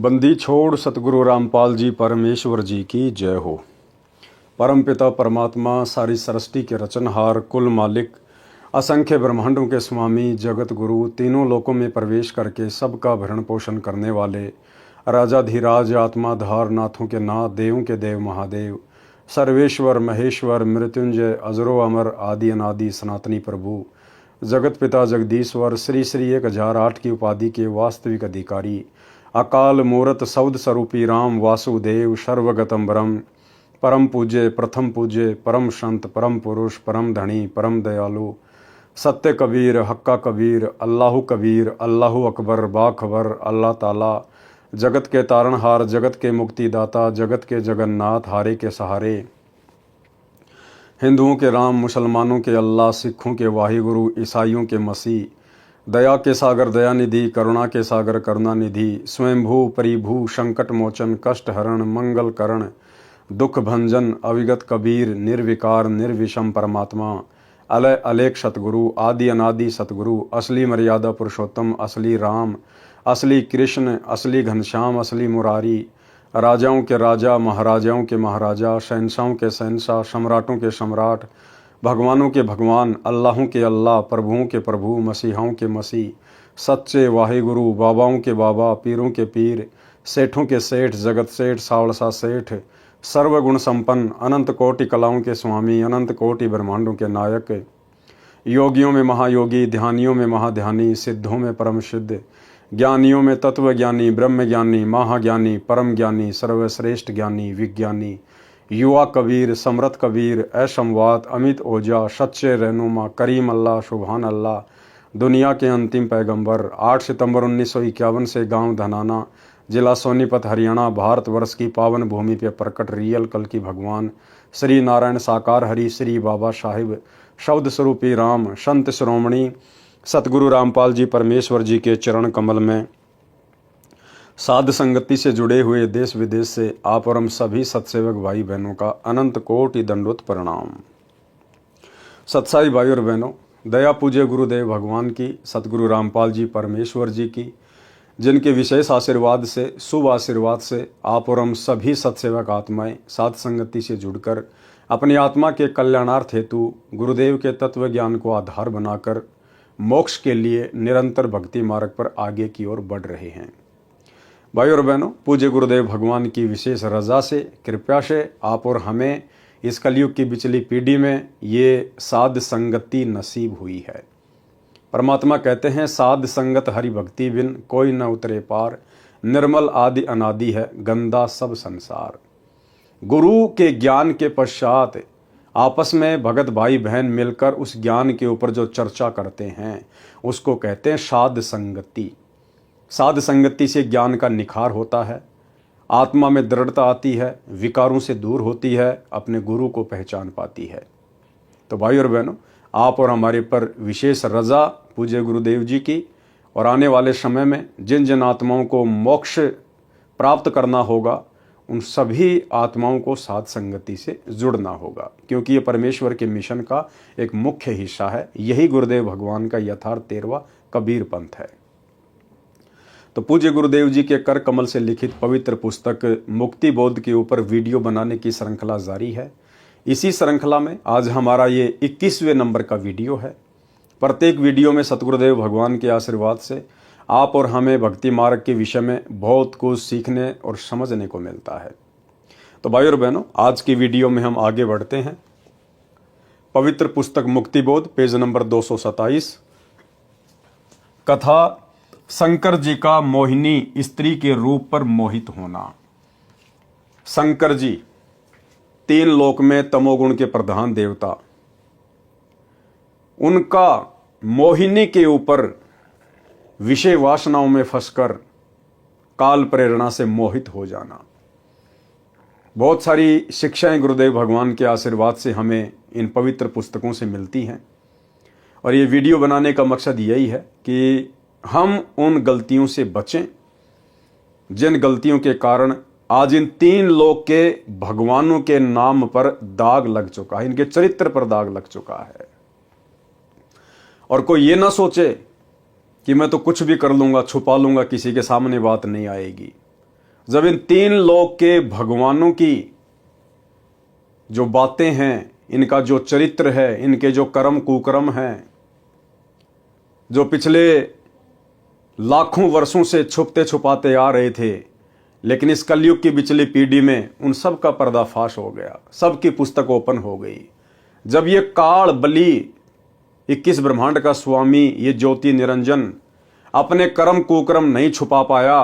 बंदी छोड़ सतगुरु रामपाल जी परमेश्वर जी की जय हो। परम पिता परमात्मा सारी सृष्टि के रचनहार कुल मालिक असंख्य ब्रह्मांडों के स्वामी जगत गुरु तीनों लोकों में प्रवेश करके सबका भरण पोषण करने वाले राजाधिराज आत्माधार नाथों के नाथ देवों के देव महादेव सर्वेश्वर महेश्वर मृत्युंजय अजरो अमर आदि अनादि सनातनी प्रभु जगत पिता जगदीश्वर श्री श्री 1008 की उपाधि के वास्तविक अधिकारी अकाल मूरत सौद स्वरूपी राम वासुदेव सर्वगतम ब्रह्म परम पूज्य प्रथम पूज्य परम संत परम पुरुष परम धनी परम दयालु सत्य कबीर हक्का कबीर अल्लाह अकबर बाखबर अल्लाह ताला जगत के तारणहार जगत के मुक्तिदाता जगत के जगन्नाथ हारे के सहारे हिंदुओं के राम मुसलमानों के अल्लाह सिखों के वाहिगुरु ईसाइयों के मसीह दया के सागर दयानिधि करुणा के सागर करुणानिधि स्वयंभू परिभू संकट मोचन कष्ट हरण मंगल करण दुख भंजन अविगत कबीर निर्विकार निर्विषम परमात्मा अलय अलेख सतगुरु आदि अनादि सतगुरु असली मर्यादा पुरुषोत्तम असली राम असली कृष्ण असली घनश्याम असली मुरारी राजाओं के राजा महाराजाओं के महाराजा शहंशाहों के शहंशाह सम्राटों के सम्राट भगवानों के भगवान अल्लाहों के अल्लाह प्रभुओं के प्रभु मसीहाओं के मसीह सच्चे वाहिगुरु बाबाओं के बाबा पीरों के पीर सेठों के सेठ जगत सेठ सावड़सा सेठ सर्वगुण संपन्न अनंत कोटि कलाओं के स्वामी अनंत कोटि ब्रह्मांडों के नायक योगियों में महायोगी ध्यानियों में महाध्यानी सिद्धों में परम सिद्ध ज्ञानियों में तत्व ज्ञानी ब्रह्म ज्ञानी महाज्ञानी परम ज्ञानी सर्वश्रेष्ठ ज्ञानी विज्ञानी युवा कबीर समरथ कबीर ऐशमवात अमित ओझा सच्चे रहनुमा करीम अल्लाह सुबहान अल्लाह दुनिया के अंतिम पैगंबर 8 सितंबर 1951 से गांव धनाना जिला सोनीपत हरियाणा भारतवर्ष की पावन भूमि पे प्रकट रियल कल की भगवान श्री नारायण साकार हरि श्री बाबा साहिब शब्द स्वरूपी राम संत श्रोमणी सतगुरु रामपाल जी परमेश्वर जी के चरण कमल में साध संगति से जुड़े हुए देश विदेश से आप और हम सभी सत्सेवक भाई बहनों का अनंत कोटि दंडवत प्रणाम। सत्साई भाई और बहनों, दया पूज्य गुरुदेव भगवान की सतगुरु रामपाल जी परमेश्वर जी की जिनके विशेष आशीर्वाद से शुभ आशीर्वाद से आप और हम सभी सत्सेवक आत्माएं साध संगति से जुड़कर अपनी आत्मा के कल्याणार्थ हेतु गुरुदेव के तत्व ज्ञान को आधार बनाकर मोक्ष के लिए निरंतर भक्ति मार्ग पर आगे की ओर बढ़ रहे हैं। भाई और बहनों, पूज्य गुरुदेव भगवान की विशेष रजा से कृपया से आप और हमें इस कलयुग की बिचली पीढ़ी में ये साध संगति नसीब हुई है। परमात्मा कहते हैं साध संगत हरि भक्ति बिन कोई न उतरे पार निर्मल आदि अनादि है गंदा सब संसार। गुरु के ज्ञान के पश्चात आपस में भगत भाई बहन मिलकर उस ज्ञान के ऊपर जो चर्चा करते हैं उसको कहते हैं साध संगति। साध संगति से ज्ञान का निखार होता है, आत्मा में दृढ़ता आती है, विकारों से दूर होती है, अपने गुरु को पहचान पाती है। तो भाई और बहनों, आप और हमारे पर विशेष रजा पूज्य गुरुदेव जी की और आने वाले समय में जिन जिन आत्माओं को मोक्ष प्राप्त करना होगा उन सभी आत्माओं को साध संगति से जुड़ना होगा, क्योंकि ये परमेश्वर के मिशन का एक मुख्य हिस्सा है। यही गुरुदेव भगवान का यथार्थ 13वां कबीर पंथ है। तो पूज्य गुरुदेव जी के कर कमल से लिखित पवित्र पुस्तक मुक्ति बोध के ऊपर वीडियो बनाने की श्रृंखला जारी है। इसी श्रृंखला में आज हमारा ये 21वें नंबर का वीडियो है। प्रत्येक वीडियो में सतगुरुदेव भगवान के आशीर्वाद से आप और हमें भक्ति मार्ग के विषय में बहुत कुछ सीखने और समझने को मिलता है। तो भाई और बहनों, आज की वीडियो में हम आगे बढ़ते हैं। पवित्र पुस्तक मुक्ति बोध पेज नंबर 227। कथा शंकर जी का मोहिनी स्त्री के रूप पर मोहित होना। शंकर जी 3 लोक में तमोगुण के प्रधान देवता, उनका मोहिनी के ऊपर विषय वासनाओं में फंसकर काल प्रेरणा से मोहित हो जाना। बहुत सारी शिक्षाएं गुरुदेव भगवान के आशीर्वाद से हमें इन पवित्र पुस्तकों से मिलती हैं और ये वीडियो बनाने का मकसद यही है कि हम उन गलतियों से बचें जिन गलतियों के कारण आज इन 3 लोक के भगवानों के नाम पर दाग लग चुका है, इनके चरित्र पर दाग लग चुका है। और कोई ये ना सोचे कि मैं तो कुछ भी कर लूंगा, छुपा लूंगा, किसी के सामने बात नहीं आएगी। जब इन तीन लोक के भगवानों की जो बातें हैं, इनका जो चरित्र है, इनके जो कर्म कुकर्म हैं, जो पिछले लाखों वर्षों से छुपते छुपाते आ रहे थे, लेकिन इस कलयुग की पिछली पीढ़ी में उन सब का पर्दाफाश हो गया, सबकी पुस्तक ओपन हो गई। जब ये काल बली 21 ब्रह्मांड का स्वामी, ये ज्योति निरंजन अपने कर्म कुकर्म नहीं छुपा पाया,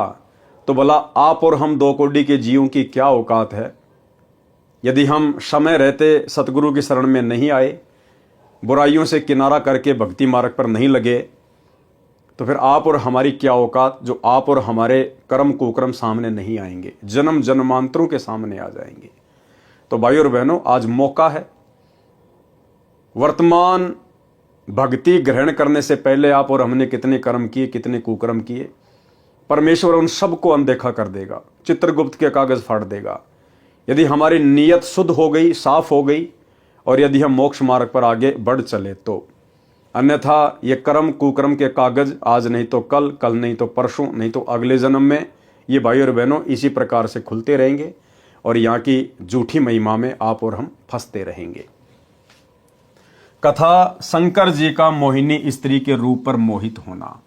तो भला आप और हम 2 कौड़ी के जीवों की क्या औकात है। यदि हम समय रहते सतगुरु की शरण में नहीं आए, बुराइयों से किनारा करके भक्ति मार्ग पर नहीं लगे, तो फिर आप और हमारी क्या औकात, जो आप और हमारे कर्म कुकर्म सामने नहीं आएंगे, जन्म जन्मांतरों के सामने आ जाएंगे। तो भाइयों और बहनों, आज मौका है। वर्तमान भक्ति ग्रहण करने से पहले आप और हमने कितने कर्म किए, कितने कुकर्म किए, परमेश्वर उन सबको अनदेखा कर देगा, चित्रगुप्त के कागज फाड़ देगा। यदि हमारी नीयत शुद्ध हो गई, साफ हो गई, और यदि हम मोक्ष मार्ग पर आगे बढ़ चले तो। अन्यथा ये कर्म कुकर्म के कागज आज नहीं तो कल, कल नहीं तो परसों, नहीं तो अगले जन्म में, ये भाई और बहनों इसी प्रकार से खुलते रहेंगे और यहाँ की झूठी महिमा में आप और हम फंसते रहेंगे। कथा शंकर जी का मोहिनी स्त्री के रूप पर मोहित होना।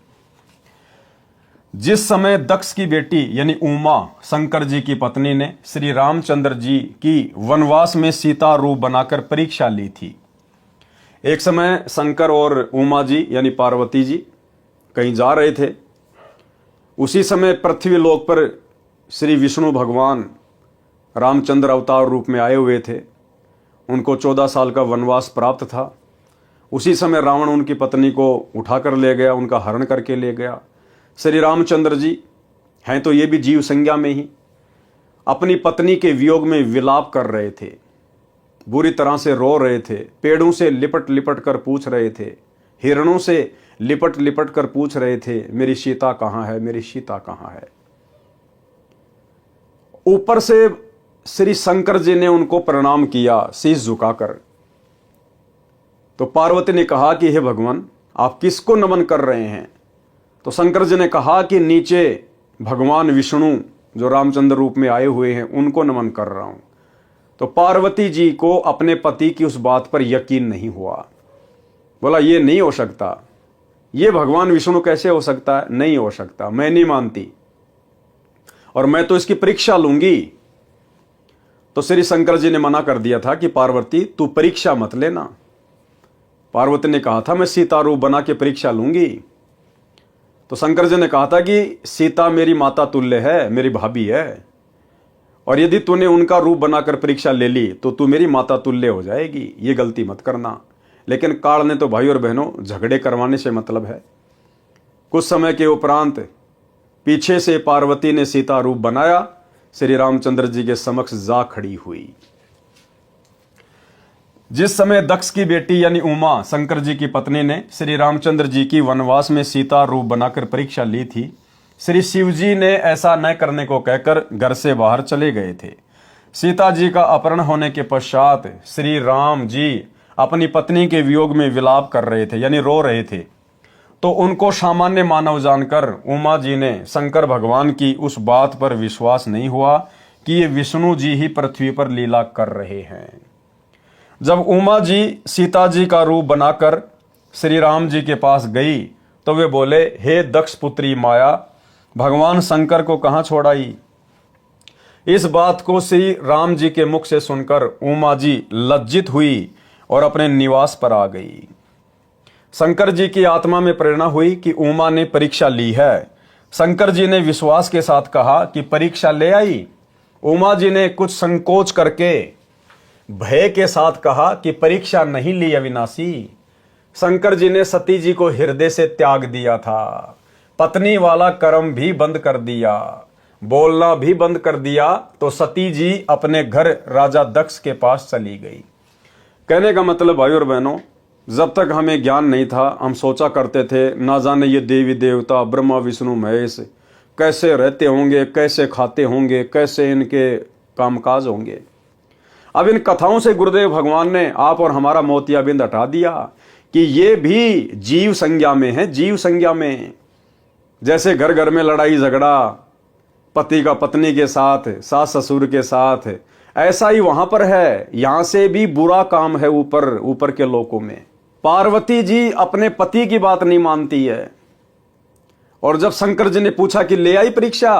जिस समय दक्ष की बेटी यानी उमा, शंकर जी की पत्नी, ने श्री रामचंद्र जी की वनवास में सीता रूप बनाकर परीक्षा ली थी। एक समय शंकर और उमा जी यानी पार्वती जी कहीं जा रहे थे। उसी समय पृथ्वी लोक पर श्री विष्णु भगवान रामचंद्र अवतार रूप में आए हुए थे। उनको 14 साल का वनवास प्राप्त था। उसी समय रावण उनकी पत्नी को उठाकर ले गया, उनका हरण करके ले गया। श्री रामचंद्र जी हैं तो ये भी जीव संज्ञा में ही अपनी पत्नी के वियोग में विलाप कर रहे थे, बुरी तरह से रो रहे थे, पेड़ों से लिपट लिपट कर पूछ रहे थे, हिरणों से लिपट लिपट कर पूछ रहे थे, मेरी सीता कहाँ है, मेरी सीता कहाँ है। ऊपर से श्री शंकर जी ने उनको प्रणाम किया शीश झुकाकर। तो पार्वती ने कहा कि हे भगवान, आप किसको नमन कर रहे हैं। तो शंकर जी ने कहा कि नीचे भगवान विष्णु जो रामचंद्र रूप में आए हुए हैं उनको नमन कर रहा हूं। तो पार्वती जी को अपने पति की उस बात पर यकीन नहीं हुआ। बोला ये नहीं हो सकता, ये भगवान विष्णु कैसे हो सकता है, नहीं हो सकता, मैं नहीं मानती और मैं तो इसकी परीक्षा लूंगी। तो श्री शंकर जी ने मना कर दिया था कि पार्वती तू परीक्षा मत लेना। पार्वती ने कहा था मैं सीता रूप बना के परीक्षा लूंगी। तो शंकर जी ने कहा था कि सीता मेरी माता तुल्य है, मेरी भाभी है, और यदि तूने उनका रूप बनाकर परीक्षा ले ली तो तू मेरी माता तुल्य हो जाएगी, ये गलती मत करना। लेकिन काल ने तो भाई और बहनों झगड़े करवाने से मतलब है। कुछ समय के उपरांत पीछे से पार्वती ने सीता रूप बनाया, श्री रामचंद्र जी के समक्ष जा खड़ी हुई। जिस समय दक्ष की बेटी यानी उमा, शंकर जी की पत्नी, ने श्री रामचंद्र जी की वनवास में सीता रूप बनाकर परीक्षा ली थी, श्री शिव जी ने ऐसा न करने को कहकर घर से बाहर चले गए थे। सीता जी का अपहरण होने के पश्चात श्री राम जी अपनी पत्नी के वियोग में विलाप कर रहे थे यानी रो रहे थे। तो उनको सामान्य मानव जानकर उमा जी ने शंकर भगवान की उस बात पर विश्वास नहीं हुआ कि ये विष्णु जी ही पृथ्वी पर लीला कर रहे हैं। जब उमा जी सीता जी का रूप बनाकर श्री राम जी के पास गई तो वे बोले, हे दक्ष पुत्री माया, भगवान शंकर को कहां छोड़ाई। इस बात को श्री राम जी के मुख से सुनकर उमा जी लज्जित हुई और अपने निवास पर आ गई। शंकर जी की आत्मा में प्रेरणा हुई कि उमा ने परीक्षा ली है। शंकर जी ने विश्वास के साथ कहा कि परीक्षा ले आई। उमा जी ने कुछ संकोच करके भय के साथ कहा कि परीक्षा नहीं ली अविनाशी। शंकर जी ने सती जी को हृदय से त्याग दिया था, पत्नी वाला कर्म भी बंद कर दिया, बोलना भी बंद कर दिया। तो सती जी अपने घर राजा दक्ष के पास चली गई। कहने का मतलब भाई और बहनों, जब तक हमें ज्ञान नहीं था हम सोचा करते थे ना जाने ये देवी देवता ब्रह्मा विष्णु महेश कैसे रहते होंगे, कैसे खाते होंगे, कैसे इनके कामकाज होंगे। अब इन कथाओं से गुरुदेव भगवान ने आप और हमारा मोतियाबिंद हटा दिया कि ये भी जीव संज्ञा में है, जीव संज्ञा में। जैसे घर घर में लड़ाई झगड़ा, पति का पत्नी के साथ, सास ससुर के साथ, ऐसा ही वहां पर है। यहां से भी बुरा काम है ऊपर ऊपर के लोकों में। पार्वती जी अपने पति की बात नहीं मानती है। और जब शंकर जी ने पूछा कि ले आई परीक्षा,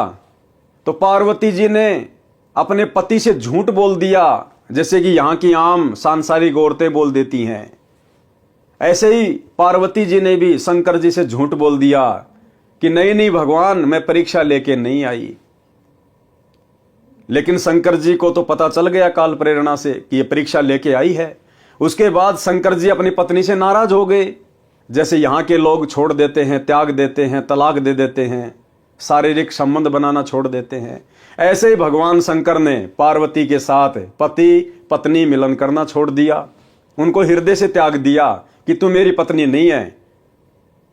तो पार्वती जी ने अपने पति से झूठ बोल दिया, जैसे कि यहां की आम सांसारिक औरतें बोल देती हैं। ऐसे ही पार्वती जी ने भी शंकर जी से झूठ बोल दिया कि नहीं नहीं भगवान, मैं परीक्षा लेके नहीं आई। लेकिन शंकर जी को तो पता चल गया काल प्रेरणा से कि ये परीक्षा लेके आई है। उसके बाद शंकर जी अपनी पत्नी से नाराज हो गए, जैसे यहां के लोग छोड़ देते हैं, त्याग देते हैं, तलाक दे देते हैं, शारीरिक संबंध बनाना छोड़ देते हैं। ऐसे ही भगवान शंकर ने पार्वती के साथ पति पत्नी मिलन करना छोड़ दिया, उनको हृदय से त्याग दिया कि तू मेरी पत्नी नहीं है,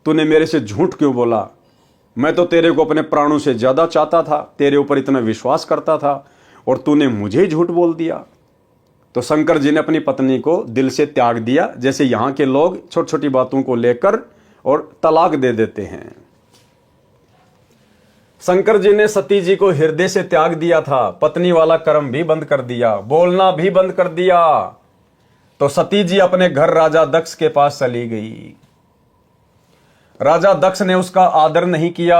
तूने मेरे से झूठ क्यों बोला, मैं तो तेरे को अपने प्राणों से ज्यादा चाहता था, तेरे ऊपर इतना विश्वास करता था, और तूने मुझे ही झूठ बोल दिया। तो शंकर जी ने अपनी पत्नी को दिल से त्याग दिया, जैसे यहां के लोग छोटी छोटी बातों को लेकर और तलाक दे देते हैं। शंकर जी ने सती जी को हृदय से त्याग दिया था, पत्नी वाला कर्म भी बंद कर दिया, बोलना भी बंद कर दिया। तो सती जी अपने घर राजा दक्ष के पास चली गई। राजा दक्ष ने उसका आदर नहीं किया।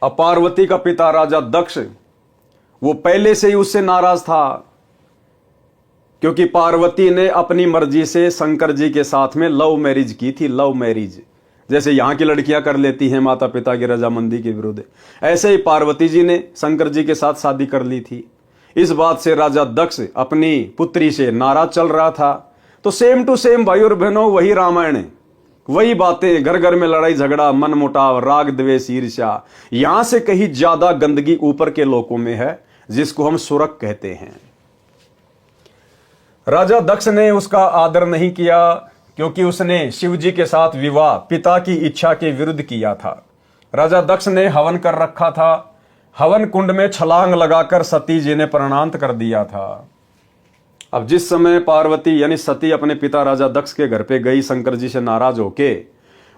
अब पार्वती का पिता राजा दक्ष, वो पहले से ही उससे नाराज था, क्योंकि पार्वती ने अपनी मर्जी से शंकर जी के साथ में लव मैरिज की थी। लव मैरिज जैसे यहां की लड़कियां कर लेती हैं माता पिता की रजामंदी के विरुद्ध, ऐसे ही पार्वती जी ने शंकर जी के साथ शादी कर ली थी। इस बात से राजा दक्ष अपनी पुत्री से नाराज चल रहा था। तो सेम टू सेम भाई और बहनों, वही रामायण, वही बातें, घर घर में लड़ाई झगड़ा, मन मुटाव, राग द्वेष, ईर्ष्या, यहां से कहीं ज्यादा गंदगी ऊपर के लोकों में है, जिसको हम सुरक कहते हैं। राजा दक्ष ने उसका आदर नहीं किया, क्योंकि उसने शिव जी के साथ विवाह पिता की इच्छा के विरुद्ध किया था। राजा दक्ष ने हवन कर रखा था, हवन कुंड में छलांग लगाकर सती जी ने प्राणांत कर दिया था। अब जिस समय पार्वती यानी सती अपने पिता राजा दक्ष के घर पे गई शंकर जी से नाराज होके,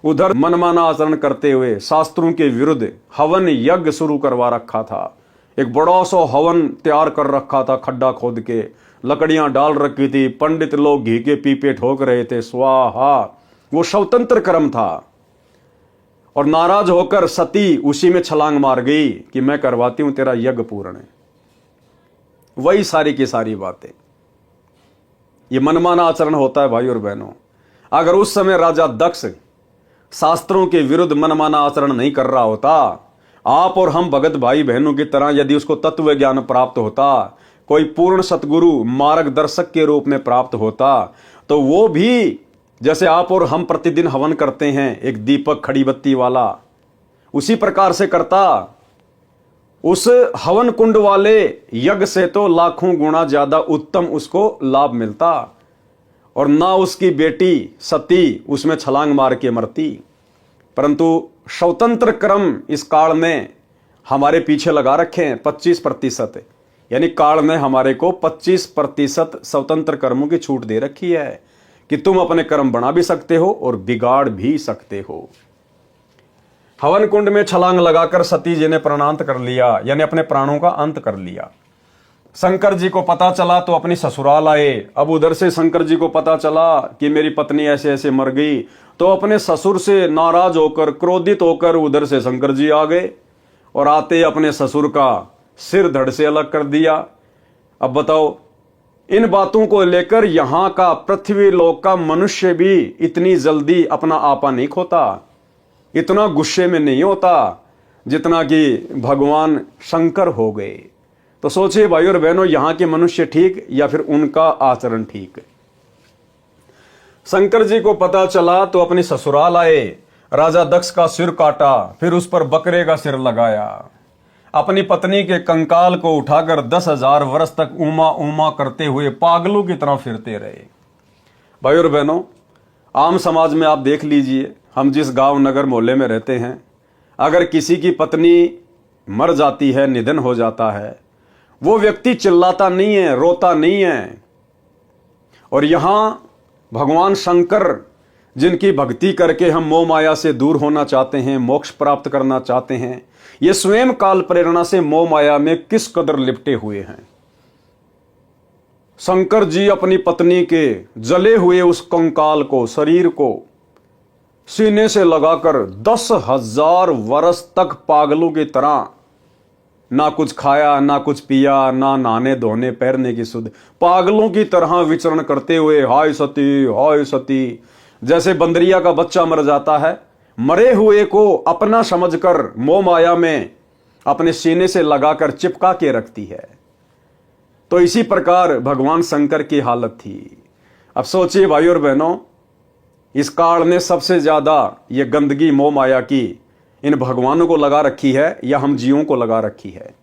उधर मनमाना आचरण करते हुए शास्त्रों के विरुद्ध हवन यज्ञ शुरू करवा रखा था। एक बड़ा सा हवन तैयार कर रखा था, खड्डा खोद के लकड़ियां डाल रखी थी, पंडित लोग घी के पीपे ठोक रहे थे, स्वाहा, वो स्वतंत्र कर्म था। और नाराज होकर सती उसी में छलांग मार गई कि मैं करवाती हूं तेरा यज्ञ पूर्ण। वही सारी की सारी बातें, ये मनमाना आचरण होता है भाई और बहनों। अगर उस समय राजा दक्ष शास्त्रों के विरुद्ध मनमाना आचरण नहीं कर रहा होता, आप और हम भगत भाई बहनों की तरह यदि उसको तत्व ज्ञान प्राप्त होता, कोई पूर्ण सतगुरु मार्गदर्शक के रूप में प्राप्त होता, तो वो भी जैसे आप और हम प्रतिदिन हवन करते हैं एक दीपक खड़ी बत्ती वाला, उसी प्रकार से करता। उस हवन कुंड वाले यज्ञ से तो लाखों गुना ज्यादा उत्तम उसको लाभ मिलता, और ना उसकी बेटी सती उसमें छलांग मार के मरती। परंतु स्वतंत्र कर्म इस काल में हमारे पीछे लगा रखे हैं 25%, यानी काल ने हमारे को 25% स्वतंत्र कर्मों की छूट दे रखी है कि तुम अपने कर्म बना भी सकते हो और बिगाड़ भी सकते हो। हवन कुंड में छलांग लगाकर सती जी ने प्राणांत कर लिया, यानी अपने प्राणों का अंत कर लिया। शंकर जी को पता चला तो अपनी ससुराल आए। अब उधर से शंकर जी को पता चला कि मेरी पत्नी ऐसे ऐसे मर गई, तो अपने ससुर से नाराज होकर, क्रोधित होकर उधर से शंकर जी आ गए और आते अपने ससुर का सिर धड़ से अलग कर दिया। अब बताओ, इन बातों को लेकर यहां का पृथ्वी लोक का मनुष्य भी इतनी जल्दी अपना आपा नहीं खोता, इतना गुस्से में नहीं होता जितना कि भगवान शंकर हो गए। तो सोचिए भाई और बहनों, यहां के मनुष्य ठीक या फिर उनका आचरण ठीक। शंकर जी को पता चला तो अपनी ससुराल आए, राजा दक्ष का सिर काटा, फिर उस पर बकरे का सिर लगाया, अपनी पत्नी के कंकाल को उठाकर 10,000 वर्ष तक उमा उमा करते हुए पागलों की तरह फिरते रहे। भाई और बहनों, आम समाज में आप देख लीजिए, हम जिस गांव नगर मोहल्ले में रहते हैं, अगर किसी की पत्नी मर जाती है, निधन हो जाता है, वो व्यक्ति चिल्लाता नहीं है, रोता नहीं है। और यहां भगवान शंकर जिनकी भक्ति करके हम मोह माया से दूर होना चाहते हैं, मोक्ष प्राप्त करना चाहते हैं, ये स्वयं काल प्रेरणा से मोह माया में किस कदर लिपटे हुए हैं। शंकर जी अपनी पत्नी के जले हुए उस कंकाल को, शरीर को सीने से लगाकर 10,000 वर्ष तक पागलों की तरह ना कुछ खाया, ना कुछ पिया, ना नहाने धोने पैरने की सुध, पागलों की तरह विचरण करते हुए हाय सती, जैसे बंदरिया का बच्चा मर जाता है, मरे हुए को अपना समझकर मोह माया में अपने सीने से लगाकर चिपका के रखती है। तो इसी प्रकार भगवान शंकर की हालत थी। अब सोचिए भाई और बहनों, इस काल ने सबसे ज्यादा ये गंदगी मोह माया की इन भगवानों को लगा रखी है या हम जीवों को लगा रखी है।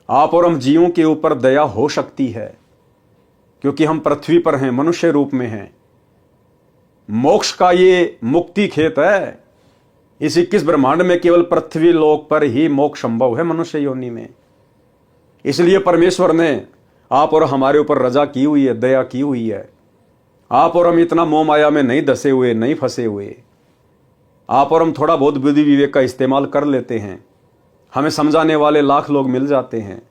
आप और हम जीवों के ऊपर दया हो सकती है क्योंकि हम पृथ्वी पर हैं, मनुष्य रूप में हैं। मोक्ष का ये मुक्ति खेत है। इस 21 ब्रह्मांड में केवल पृथ्वी लोक पर ही मोक्ष संभव है, मनुष्य योनि में। इसलिए परमेश्वर ने आप और हमारे ऊपर रजा की हुई है, दया की हुई है। आप और हम इतना मोह माया में नहीं धसे हुए, नहीं फंसे हुए। आप और हम थोड़ा बहुत बुद्धि विवेक का इस्तेमाल कर लेते हैं, हमें समझाने वाले लाख लोग मिल जाते हैं,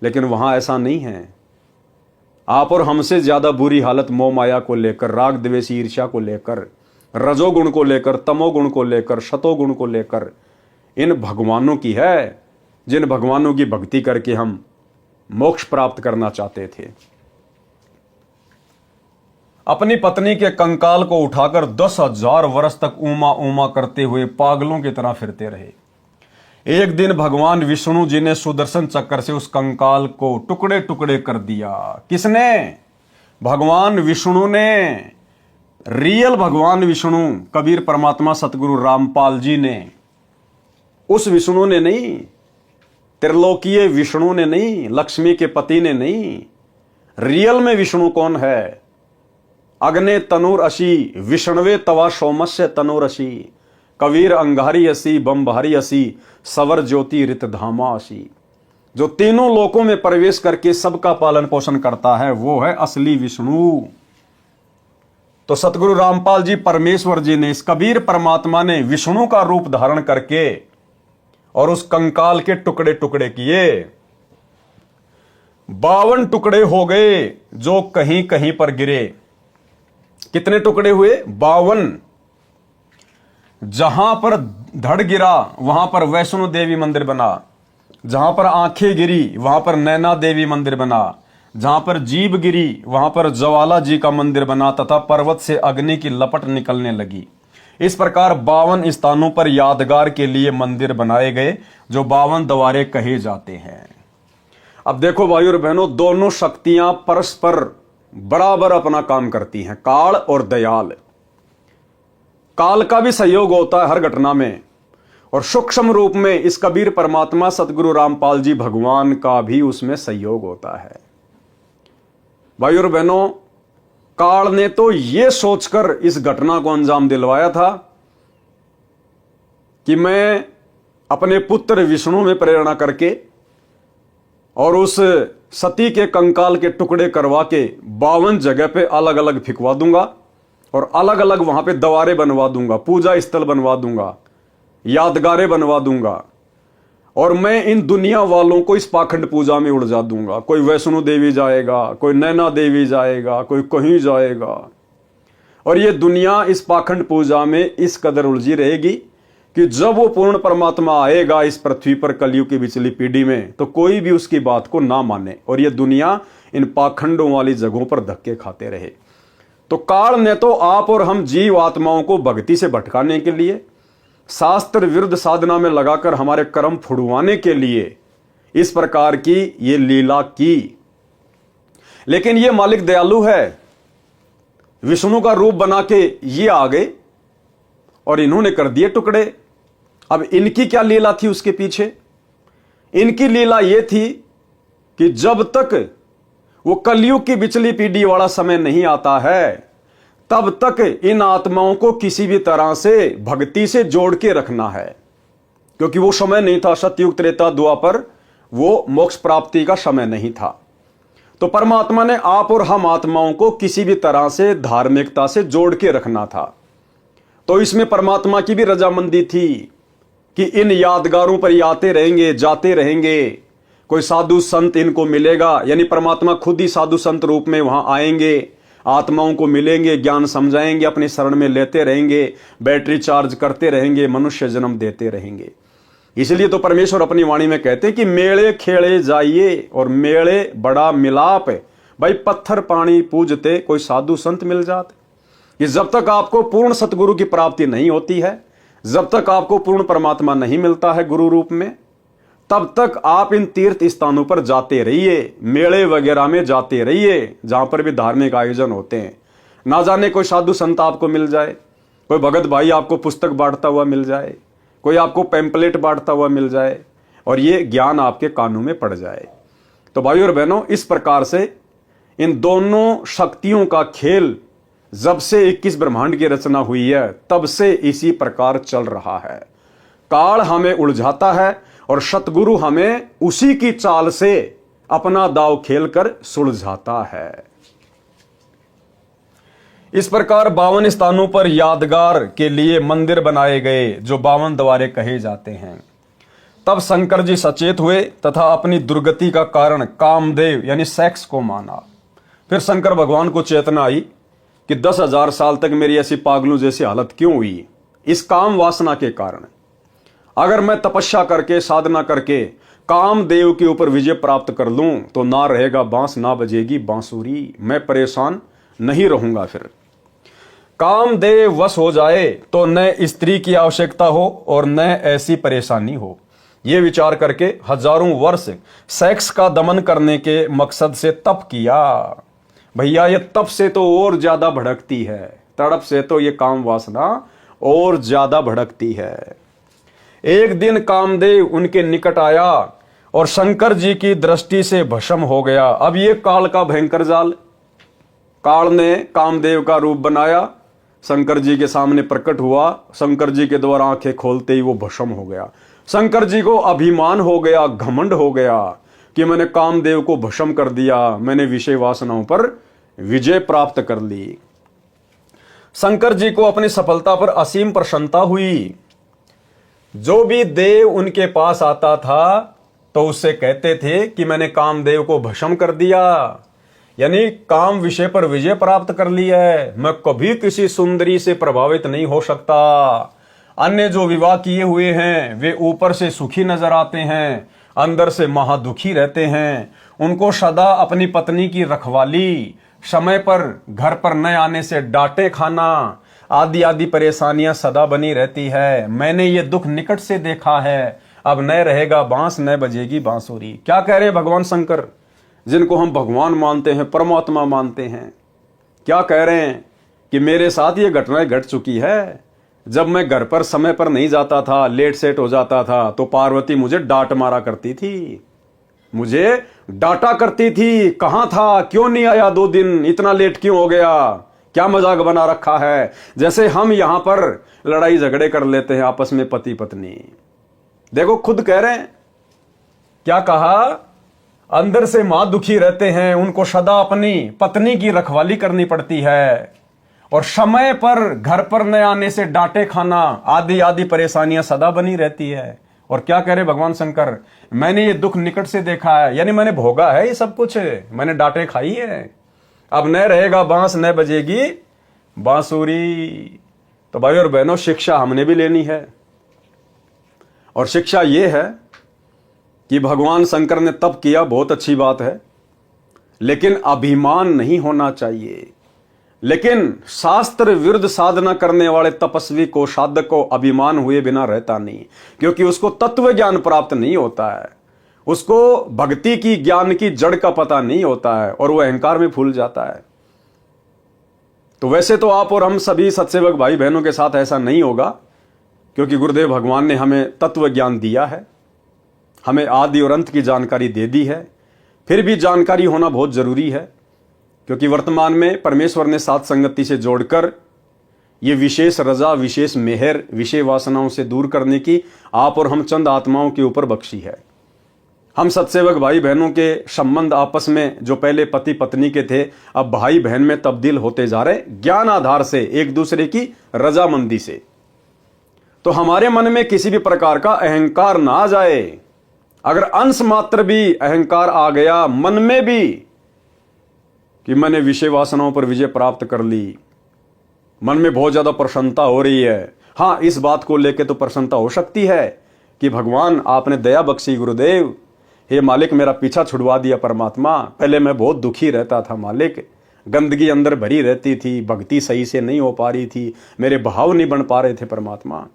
लेकिन वहां ऐसा नहीं है। आप और हमसे ज्यादा बुरी हालत मोह माया को लेकर, राग द्वेष ईर्ष्या को लेकर, रजोगुण को लेकर, तमोगुण को लेकर, शतोगुण को लेकर इन भगवानों की है, जिन भगवानों की भक्ति करके हम मोक्ष प्राप्त करना चाहते थे। अपनी पत्नी के कंकाल को उठाकर 10,000 वर्ष तक ऊमा ऊमा करते हुए पागलों की तरह फिरते रहे। एक दिन भगवान विष्णु जी ने सुदर्शन चक्र से उस कंकाल को टुकड़े टुकड़े कर दिया। किसने? भगवान विष्णु ने। रियल भगवान विष्णु, कबीर परमात्मा सतगुरु रामपाल जी ने। उस विष्णु ने नहीं, त्रिलोकीय विष्णु ने नहीं, लक्ष्मी के पति ने नहीं। रियल में विष्णु कौन है? अग्ने तनुर असी, विष्णवे तवा सोमस्य तनुर असी, कबीर अंगारी असी, बम्भारी असी, सवर ज्योति रित धामा असी। जो तीनों लोकों में प्रवेश करके सबका पालन पोषण करता है, वो है असली विष्णु। तो सतगुरु रामपाल जी परमेश्वर जी ने, इस कबीर परमात्मा ने विष्णु का रूप धारण करके और उस कंकाल के टुकड़े टुकड़े किए। 52 टुकड़े हो गए जो कहीं कहीं पर गिरे। कितने टुकड़े हुए? 52। जहां पर धड़ गिरा वहां पर वैष्णो देवी मंदिर बना, जहां पर आंखें गिरी वहां पर नैना देवी मंदिर बना, जहां पर जीभ गिरी वहां पर ज्वाला जी का मंदिर बना तथा पर्वत से अग्नि की लपट निकलने लगी। इस प्रकार 52 स्थानों पर यादगार के लिए मंदिर बनाए गए, जो 52 द्वारे कहे जाते हैं। अब देखो भाई और बहनों, दोनों शक्तियां परस्पर बराबर अपना काम करती हैं, काल और दयाल। काल का भी सहयोग होता है हर घटना में, और सूक्ष्म रूप में इस कबीर परमात्मा सतगुरु रामपाल जी भगवान का भी उसमें सहयोग होता है। भाई और बहनों, काल ने तो यह सोचकर इस घटना को अंजाम दिलवाया था कि मैं अपने पुत्र विष्णु में प्रेरणा करके और उस सती के कंकाल के टुकड़े करवा के 52 जगह पे अलग अलग फिकवा दूंगा और अलग अलग वहां पे द्वारे बनवा दूंगा, पूजा स्थल बनवा दूंगा, यादगारें बनवा दूंगा, और मैं इन दुनिया वालों को इस पाखंड पूजा में उलझा दूंगा। कोई वैष्णो देवी जाएगा, कोई नैना देवी जाएगा, कोई कहीं जाएगा, और ये दुनिया इस पाखंड पूजा में इस कदर उलझी रहेगी कि जब वो पूर्ण परमात्मा आएगा इस पृथ्वी पर कलयुग की बिचली पीढ़ी में, तो कोई भी उसकी बात को ना माने और ये दुनिया इन पाखंडों वाली जगहों पर धक्के खाते रहे। तो काल ने तो आप और हम जीव आत्माओं को भक्ति से भटकाने के लिए, शास्त्र विरुद्ध साधना में लगाकर हमारे कर्म फुड़वाने के लिए इस प्रकार की ये लीला की। लेकिन ये मालिक दयालु है, विष्णु का रूप बना के ये आ गए और इन्होंने कर दिए टुकड़े। अब इनकी क्या लीला थी उसके पीछे? इनकी लीला यह थी कि जब तक वो कलयुग की बिचली पीढ़ी वाला समय नहीं आता है, तब तक इन आत्माओं को किसी भी तरह से भक्ति से जोड़ के रखना है, क्योंकि वो समय नहीं था, सतयुग त्रेता द्वापर, वो मोक्ष प्राप्ति का समय नहीं था। तो परमात्मा ने आप और हम आत्माओं को किसी भी तरह से धार्मिकता से जोड़ के रखना था। तो इसमें परमात्मा की भी रजामंदी थी कि इन यादगारों पर ये आते रहेंगे, जाते रहेंगे, कोई साधु संत इनको मिलेगा, यानी परमात्मा खुद ही साधु संत रूप में वहां आएंगे, आत्माओं को मिलेंगे, ज्ञान समझाएंगे, अपनी शरण में लेते रहेंगे, बैटरी चार्ज करते रहेंगे, मनुष्य जन्म देते रहेंगे। इसलिए तो परमेश्वर अपनी वाणी में कहते हैं कि मेले खेले जाइए, और मेले बड़ा मिलाप है। भाई पत्थर पानी पूजते कोई साधु संत मिल जाते। कि जब तक आपको पूर्ण सतगुरु की प्राप्ति नहीं होती है, जब तक आपको पूर्ण परमात्मा नहीं मिलता है गुरु रूप में, तब तक आप इन तीर्थ स्थानों पर जाते रहिए, मेले वगैरह में जाते रहिए, जहां पर भी धार्मिक आयोजन होते हैं। ना जाने कोई साधु संत आपको मिल जाए, कोई भगत भाई आपको पुस्तक बांटता हुआ मिल जाए, कोई आपको पैम्पलेट बांटता हुआ मिल जाए, और ये ज्ञान आपके कानों में पड़ जाए। तो भाई और बहनों, इस प्रकार से इन दोनों शक्तियों का खेल जब से 21 ब्रह्मांड की रचना हुई है, तब से इसी प्रकार चल रहा है। काल हमें उलझाता है और सतगुरु हमें उसी की चाल से अपना दाव खेलकर सुलझाता है। इस प्रकार 52 स्थानों पर यादगार के लिए मंदिर बनाए गए, जो 52 द्वारे कहे जाते हैं। तब शंकर जी सचेत हुए तथा अपनी दुर्गति का कारण कामदेव यानी सेक्स को माना। फिर शंकर भगवान को चेतना आई कि 10,000 साल तक मेरी ऐसी पागलों जैसी हालत क्यों हुई? इस काम वासना के कारण। अगर मैं तपस्या करके, साधना करके कामदेव के ऊपर विजय प्राप्त कर लूं, तो ना रहेगा बांस, ना बजेगी बांसुरी, मैं परेशान नहीं रहूंगा। फिर कामदेव वश हो जाए तो न स्त्री की आवश्यकता हो और न ऐसी परेशानी हो। यह विचार करके हजारों वर्ष सेक्स का दमन करने के मकसद से तप किया। भैया ये तप से तो और ज्यादा भड़कती है, तड़प से तो ये काम वासना और ज्यादा भड़कती है। एक दिन कामदेव उनके निकट आया और शंकर जी की दृष्टि से भस्म हो गया। अब ये काल का भयंकर जाल, काल ने कामदेव का रूप बनाया, शंकर जी के सामने प्रकट हुआ, शंकर जी के द्वारा आंखें खोलते ही वो भस्म हो गया। शंकर जी को अभिमान हो गया, घमंड हो गया कि मैंने कामदेव को भस्म कर दिया, मैंने विषय वासनाओं पर विजय प्राप्त कर ली। शंकर जी को अपनी सफलता पर असीम प्रसन्नता हुई। जो भी देव उनके पास आता था तो उससे कहते थे कि मैंने कामदेव को भस्म कर दिया, यानी काम विषय पर विजय प्राप्त कर ली है, मैं कभी किसी सुंदरी से प्रभावित नहीं हो सकता। अन्य जो विवाह किए हुए हैं वे ऊपर से सुखी नजर आते हैं, अंदर से महादुखी रहते हैं। उनको सदा अपनी पत्नी की रखवाली, समय पर घर पर न आने से डांटे खाना आदि आदि परेशानियां सदा बनी रहती है। मैंने ये दुख निकट से देखा है। अब न रहेगा बांस, न बजेगी बांसुरी। क्या कह रहे हैं भगवान शंकर, जिनको हम भगवान मानते हैं, परमात्मा मानते हैं? क्या कह रहे हैं कि मेरे साथ ये घटनाएं घट चुकी है। जब मैं घर पर समय पर नहीं जाता था, लेट सेट हो जाता था, तो पार्वती मुझे डांट मारा करती थी, मुझे डांटा करती थी। कहां था, क्यों नहीं आया 2 दिन, इतना लेट क्यों हो गया, क्या मजाक बना रखा है। जैसे हम यहां पर लड़ाई झगड़े कर लेते हैं आपस में पति पत्नी। देखो खुद कह रहे हैं, क्या कहा, अंदर से मां दुखी रहते हैं, उनको सदा अपनी पत्नी की रखवाली करनी पड़ती है, और समय पर घर पर न आने से डांटे खाना आदि आदि परेशानियां सदा बनी रहती है। और क्या कह रहे भगवान शंकर, मैंने ये दुख निकट से देखा है, यानी मैंने भोगा है ये सब कुछ, मैंने डांटे खाई है। अब न रहेगा बांस, न बजेगी बांसुरी। तो भाई और बहनों, शिक्षा हमने भी लेनी है, और शिक्षा ये है कि भगवान शंकर ने तप किया, बहुत अच्छी बात है, लेकिन अभिमान नहीं होना चाहिए। लेकिन शास्त्र विरुद्ध साधना करने वाले तपस्वी को, साधक को अभिमान हुए बिना रहता नहीं, क्योंकि उसको तत्व ज्ञान प्राप्त नहीं होता है, उसको भक्ति की ज्ञान की जड़ का पता नहीं होता है, और वह अहंकार में फूल जाता है। तो वैसे तो आप और हम सभी सत्सेवक भाई बहनों के साथ ऐसा नहीं होगा, क्योंकि गुरुदेव भगवान ने हमें तत्व ज्ञान दिया है, हमें आदि और अंत की जानकारी दे दी है। फिर भी जानकारी होना बहुत जरूरी है, क्योंकि वर्तमान में परमेश्वर ने साथ संगति से जोड़कर ये विशेष रजा, विशेष मेहर, विषय वासनाओं से दूर करने की आप और हम चंद आत्माओं के ऊपर बख्शी है। हम सत्सेवक भाई बहनों के संबंध आपस में जो पहले पति पत्नी के थे, अब भाई बहन में तब्दील होते जा रहे, ज्ञान आधार से, एक दूसरे की रजामंदी से। तो हमारे मन में किसी भी प्रकार का अहंकार ना आ जाए। अगर अंश मात्र भी अहंकार आ गया मन में भी कि मैंने विषय वासनाओं पर विजय प्राप्त कर ली, मन में बहुत ज्यादा प्रसन्नता हो रही है। हाँ, इस बात को लेकर तो प्रसन्नता हो सकती है कि भगवान आपने दया बख्शी, गुरुदेव, हे मालिक मेरा पीछा छुड़वा दिया परमात्मा। पहले मैं बहुत दुखी रहता था मालिक, गंदगी अंदर भरी रहती थी, भक्ति सही से नहीं हो पा रही थी, मेरे भाव नहीं बन पा रहे थे परमात्मा।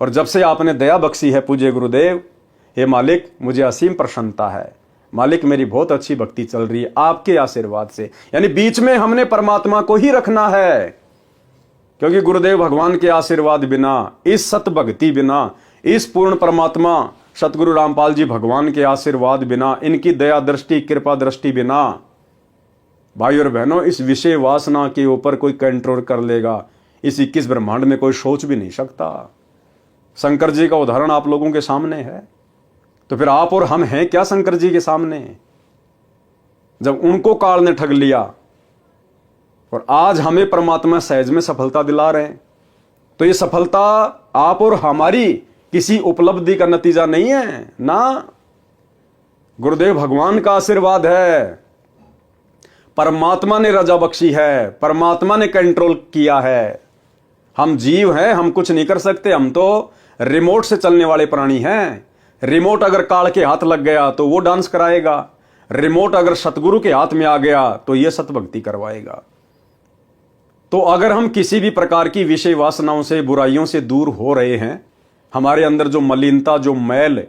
और जब से आपने दया बख्शी है पूज्य गुरुदेव, हे मालिक मुझे असीम प्रसन्नता है। मालिक मेरी बहुत अच्छी भक्ति चल रही है आपके आशीर्वाद से। यानी बीच में हमने परमात्मा को ही रखना है, क्योंकि गुरुदेव भगवान के आशीर्वाद बिना, इस सत भक्ति बिना, इस पूर्ण परमात्मा सतगुरु रामपाल जी भगवान के आशीर्वाद बिना, इनकी दया दृष्टि कृपा दृष्टि बिना, भाई और बहनों, इस विषय वासना के ऊपर कोई कंट्रोल कर लेगा, इस 21 ब्रह्मांड में कोई सोच भी नहीं सकता। शंकर जी का उदाहरण आप लोगों के सामने है, तो फिर आप और हम हैं क्या शंकर जी के सामने? जब उनको काल ने ठग लिया और आज हमें परमात्मा सहज में सफलता दिला रहे हैं, तो ये सफलता आप और हमारी किसी उपलब्धि का नतीजा नहीं है ना, गुरुदेव भगवान का आशीर्वाद है। परमात्मा ने रजा बख्शी है, परमात्मा ने कंट्रोल किया है। हम जीव हैं, हम कुछ नहीं कर सकते, हम तो रिमोट से चलने वाले प्राणी हैं। रिमोट अगर काल के हाथ लग गया तो वो डांस कराएगा, रिमोट अगर सतगुरु के हाथ में आ गया तो ये सतभक्ति करवाएगा। तो अगर हम किसी भी प्रकार की विषय वासनाओं से, बुराइयों से दूर हो रहे हैं, हमारे अंदर जो मलिनता, जो मैल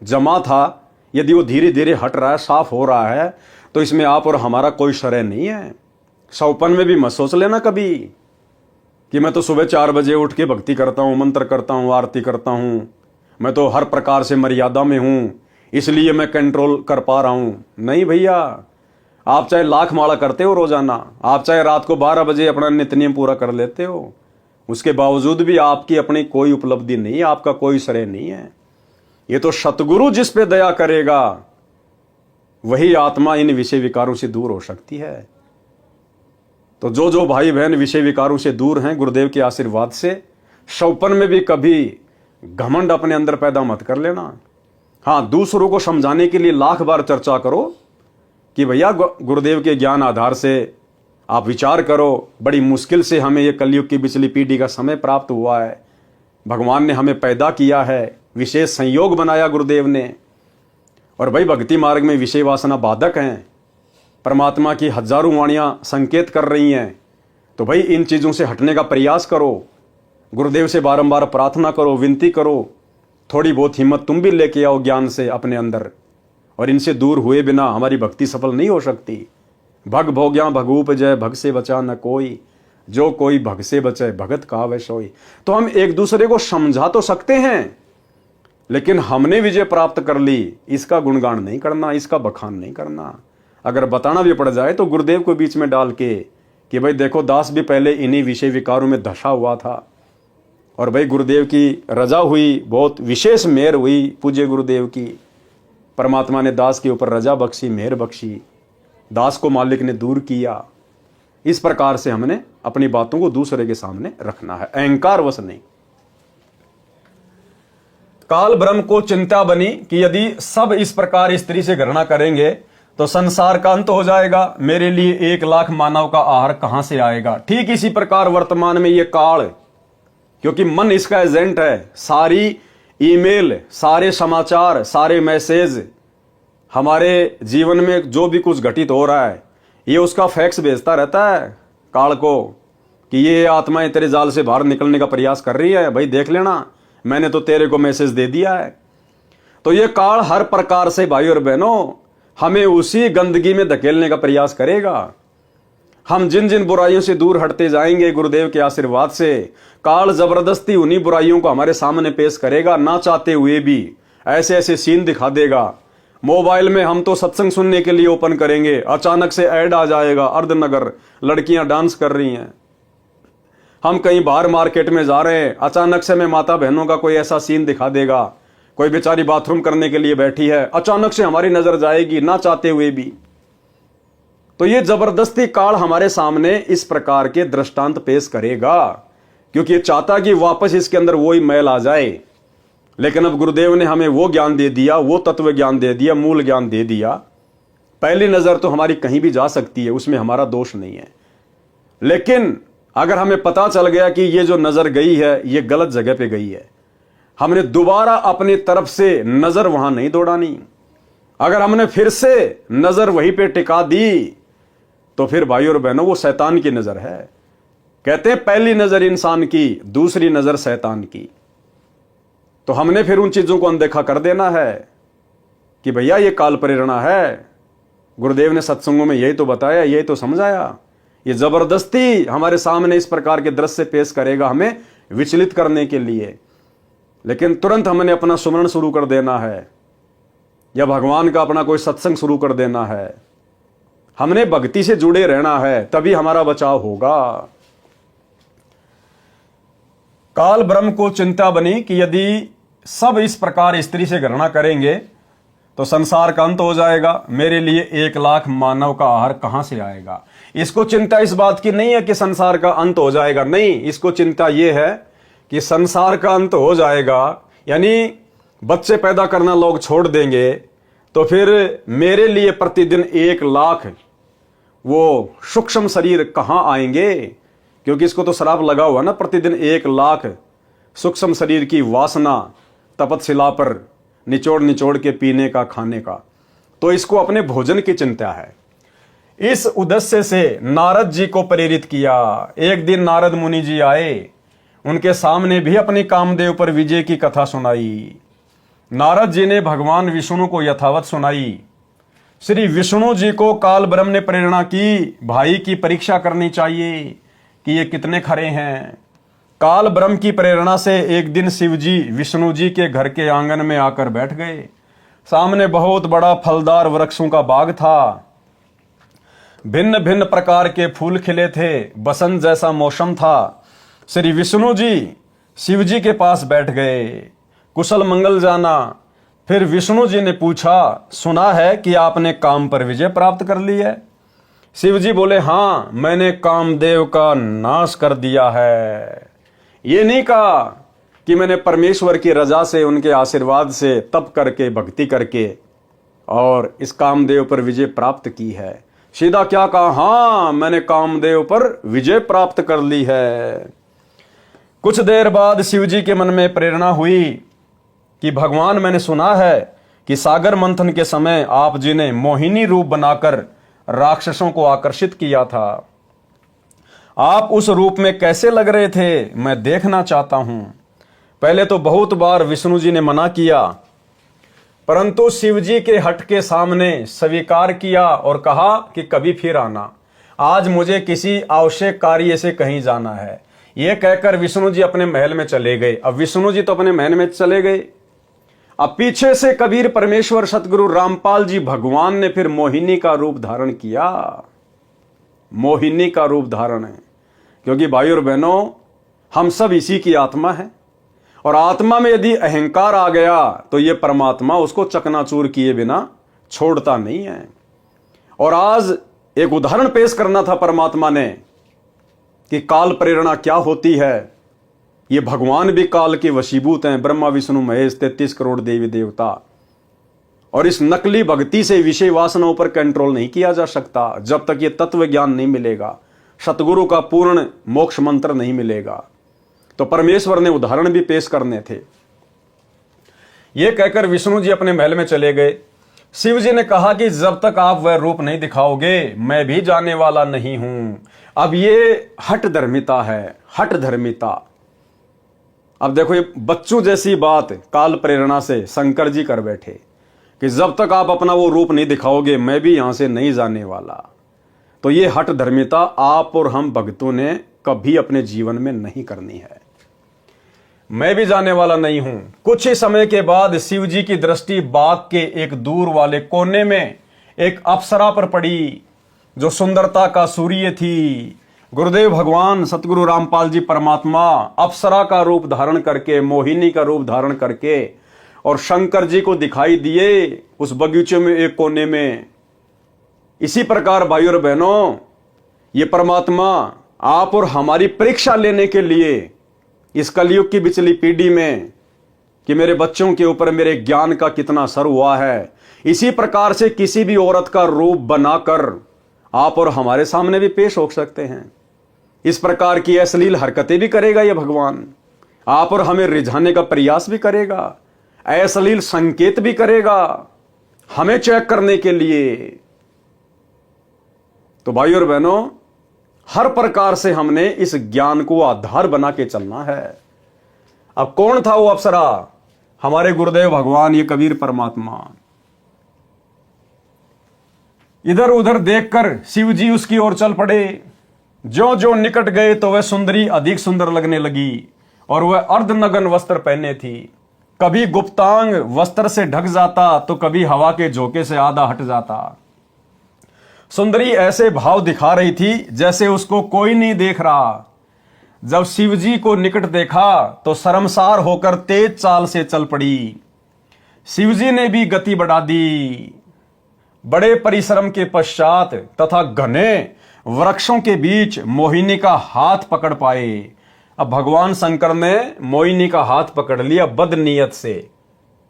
जमा था, यदि वो धीरे धीरे हट रहा है, साफ हो रहा है, तो इसमें आप और हमारा कोई श्रेय नहीं है। सौपन में भी मत सोच लेना कभी कि मैं तो सुबह 4 बजे उठ के भक्ति करता हूं, मंत्र करता हूं, आरती करता हूं, मैं तो हर प्रकार से मर्यादा में हूं, इसलिए मैं कंट्रोल कर पा रहा हूं। नहीं भैया, आप चाहे लाख माला करते हो रोजाना, आप चाहे रात को 12 बजे अपना नित्य नियम पूरा कर लेते हो, उसके बावजूद भी आपकी अपनी कोई उपलब्धि नहीं है, आपका कोई श्रेय नहीं है। ये तो सतगुरु जिस पे दया करेगा वही आत्मा इन विषय विकारों से दूर हो सकती है। तो जो जो भाई बहन विषय विकारों से दूर हैं, गुरुदेव के आशीर्वाद से, सौपन में भी कभी घमंड अपने अंदर पैदा मत कर लेना। हाँ, दूसरों को समझाने के लिए लाख बार चर्चा करो कि भैया गुरुदेव के ज्ञान आधार से आप विचार करो, बड़ी मुश्किल से हमें ये कलयुग की पिछली पीढ़ी का समय प्राप्त हुआ है, भगवान ने हमें पैदा किया है, विशेष संयोग बनाया गुरुदेव ने। और भाई भक्ति मार्ग में विषय वासना बाधक हैं, परमात्मा की हजारों वाणियां संकेत कर रही हैं। तो भाई इन चीज़ों से हटने का प्रयास करो, गुरुदेव से बारंबार प्रार्थना करो, विनती करो, थोड़ी बहुत हिम्मत तुम भी लेके आओ ज्ञान से अपने अंदर। और इनसे दूर हुए बिना हमारी भक्ति सफल नहीं हो सकती। भग भोग्या भगूप जय, भग से बचा न कोई, जो कोई भग से बचे भगत कहावे सोई। तो हम एक दूसरे को समझा तो सकते हैं, लेकिन हमने विजय प्राप्त कर ली, इसका गुणगान नहीं करना, इसका बखान नहीं करना। अगर बताना भी पड़ जाए तो गुरुदेव को बीच में डाल के कि भाई देखो, दास भी पहले इन्हीं विषय विकारों में धसा हुआ था, और भाई गुरुदेव की रजा हुई, बहुत विशेष मेहर हुई पूज्य गुरुदेव की, परमात्मा ने दास के ऊपर रजा बख्शी, मेहर बख्शी, दास को मालिक ने दूर किया। इस प्रकार से हमने अपनी बातों को दूसरे के सामने रखना है, अहंकार वश नहीं। काल ब्रह्म को चिंता बनी कि यदि सब इस प्रकार स्त्री से घृणा करेंगे तो संसार का अंत हो जाएगा, मेरे लिए 1 लाख मानव का आहार कहां से आएगा। ठीक इसी प्रकार वर्तमान में ये काल, क्योंकि मन इसका एजेंट है, सारी ईमेल, सारे समाचार, सारे मैसेज, हमारे जीवन में जो भी कुछ घटित हो रहा है, ये उसका फैक्स भेजता रहता है काल को कि ये आत्माएं तेरे जाल से बाहर निकलने का प्रयास कर रही है, भाई देख लेना, मैंने तो तेरे को मैसेज दे दिया है। तो ये काल हर प्रकार से भाई और बहनों हमें उसी गंदगी में धकेलने का प्रयास करेगा। हम जिन जिन बुराइयों से दूर हटते जाएंगे गुरुदेव के आशीर्वाद से, काल जबरदस्ती उन्हीं बुराइयों को हमारे सामने पेश करेगा, ना चाहते हुए भी ऐसे ऐसे सीन दिखा देगा। मोबाइल में हम तो सत्संग सुनने के लिए ओपन करेंगे, अचानक से ऐड आ जाएगा, अर्धनगर लड़कियां डांस कर रही हैं। हम कहीं बाहर मार्केट में जा रहे हैं, अचानक से मैं माता बहनों का कोई ऐसा सीन दिखा देगा, कोई बेचारी बाथरूम करने के लिए बैठी है, अचानक से हमारी नजर जाएगी ना चाहते हुए भी। तो ये जबरदस्ती काल हमारे सामने इस प्रकार के दृष्टांत पेश करेगा, क्योंकि ये चाहता कि वापस इसके अंदर वही मैल आ जाए। लेकिन अब गुरुदेव ने हमें वो ज्ञान दे दिया, वो तत्व ज्ञान दे दिया, मूल ज्ञान दे दिया। पहली नजर तो हमारी कहीं भी जा सकती है, उसमें हमारा दोष नहीं है। लेकिन अगर हमें पता चल गया कि ये जो नजर गई है ये गलत जगह पे गई है, हमने दोबारा अपनी तरफ से नजर वहां नहीं दौड़ानी। अगर हमने फिर से नजर वहीं पे टिका दी तो फिर भाई और बहनों वो शैतान की नजर है। कहते हैं पहली नजर इंसान की, दूसरी नजर शैतान की। तो हमने फिर उन चीजों को अनदेखा कर देना है कि भैया ये काल प्रेरणा है। गुरुदेव ने सत्संगों में यही तो बताया, यही तो समझाया। ये जबरदस्ती हमारे सामने इस प्रकार के दृश्य पेश करेगा हमें विचलित करने के लिए। लेकिन तुरंत हमने अपना सुमरण शुरू कर देना है या भगवान का अपना कोई सत्संग शुरू कर देना है। हमने भक्ति से जुड़े रहना है, तभी हमारा बचाव होगा। काल ब्रह्म को चिंता बनी कि यदि सब इस प्रकार स्त्री से गणना करेंगे तो संसार का अंत हो जाएगा। मेरे लिए 1 लाख मानव का आहार कहां से आएगा। इसको चिंता इस बात की नहीं है कि संसार का अंत हो जाएगा, नहीं, इसको चिंता यह है कि संसार का अंत हो जाएगा, यानी बच्चे पैदा करना लोग छोड़ देंगे, तो फिर मेरे लिए प्रतिदिन 1 लाख वो सूक्ष्म शरीर कहां आएंगे। क्योंकि इसको तो श्राप लगा हुआ ना, प्रतिदिन 1 लाख सूक्ष्म शरीर की वासना तपतशिला पर निचोड़ निचोड़ के पीने का, खाने का। तो इसको अपने भोजन की चिंता है। इस उद्देश्य से नारद जी को प्रेरित किया। एक दिन नारद मुनि जी आए, उनके सामने भी अपनी कामदेव पर विजय की कथा सुनाई। नारद जी ने भगवान विष्णु को यथावत सुनाई। श्री विष्णु जी को काल ब्रह्म ने प्रेरणा की, भाई की परीक्षा करनी चाहिए कि ये कितने खरे हैं। काल ब्रह्म की प्रेरणा से एक दिन शिव जी विष्णु जी के घर के आंगन में आकर बैठ गए। सामने बहुत बड़ा फलदार वृक्षों का बाग था। भिन्न भिन्न प्रकार के फूल खिले थे, बसंत जैसा मौसम था। श्री विष्णु जी शिव जी के पास बैठ गए, कुशल मंगल जाना। फिर विष्णु जी ने पूछा, सुना है कि आपने काम पर विजय प्राप्त कर ली है। शिव जी बोले, हाँ, मैंने कामदेव का नाश कर दिया है। ये नहीं कहा कि मैंने परमेश्वर की रजा से, उनके आशीर्वाद से तप करके, भक्ति करके और इस कामदेव पर विजय प्राप्त की है। सीधा क्या कहा, हाँ, मैंने कामदेव पर विजय प्राप्त कर ली है। कुछ देर बाद शिव जी के मन में प्रेरणा हुई कि भगवान, मैंने सुना है कि सागर मंथन के समय आप जी ने मोहिनी रूप बनाकर राक्षसों को आकर्षित किया था। आप उस रूप में कैसे लग रहे थे, मैं देखना चाहता हूं। पहले तो बहुत बार विष्णु जी ने मना किया, परंतु शिव जी के हट के सामने स्वीकार किया और कहा कि कभी फिर आना, आज मुझे किसी आवश्यक कार्य से कहीं जाना है। यह कहकर विष्णु जी अपने महल में चले गए। अब विष्णु जी तो अपने महल में चले गए, अब पीछे से कबीर परमेश्वर सतगुरु रामपाल जी भगवान ने फिर मोहिनी का रूप धारण किया। मोहिनी का रूप धारण है, क्योंकि भाई और बहनों, हम सब इसी की आत्मा है और आत्मा में यदि अहंकार आ गया तो ये परमात्मा उसको चकनाचूर किए बिना छोड़ता नहीं है। और आज एक उदाहरण पेश करना था परमात्मा ने कि काल प्रेरणा क्या होती है। ये भगवान भी काल के वशीभूत हैं, ब्रह्मा विष्णु महेश 33 करोड़ देवी देवता। और इस नकली भक्ति से विषय वासनाओं पर कंट्रोल नहीं किया जा सकता जब तक ये तत्व ज्ञान नहीं मिलेगा, सतगुरु का पूर्ण मोक्ष मंत्र नहीं मिलेगा। तो परमेश्वर ने उदाहरण भी पेश करने थे। ये कहकर विष्णु जी अपने महल में चले गए। शिव जी ने कहा कि जब तक आप वह रूप नहीं दिखाओगे मैं भी जाने वाला नहीं हूं। अब ये हठ धर्मिता है, हठ धर्मिता। अब देखो, ये बच्चों जैसी बात काल प्रेरणा से शंकर जी कर बैठे कि जब तक आप अपना वो रूप नहीं दिखाओगे मैं भी यहां से नहीं जाने वाला। तो ये हठ धर्मिता आप और हम भक्तों ने कभी अपने जीवन में नहीं करनी है। मैं भी जाने वाला नहीं हूं। कुछ ही समय के बाद शिव जी की दृष्टि बाग के एक दूर वाले कोने में एक अप्सरा पर पड़ी जो सुंदरता का सूर्य थी। गुरुदेव भगवान सतगुरु रामपाल जी परमात्मा अप्सरा का रूप धारण करके, मोहिनी का रूप धारण करके और शंकर जी को दिखाई दिए उस बगीचे में एक कोने में। इसी प्रकार भाइयों और बहनों, ये परमात्मा आप और हमारी परीक्षा लेने के लिए इस कलयुग की बिचली पीढ़ी में कि मेरे बच्चों के ऊपर मेरे ज्ञान का कितना असर हुआ है, इसी प्रकार से किसी भी औरत का रूप बनाकर आप और हमारे सामने भी पेश हो सकते हैं। इस प्रकार की अश्लील हरकतें भी करेगा ये भगवान, आप और हमें रिझाने का प्रयास भी करेगा, अश्लील संकेत भी करेगा हमें चेक करने के लिए। तो भाइयों और बहनों, हर प्रकार से हमने इस ज्ञान को आधार बना के चलना है। अब कौन था वो अप्सरा? हमारे गुरुदेव भगवान, ये कबीर परमात्मा। इधर उधर देखकर शिव जी उसकी ओर चल पड़े। जो जो निकट गए तो वह सुंदरी अधिक सुंदर लगने लगी और वह अर्धनग्न वस्त्र पहने थी। कभी गुप्तांग वस्त्र से ढक जाता तो कभी हवा के झोंके से आधा हट जाता। सुंदरी ऐसे भाव दिखा रही थी जैसे उसको कोई नहीं देख रहा। जब शिवजी को निकट देखा तो शर्मसार होकर तेज चाल से चल पड़ी। शिवजी ने भी गति बढ़ा दी। बड़े परिश्रम के पश्चात तथा घने वृक्षों के बीच मोहिनी का हाथ पकड़ पाए। अब भगवान शंकर ने मोहिनी का हाथ पकड़ लिया बद नीयत से,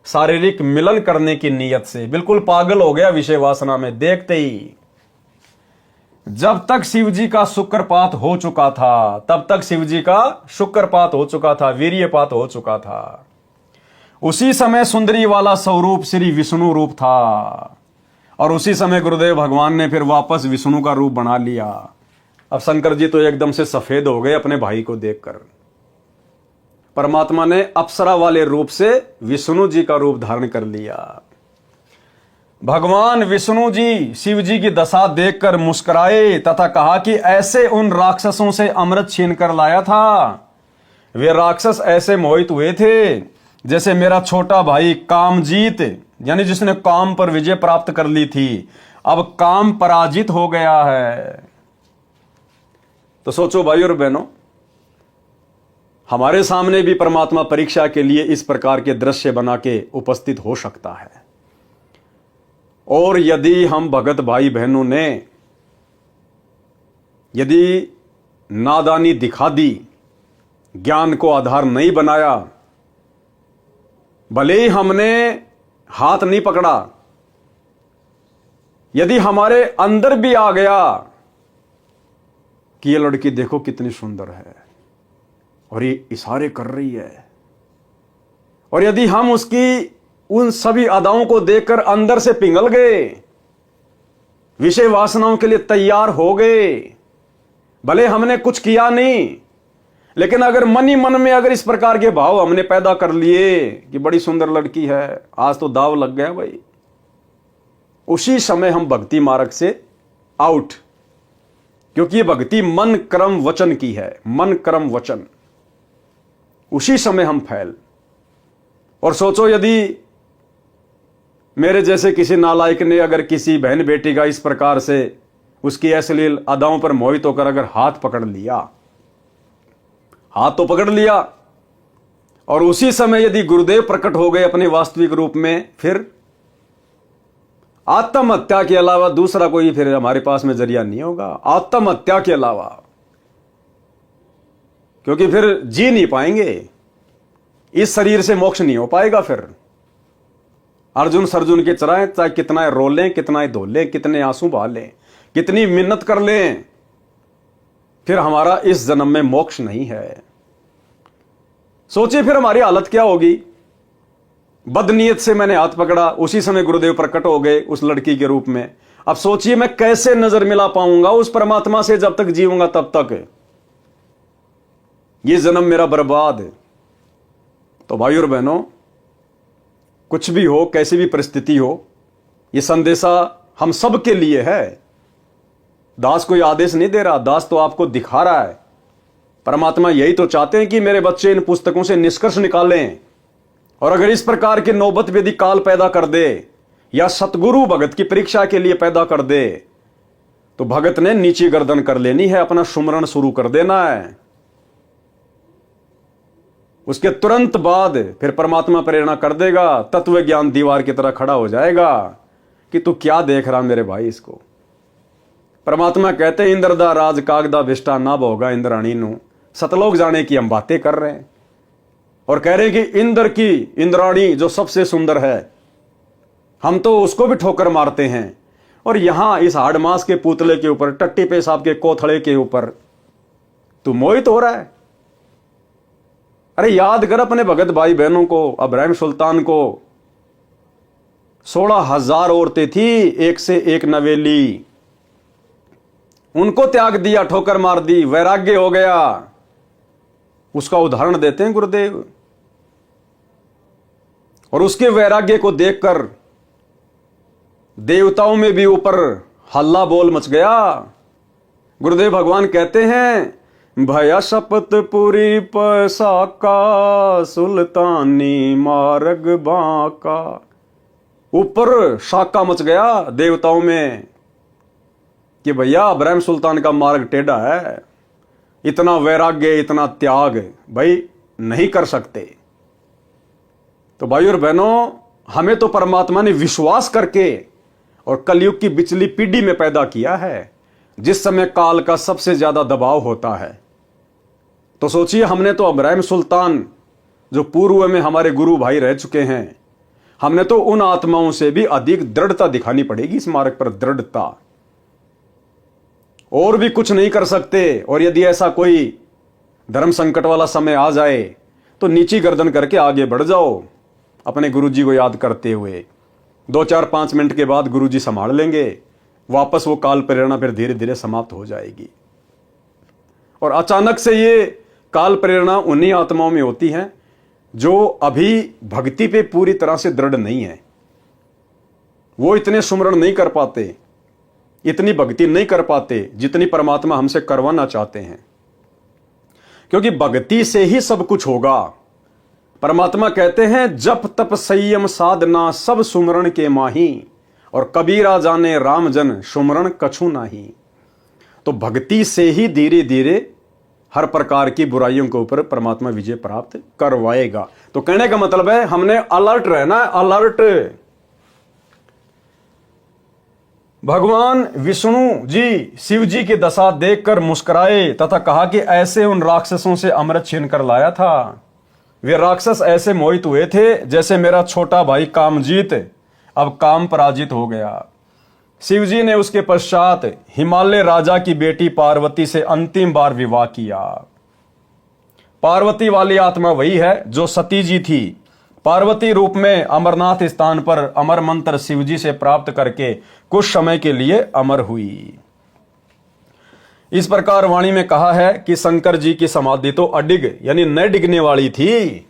शारीरिक मिलन करने की नीयत से। बिल्कुल पागल हो गया विषय वासना में देखते ही। जब तक शिवजी का शुक्रपात हो चुका था, तब तक शिवजी का शुक्रपात हो चुका था, वीर्यपात हो चुका था। उसी समय सुंदरी वाला स्वरूप श्री विष्णु रूप था और उसी समय गुरुदेव भगवान ने फिर वापस विष्णु का रूप बना लिया। अब शंकर जी तो एकदम से सफेद हो गए अपने भाई को देखकर। परमात्मा ने अप्सरा वाले रूप से विष्णु जी का रूप धारण कर लिया। भगवान विष्णु जी शिव जी की दशा देखकर मुस्कुराए तथा कहा कि ऐसे उन राक्षसों से अमृत छीन कर लाया था। वे राक्षस ऐसे मोहित हुए थे जैसे मेरा छोटा भाई कामजीत, यानी जिसने काम पर विजय प्राप्त कर ली थी, अब काम पराजित हो गया है। तो सोचो भाइयों और बहनों, हमारे सामने भी परमात्मा परीक्षा के लिए इस प्रकार के दृश्य बना के उपस्थित हो सकता है। और यदि हम भगत भाई बहनों ने यदि नादानी दिखा दी, ज्ञान को आधार नहीं बनाया, भले ही हमने हाथ नहीं पकड़ा, यदि हमारे अंदर भी आ गया कि ये लड़की देखो कितनी सुंदर है और ये इशारे कर रही है, और यदि हम उसकी उन सभी अदाओं को देखकर अंदर से पिघल गए, विषय वासनाओं के लिए तैयार हो गए, भले हमने कुछ किया नहीं, लेकिन अगर मन ही मन में अगर इस प्रकार के भाव हमने पैदा कर लिए कि बड़ी सुंदर लड़की है, आज तो दाव लग गया भाई, उसी समय हम भक्ति मार्ग से आउट। क्योंकि ये भक्ति मन कर्म वचन की है, मन कर्म वचन, उसी समय हम फैल। और सोचो यदि मेरे जैसे किसी नालायक ने अगर किसी बहन बेटी का इस प्रकार से उसकी अश्लील अदाओं पर मोहित होकर अगर हाथ पकड़ लिया, हाथ तो पकड़ लिया, और उसी समय यदि गुरुदेव प्रकट हो गए अपने वास्तविक रूप में, फिर आत्महत्या के अलावा दूसरा कोई फिर हमारे पास में जरिया नहीं होगा, आत्महत्या के अलावा। क्योंकि फिर जी नहीं पाएंगे, इस शरीर से मोक्ष नहीं हो पाएगा। फिर अर्जुन सर्जुन के चराएं, चाहे कितना रोलें, कितना धोलें, कितने आंसू बहा लें, कितनी मिन्नत कर लें, फिर हमारा इस जन्म में मोक्ष नहीं है। सोचिए फिर हमारी हालत क्या होगी। बदनीयत से मैंने हाथ पकड़ा, उसी समय गुरुदेव प्रकट हो गए उस लड़की के रूप में। अब सोचिए मैं कैसे नजर मिला पाऊंगा उस परमात्मा से, जब तक जीऊंगा तब तक ये जन्म मेरा बर्बाद है। तो भाइयों और बहनों, कुछ भी हो, कैसी भी परिस्थिति हो, ये संदेशा हम सब के लिए है। दास कोई आदेश नहीं दे रहा, दास तो आपको दिखा रहा है। परमात्मा यही तो चाहते हैं कि मेरे बच्चे इन पुस्तकों से निष्कर्ष निकालें, और अगर इस प्रकार के नौबत यदि काल पैदा कर दे या सतगुरु भगत की परीक्षा के लिए पैदा कर दे, तो भगत ने नीची गर्दन कर लेनी है, अपना सुमरण शुरू कर देना है। उसके तुरंत बाद फिर परमात्मा प्रेरणा कर देगा, तत्व ज्ञान दीवार की तरह खड़ा हो जाएगा कि तू क्या देख रहा मेरे भाई इसको। परमात्मा कहते हैं इंद्र दा राज कागदा भिष्टा ना भोगा इंद्राणी नु। सतलोक जाने की हम बातें कर रहे हैं और कह रहे हैं कि इंद्र की इंद्राणी जो सबसे सुंदर है, हम तो उसको भी ठोकर मारते हैं। और यहां इस हाड़ मास के पुतले के ऊपर, टट्टी पेशाब के कोथड़े के ऊपर तू मोहित हो रहा है। अरे याद कर अपने भगत भाई बहनों को, अब्राहिम सुल्तान को 16,000 औरतें थी, एक से एक नवेली, उनको त्याग दिया, ठोकर मार दी, वैराग्य हो गया। उसका उदाहरण देते हैं गुरुदेव। और उसके वैराग्य को देखकर देवताओं में भी ऊपर हल्ला बोल मच गया। गुरुदेव भगवान कहते हैं भया शपथ पूरी पैसा का सुल्तानी मार्ग बाका। ऊपर शाका मच गया देवताओं में कि भैया इब्राहिम सुल्तान का मार्ग टेढ़ा है, इतना वैराग्य, इतना त्याग भाई नहीं कर सकते। तो भाई और बहनों, हमें तो परमात्मा ने विश्वास करके और कलयुग की बिचली पीढ़ी में पैदा किया है, जिस समय काल का सबसे ज्यादा दबाव होता है। तो सोचिए, हमने तो इब्राहिम सुल्तान जो पूर्व में हमारे गुरु भाई रह चुके हैं, हमने तो उन आत्माओं से भी अधिक दृढ़ता दिखानी पड़ेगी इस मार्ग पर, दृढ़ता। और भी कुछ नहीं कर सकते। और यदि ऐसा कोई धर्म संकट वाला समय आ जाए तो नीची गर्दन करके आगे बढ़ जाओ, अपने गुरुजी को याद करते हुए। 2-4-5 मिनट के बाद गुरुजी संभाल लेंगे, वापस वो काल प्रेरणा फिर धीरे धीरे समाप्त हो जाएगी। और अचानक से ये काल प्रेरणा उन्हीं आत्माओं में होती है जो अभी भक्ति पे पूरी तरह से दृढ़ नहीं है। वो इतने सुमरण नहीं कर पाते, इतनी भक्ति नहीं कर पाते जितनी परमात्मा हमसे करवाना चाहते हैं, क्योंकि भक्ति से ही सब कुछ होगा। परमात्मा कहते हैं जप तप संयम साधना सब सुमरण के माही, और कबीरा जाने राम जन सुमरण कछु नाही। तो भक्ति से ही धीरे धीरे हर प्रकार की बुराइयों के ऊपर परमात्मा विजय प्राप्त करवाएगा। तो कहने का मतलब है हमने अलर्ट रहना है, अलर्ट। भगवान विष्णु जी शिव जी की दशा देखकर मुस्कुराए तथा कहा कि ऐसे उन राक्षसों से अमृत छीन कर लाया था। वे राक्षस ऐसे मोहित हुए थे जैसे मेरा छोटा भाई कामजीत अब काम पराजित हो गया। शिवजी ने उसके पश्चात हिमालय राजा की बेटी पार्वती से अंतिम बार विवाह किया। पार्वती वाली आत्मा वही है जो सती जी थी। पार्वती रूप में अमरनाथ स्थान पर अमर मंत्र शिवजी से प्राप्त करके कुछ समय के लिए अमर हुई। इस प्रकार वाणी में कहा है कि शंकर जी की समाधि तो अडिग यानी न डिगने वाली थी,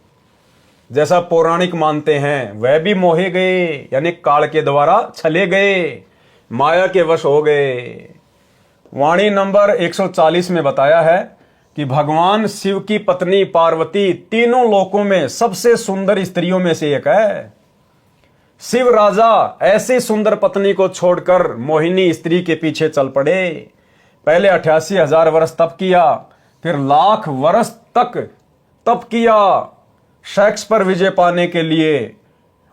जैसा पौराणिक मानते हैं। वह भी मोहे गए यानी काल के द्वारा छले गए, माया के वश हो गए। वाणी नंबर 140 में बताया है कि भगवान शिव की पत्नी पार्वती तीनों लोकों में सबसे सुंदर स्त्रियों में से एक है। शिव राजा ऐसी सुंदर पत्नी को छोड़कर मोहिनी स्त्री के पीछे चल पड़े। पहले 88,000 वर्ष तप किया, फिर लाख वर्ष तक तप किया सेक्स पर विजय पाने के लिए,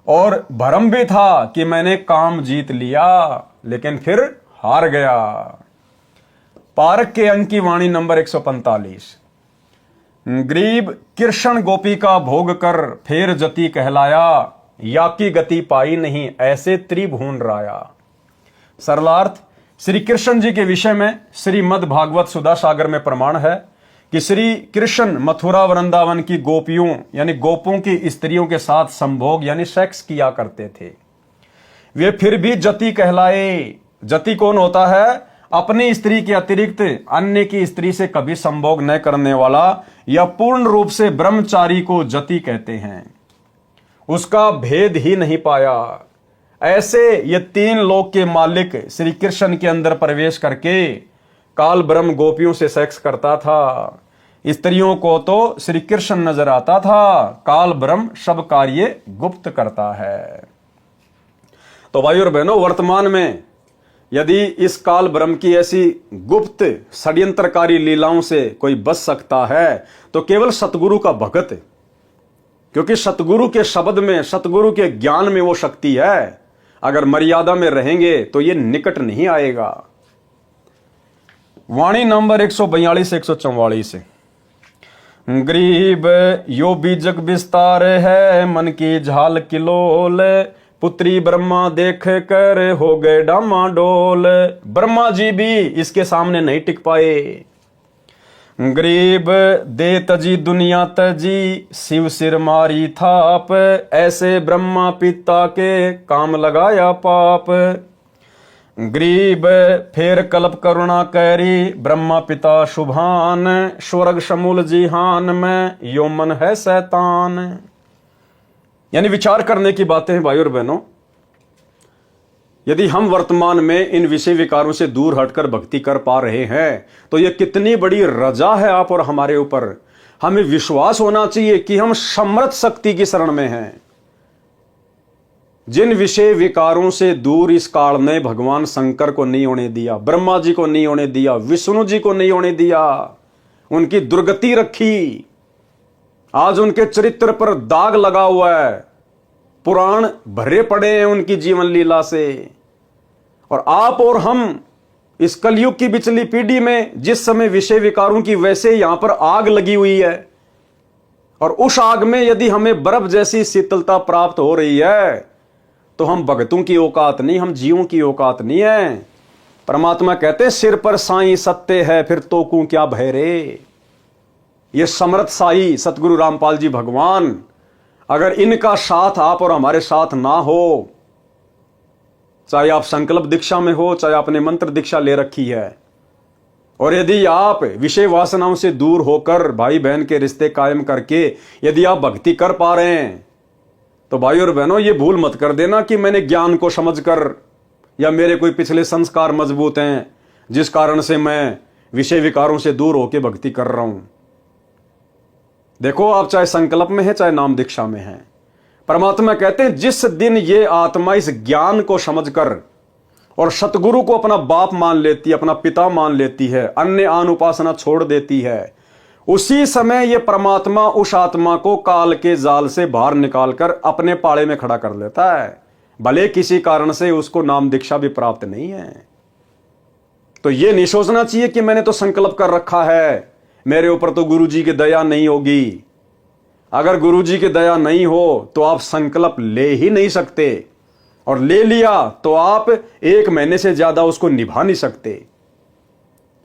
और भ्रम भी था कि मैंने काम जीत लिया, लेकिन फिर हार गया। पारक के अंक की वाणी नंबर 145। गरीब कृष्ण गोपी का भोग कर फेर जति कहलाया, या की गति पाई नहीं ऐसे त्रिभुवन राया। सरलार्थ, श्री कृष्ण जी के विषय में श्रीमद् भागवत सुधा सागर में प्रमाण है कि श्री कृष्ण मथुरा वृंदावन की गोपियों यानी गोपों की स्त्रियों के साथ संभोग यानी सेक्स किया करते थे। वे फिर भी जति कहलाए। जति कौन होता है? अपनी स्त्री के अतिरिक्त अन्य की स्त्री से कभी संभोग न करने वाला या पूर्ण रूप से ब्रह्मचारी को जति कहते हैं। उसका भेद ही नहीं पाया। ऐसे ये 3 लोक के मालिक श्री कृष्ण के अंदर प्रवेश करके काल ब्रह्म गोपियों से सेक्स करता था। स्त्रियों को तो श्री कृष्ण नजर आता था, काल ब्रह्म सब कार्य गुप्त करता है। तो भाई और बहनों, वर्तमान में यदि इस काल ब्रह्म की ऐसी गुप्त षड्यंत्रकारी लीलाओं से कोई बच सकता है तो केवल सतगुरु का भगत क्योंकि सतगुरु के शब्द में, सतगुरु के ज्ञान में वो शक्ति है। अगर मर्यादा में रहेंगे तो ये निकट नहीं आएगा। वाणी नंबर 142 से 144। गरीब यो बीजक विस्तार है, मन की झाल किलोल, पुत्री ब्रह्मा देख कर हो गए डामाडोल। ब्रह्मा जी भी इसके सामने नहीं टिक पाए। गरीब दे तजी दुनिया तजी, शिव सिर मारी थाप, ऐसे ब्रह्मा पिता के काम लगाया पाप। गरीब फेर कल्प करुणा कैरी, ब्रह्मा पिता शुभान, स्वर्ग शमूल जिहान में यो मन है शैतान। यानी विचार करने की बातें हैं भाई और बहनों। यदि हम वर्तमान में इन विषय विकारों से दूर हटकर भक्ति कर पा रहे हैं तो यह कितनी बड़ी रजा है आप और हमारे ऊपर। हमें विश्वास होना चाहिए कि हम समर्थ शक्ति की शरण में हैं। जिन विषय विकारों से दूर इस काल ने भगवान शंकर को नहीं होने दिया, ब्रह्मा जी को नहीं होने दिया, विष्णु जी को नहीं होने दिया, उनकी दुर्गति रखी। आज उनके चरित्र पर दाग लगा हुआ है, पुराण भरे पड़े हैं उनकी जीवन लीला से। और आप और हम इस कलयुग की बिचली पीढ़ी में जिस समय विषय विकारों की वैसे यहां पर आग लगी हुई है, और उस आग में यदि हमें बर्फ जैसी शीतलता प्राप्त हो रही है तो हम भगतों की औकात नहीं, हम जीवों की औकात नहीं है। परमात्मा कहते सिर पर साईं सत्य है, फिर तोकू क्या भय रे। ये समर्थ साई सतगुरु रामपाल जी भगवान, अगर इनका साथ आप और हमारे साथ ना हो, चाहे आप संकल्प दीक्षा में हो, चाहे आपने मंत्र दीक्षा ले रखी है, और यदि आप विषय वासनाओं से दूर होकर भाई बहन के रिश्ते कायम करके यदि आप भक्ति कर पा रहे हैं, तो भाई और बहनों ये भूल मत कर देना कि मैंने ज्ञान को समझकर या मेरे कोई पिछले संस्कार मजबूत हैं जिस कारण से मैं विषय विकारों से दूर होकर भक्ति कर रहा हूं। देखो, आप चाहे संकल्प में है चाहे नाम दीक्षा में है, परमात्मा कहते हैं जिस दिन ये आत्मा इस ज्ञान को समझकर और सतगुरु को अपना बाप मान लेती है, अपना पिता मान लेती है, अन्य आन उपासना छोड़ देती है, उसी समय ये परमात्मा उस आत्मा को काल के जाल से बाहर निकालकर अपने पाड़े में खड़ा कर लेता है, भले किसी कारण से उसको नाम दीक्षा भी प्राप्त नहीं है। तो ये नहीं सोचना चाहिए कि मैंने तो संकल्प कर रखा है, मेरे ऊपर तो गुरु जी की दया नहीं होगी। अगर गुरु जी की दया नहीं हो तो आप संकल्प ले ही नहीं सकते, और ले लिया तो आप 1 महीने से ज्यादा उसको निभा नहीं सकते।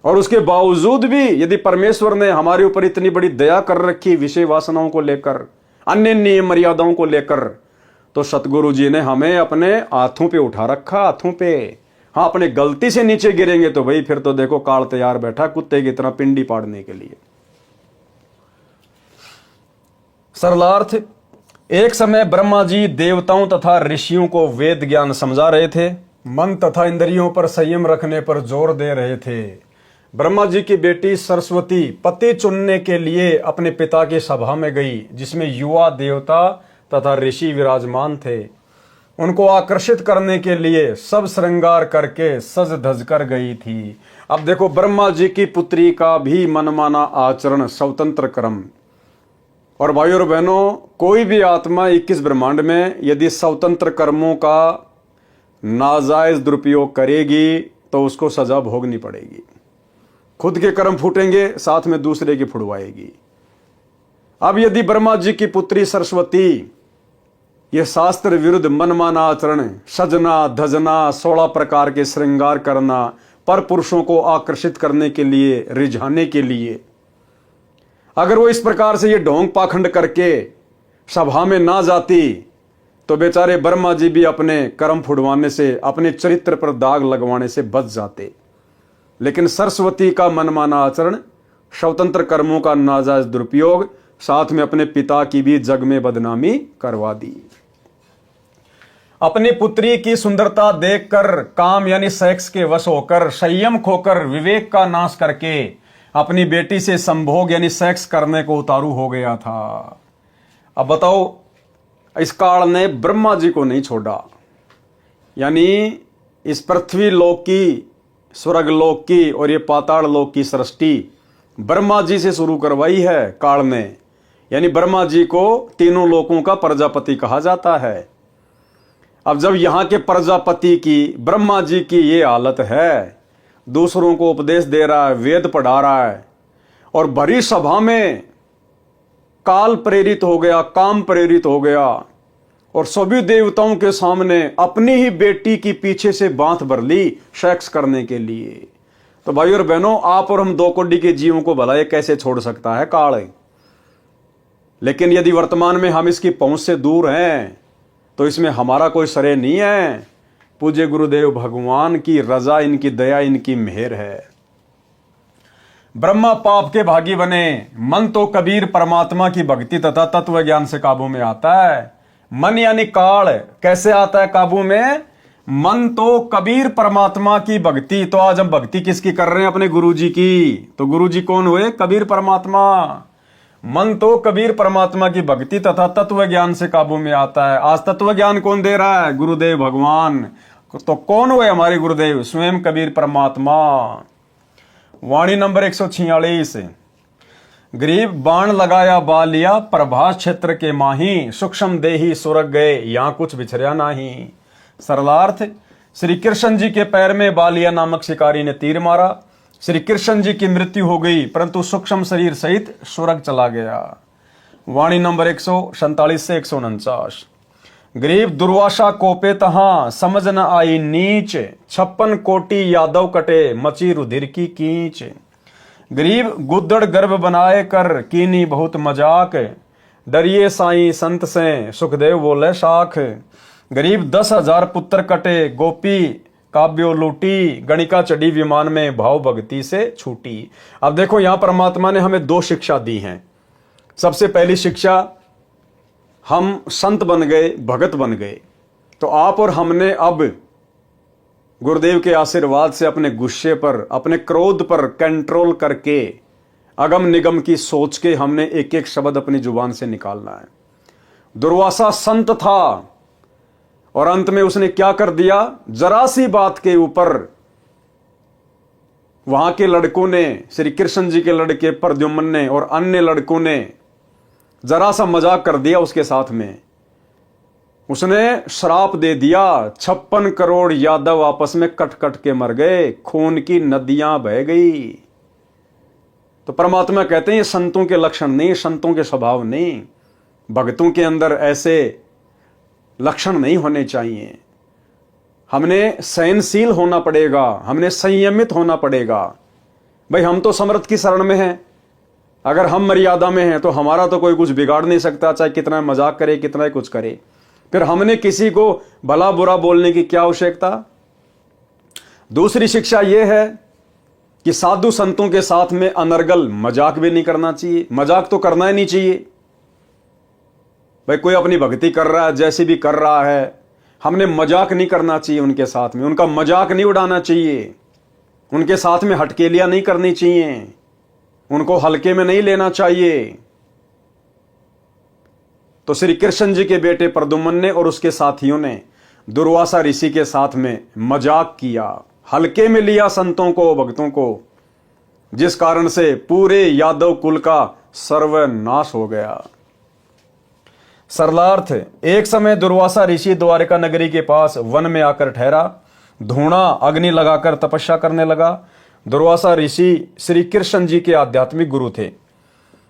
और उसके बावजूद भी यदि परमेश्वर ने हमारे ऊपर इतनी बड़ी दया कर रखी विषय वासनाओं को लेकर, अन्य नियम मर्यादाओं को लेकर, तो सतगुरु जी ने हमें अपने हाथों पे उठा रखा, हाथों पे। हाँ, अपने गलती से नीचे गिरेंगे तो भाई फिर तो देखो काल तैयार बैठा कुत्ते की तरह पिंडी पाड़ने के लिए। सरलार्थ, एक समय ब्रह्मा जी देवताओं तथा ऋषियों को वेद ज्ञान समझा रहे थे, मन तथा इंद्रियों पर संयम रखने पर जोर दे रहे थे। ब्रह्मा जी की बेटी सरस्वती पति चुनने के लिए अपने पिता की सभा में गई, जिसमें युवा देवता तथा ऋषि विराजमान थे। उनको आकर्षित करने के लिए सब श्रृंगार करके सज धज कर गई थी। अब देखो, ब्रह्मा जी की पुत्री का भी मनमाना आचरण, स्वतंत्र कर्म। और भाई और बहनों, कोई भी आत्मा 21 ब्रह्मांड में यदि स्वतंत्र कर्मों का नाजायज दुरुपयोग करेगी तो उसको सजा भोगनी पड़ेगी। खुद के कर्म फूटेंगे, साथ में दूसरे की फुड़वाएगी। अब यदि ब्रह्मा जी की पुत्री सरस्वती यह शास्त्र विरुद्ध मनमाना आचरण, सजना धजना, 16 प्रकार के श्रृंगार करना, पर पुरुषों को आकर्षित करने के लिए, रिझाने के लिए, अगर वो इस प्रकार से ये ढोंग पाखंड करके सभा में ना जाती तो बेचारे ब्रह्मा जी भी अपने कर्म फुड़वाने से, अपने चरित्र पर दाग लगवाने से बच जाते। लेकिन सरस्वती का मनमाना आचरण, स्वतंत्र कर्मों का नाजायज दुरुपयोग, साथ में अपने पिता की भी जग में बदनामी करवा दी। अपनी पुत्री की सुंदरता देखकर काम यानी सेक्स के वश होकर, संयम खोकर, विवेक का नाश करके अपनी बेटी से संभोग यानी सेक्स करने को उतारू हो गया था। अब बताओ, इस काल ने ब्रह्मा जी को नहीं छोड़ा, यानी इस पृथ्वी लोक की, स्वर्ग लोक की और ये पाताल लोक की सृष्टि ब्रह्मा जी से शुरू करवाई है काल ने। यानी ब्रह्मा जी को तीनों लोकों का प्रजापति कहा जाता है। अब जब यहां के प्रजापति की, ब्रह्मा जी की ये हालत है, दूसरों को उपदेश दे रहा है, वेद पढ़ा रहा है, और भरी सभा में काल प्रेरित हो गया, काम प्रेरित हो गया, और सभी देवताओं के सामने अपनी ही बेटी की पीछे से बांध भर ली सेक्स करने के लिए। तो भाई और बहनों, आप और हम दो कोटि के जीवों को भला ये कैसे छोड़ सकता है काल। लेकिन यदि वर्तमान में हम इसकी पहुंच से दूर हैं तो इसमें हमारा कोई श्रेय नहीं है। पूज्य गुरुदेव भगवान की रजा, इनकी दया, इनकी मेहर है। ब्रह्मा पाप के भागी बने, मन तो कबीर परमात्मा की भक्ति तथा तत्व ज्ञान से काबू में आता है। मन यानी काल कैसे आता है काबू में? मन तो कबीर परमात्मा की भक्ति। तो आज हम भक्ति किसकी कर रहे हैं? अपने गुरुजी की। तो गुरुजी कौन हुए? कबीर परमात्मा। मन तो कबीर परमात्मा की भक्ति तथा तत्व ज्ञान से काबू में आता है। आज तत्व ज्ञान कौन दे रहा है? गुरुदेव भगवान। तो कौन हुए हमारे गुरुदेव? स्वयं कबीर परमात्मा। वाणी नंबर 146। गरीब बाण लगाया बालिया, प्रभास क्षेत्र के माही, सूक्ष्म देही सुरग गए, यहां कुछ बिछरिया नाही। सरलार्थ, श्री कृष्ण जी के पैर में बालिया नामक शिकारी ने तीर मारा। श्री कृष्ण जी की मृत्यु हो गई, परंतु सूक्ष्म शरीर सहित स्वर्ग चला गया। वाणी नंबर 147 से 149। गरीब दुर्वासा कोपे तहां, समझ न आई नीच, 56 कोटि यादव कटे, मची रुधिर की कीच। गरीब गुद्दड़ गर्भ बनाए कर, कीनी बहुत मजाक, डरिए साईं संत से, सुखदेव बोले शाख। गरीब 10,000 पुत्र कटे, गोपी काव्यो लूटी, गणिका चढ़ी विमान में, भाव भक्ति से छूटी। अब देखो यहां परमात्मा ने हमें 2 शिक्षा दी हैं। सबसे पहली शिक्षा, हम संत बन गए, भगत बन गए। तो आप और हमने अब गुरुदेव के आशीर्वाद से अपने गुस्से पर, अपने क्रोध पर कंट्रोल करके, अगम निगम की सोच के हमने एक एक शब्द अपनी जुबान से निकालना है। दुर्वासा संत था और अंत में उसने क्या कर दिया? जरा सी बात के ऊपर वहां के लड़कों ने, श्री कृष्ण जी के लड़के प्रद्युम्न ने और अन्य लड़कों ने जरा सा मजाक कर दिया उसके साथ में। उसने श्राप दे दिया। 56 करोड़ यादव आपस में कट कट के मर गए, खून की नदियां बह गई। तो परमात्मा कहते हैं ये संतों के लक्षण नहीं, संतों के स्वभाव नहीं, भक्तों के अंदर ऐसे लक्षण नहीं होने चाहिए। हमने सहनशील होना पड़ेगा, हमने संयमित होना पड़ेगा। भाई हम तो समर्थ की शरण में हैं, अगर हम मर्यादा में हैं तो हमारा तो कोई कुछ बिगाड़ नहीं सकता, चाहे कितना मजाक करे, कितना कुछ करे। फिर हमने किसी को भला बुरा बोलने की क्या आवश्यकता? दूसरी शिक्षा यह है कि साधु संतों के साथ में अनर्गल मजाक भी नहीं करना चाहिए। मजाक तो करना ही नहीं चाहिए। भाई कोई अपनी भक्ति कर रहा है, जैसे भी कर रहा है, हमने मजाक नहीं करना चाहिए उनके साथ में, उनका मजाक नहीं उड़ाना चाहिए, उनके साथ में हटकेलियां नहीं करनी चाहिए, उनको हल्के में नहीं लेना चाहिए। तो श्री कृष्ण जी के बेटे प्रद्युम्न ने और उसके साथियों ने दुर्वासा ऋषि के साथ में मजाक किया, हल्के में लिया संतों को, भक्तों को, जिस कारण से पूरे यादव कुल का सर्वनाश हो गया। सरलार्थ, एक समय दुर्वासा ऋषि द्वारिका नगरी के पास वन में आकर ठहरा, धूणा अग्नि लगाकर तपस्या करने लगा। दुर्वासा ऋषि श्री कृष्ण जी के आध्यात्मिक गुरु थे।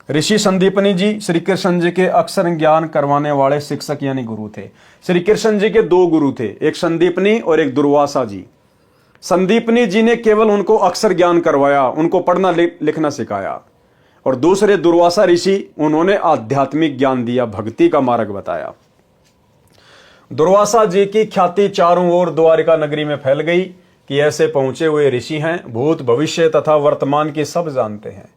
ऋषि संदीपनी जी श्री कृष्ण जी के अक्षर ज्ञान करवाने वाले शिक्षक यानी गुरु थे। श्री कृष्ण जी के 2 गुरु थे, एक संदीपनी और एक दुर्वासा जी। संदीपनी जी ने केवल उनको अक्षर ज्ञान करवाया, उनको पढ़ना लिखना सिखाया, और दूसरे दुर्वासा ऋषि, उन्होंने आध्यात्मिक ज्ञान दिया, भक्ति का मार्ग बताया। दुर्वासा जी की ख्याति चारों ओर द्वारिका नगरी में फैल गई कि ऐसे पहुंचे हुए ऋषि हैं, भूत भविष्य तथा वर्तमान की सब जानते हैं।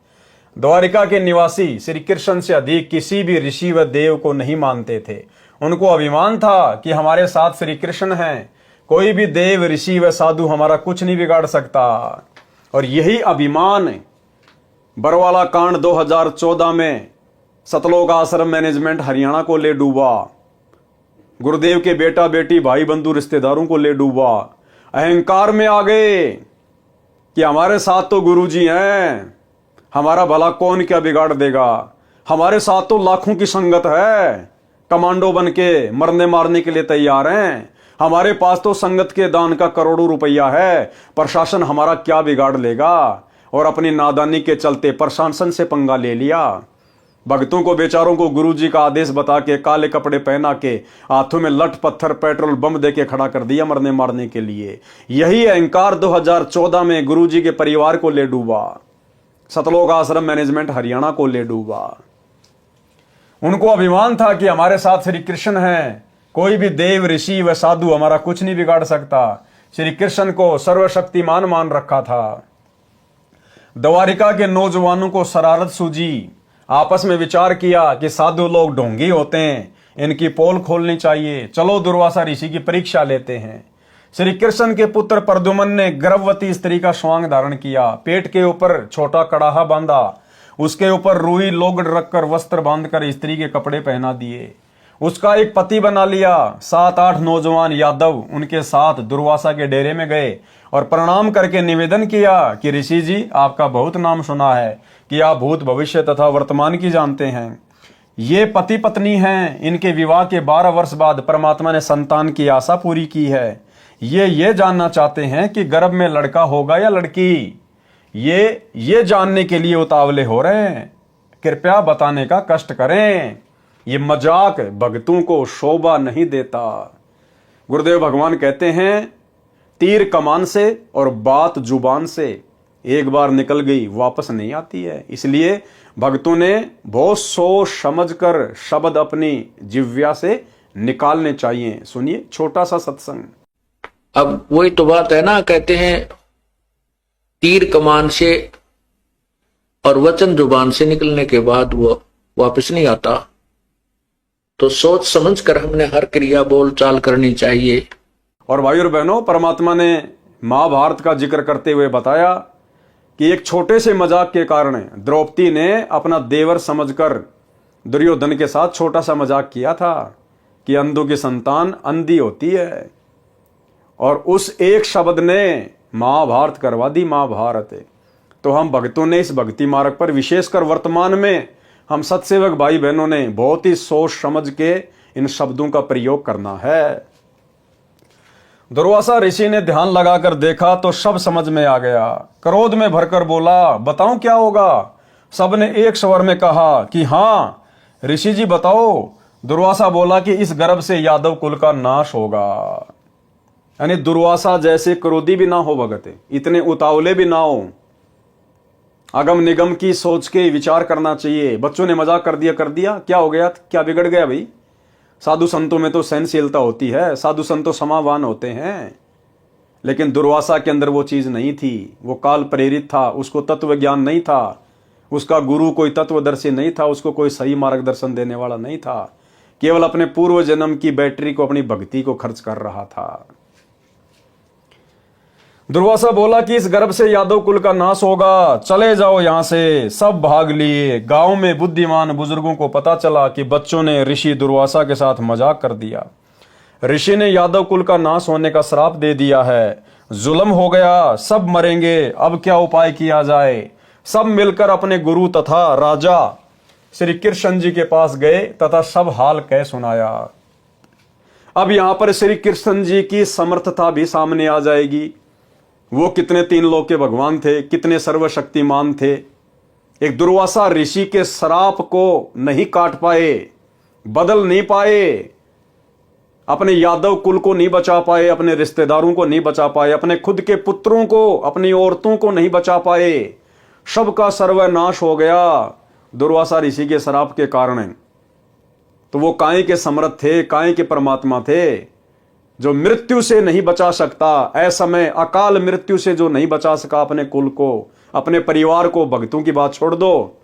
द्वारिका के निवासी श्री कृष्ण से अधिक किसी भी ऋषि व देव को नहीं मानते थे। उनको अभिमान था कि हमारे साथ श्री कृष्ण हैं, कोई भी देव ऋषि व साधु हमारा कुछ नहीं बिगाड़ सकता। और यही अभिमान बरवाला कांड 2014 में सतलोक आश्रम मैनेजमेंट हरियाणा को ले डूबा, गुरुदेव के बेटा बेटी भाई बंधु रिश्तेदारों को ले डूबा। अहंकार में आ गए कि हमारे साथ तो गुरुजी हैं, हमारा भला कौन क्या बिगाड़ देगा। हमारे साथ तो लाखों की संगत है, कमांडो बन के मरने मारने के लिए तैयार हैं। हमारे पास तो संगत के दान का करोड़ों रुपया है, प्रशासन हमारा क्या बिगाड़ लेगा। और अपनी नादानी के चलते प्रशासन से पंगा ले लिया। भक्तों को बेचारों को गुरुजी का आदेश बता के काले कपड़े पहना के हाथों में लठ पत्थर पेट्रोल बम दे के खड़ा कर दिया मरने मारने के लिए। यही अहंकार 2014 में गुरुजी के परिवार को ले डूबा, सतलोक आश्रम मैनेजमेंट हरियाणा को ले डूबा। उनको अभिमान था कि हमारे साथ श्री कृष्ण हैं, कोई भी देव ऋषि व साधु हमारा कुछ नहीं बिगाड़ सकता। श्री कृष्ण को सर्वशक्तिमान मान रखा था। द्वारिका के नौजवानों को शरारत सूझी, आपस में विचार किया कि साधु लोग ढोंगी होते हैं, इनकी पोल खोलनी चाहिए, चलो दुर्वासा ऋषि की परीक्षा लेते हैं। श्री कृष्ण के पुत्र प्रद्युम्न ने गर्भवती स्त्री का स्वांग धारण किया, पेट के ऊपर छोटा कड़ाहा बांधा, उसके ऊपर रुई लोगड़ रखकर वस्त्र बांधकर स्त्री के कपड़े पहना दिए, उसका एक पति बना लिया। 7-8 नौजवान यादव उनके साथ दुर्वासा के डेरे में गए और प्रणाम करके निवेदन किया कि ऋषि जी, आपका बहुत नाम सुना है कि आप भूत भविष्य तथा वर्तमान की जानते हैं। ये पति पत्नी हैं, इनके विवाह के 12 वर्ष बाद परमात्मा ने संतान की आशा पूरी की है। ये जानना चाहते हैं कि गर्भ में लड़का होगा या लड़की। ये जानने के लिए उतावले हो रहे हैं, कृपया बताने का कष्ट करें। ये मजाक भक्तों को शोभा नहीं देता। गुरुदेव भगवान कहते हैं, तीर कमान से और बात जुबान से एक बार निकल गई वापस नहीं आती है। इसलिए भक्तों ने बहुत सोच समझकर शब्द अपनी जिह्वा से निकालने चाहिए। सुनिए छोटा सा सत्संग। अब वही तो बात है ना, कहते हैं तीर कमान से और वचन जुबान से निकलने के बाद वो वापस नहीं आता। तो सोच समझ कर हमने हर क्रिया बोल चाल करनी चाहिए। और भाई और बहनों, परमात्मा ने महाभारत का जिक्र करते हुए बताया कि एक छोटे से मजाक के कारण द्रौपदी ने अपना देवर समझकर दुर्योधन के साथ छोटा सा मजाक किया था कि अंधों की संतान अंधी होती है। और उस एक शब्द ने महाभारत करवा दी महाभारत। तो हम भक्तों ने इस भक्ति मार्ग पर, विशेषकर वर्तमान में हम सत्सेवक भाई बहनों ने बहुत ही सोच समझ के इन शब्दों का प्रयोग करना है। दुर्वासा ऋषि ने ध्यान लगाकर देखा तो सब समझ में आ गया। क्रोध में भरकर बोला, बताऊं क्या होगा। सबने एक स्वर में कहा कि हाँ ऋषि जी बताओ। दुर्वासा बोला कि इस गर्भ से यादव कुल का नाश होगा। यानी दुर्वासा जैसे क्रोधी भी ना हो भगत, इतने उतावले भी ना हो, अगम निगम की सोच के विचार करना चाहिए। बच्चों ने मजाक कर दिया, क्या हो गया, क्या बिगड़ गया भाई। साधु संतों में तो सहनशीलता होती है, साधु संत तो समावान होते हैं। लेकिन दुर्वासा के अंदर वो चीज नहीं थी। वो काल प्रेरित था, उसको तत्व ज्ञान नहीं था, उसका गुरु कोई तत्वदर्शी नहीं था, उसको कोई सही मार्गदर्शन देने वाला नहीं था। केवल अपने पूर्व जन्म की बैटरी को, अपनी भक्ति को खर्च कर रहा था। दुर्वासा बोला कि इस गर्भ से यादव कुल का नाश होगा, चले जाओ यहां से। सब भाग लिए। गांव में बुद्धिमान बुजुर्गों को पता चला कि बच्चों ने ऋषि दुर्वासा के साथ मजाक कर दिया। ऋषि ने यादव कुल का नाश होने का श्राप दे दिया है, जुल्म हो गया, सब मरेंगे, अब क्या उपाय किया जाए। सब मिलकर अपने गुरु तथा राजा श्री कृष्ण जी के पास गए तथा सब हाल कह सुनाया। अब यहां पर श्री कृष्ण जी की समर्थता भी सामने आ जाएगी। वो कितने 3 लोक के भगवान थे, कितने सर्वशक्तिमान थे। एक दुर्वासा ऋषि के श्राप को नहीं काट पाए, बदल नहीं पाए, अपने यादव कुल को नहीं बचा पाए, अपने रिश्तेदारों को नहीं बचा पाए, अपने खुद के पुत्रों को, अपनी औरतों को नहीं बचा पाए। सबका सर्वनाश हो गया दुर्वासा ऋषि के श्राप के कारण। तो वो काहे के समर्थ थे, काहे के परमात्मा थे, जो मृत्यु से नहीं बचा सकता। असमय अकाल मृत्यु से जो नहीं बचा सका अपने कुल को, अपने परिवार को, भक्तों की बात छोड़ दो,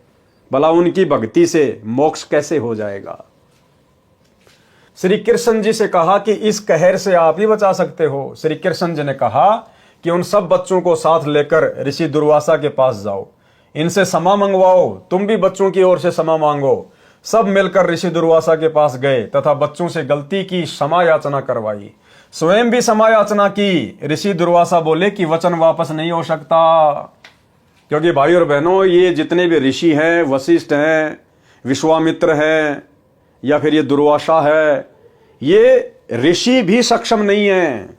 भला उनकी भक्ति से मोक्ष कैसे हो जाएगा। श्री कृष्ण जी से कहा कि इस कहर से आप ही बचा सकते हो। श्री कृष्ण जी ने कहा कि उन सब बच्चों को साथ लेकर ऋषि दुर्वासा के पास जाओ, इनसे क्षमा मंगवाओ, तुम भी बच्चों की ओर से क्षमा मांगो। सब मिलकर ऋषि दुर्वासा के पास गए तथा बच्चों से गलती की क्षमा याचना करवाई, स्वयं भी क्षमा याचना की। ऋषि दुर्वासा बोले कि वचन वापस नहीं हो सकता, क्योंकि भाई और बहनों ये जितने भी ऋषि हैं, वशिष्ठ हैं, विश्वामित्र है या फिर ये दुर्वासा है, ये ऋषि भी सक्षम नहीं है।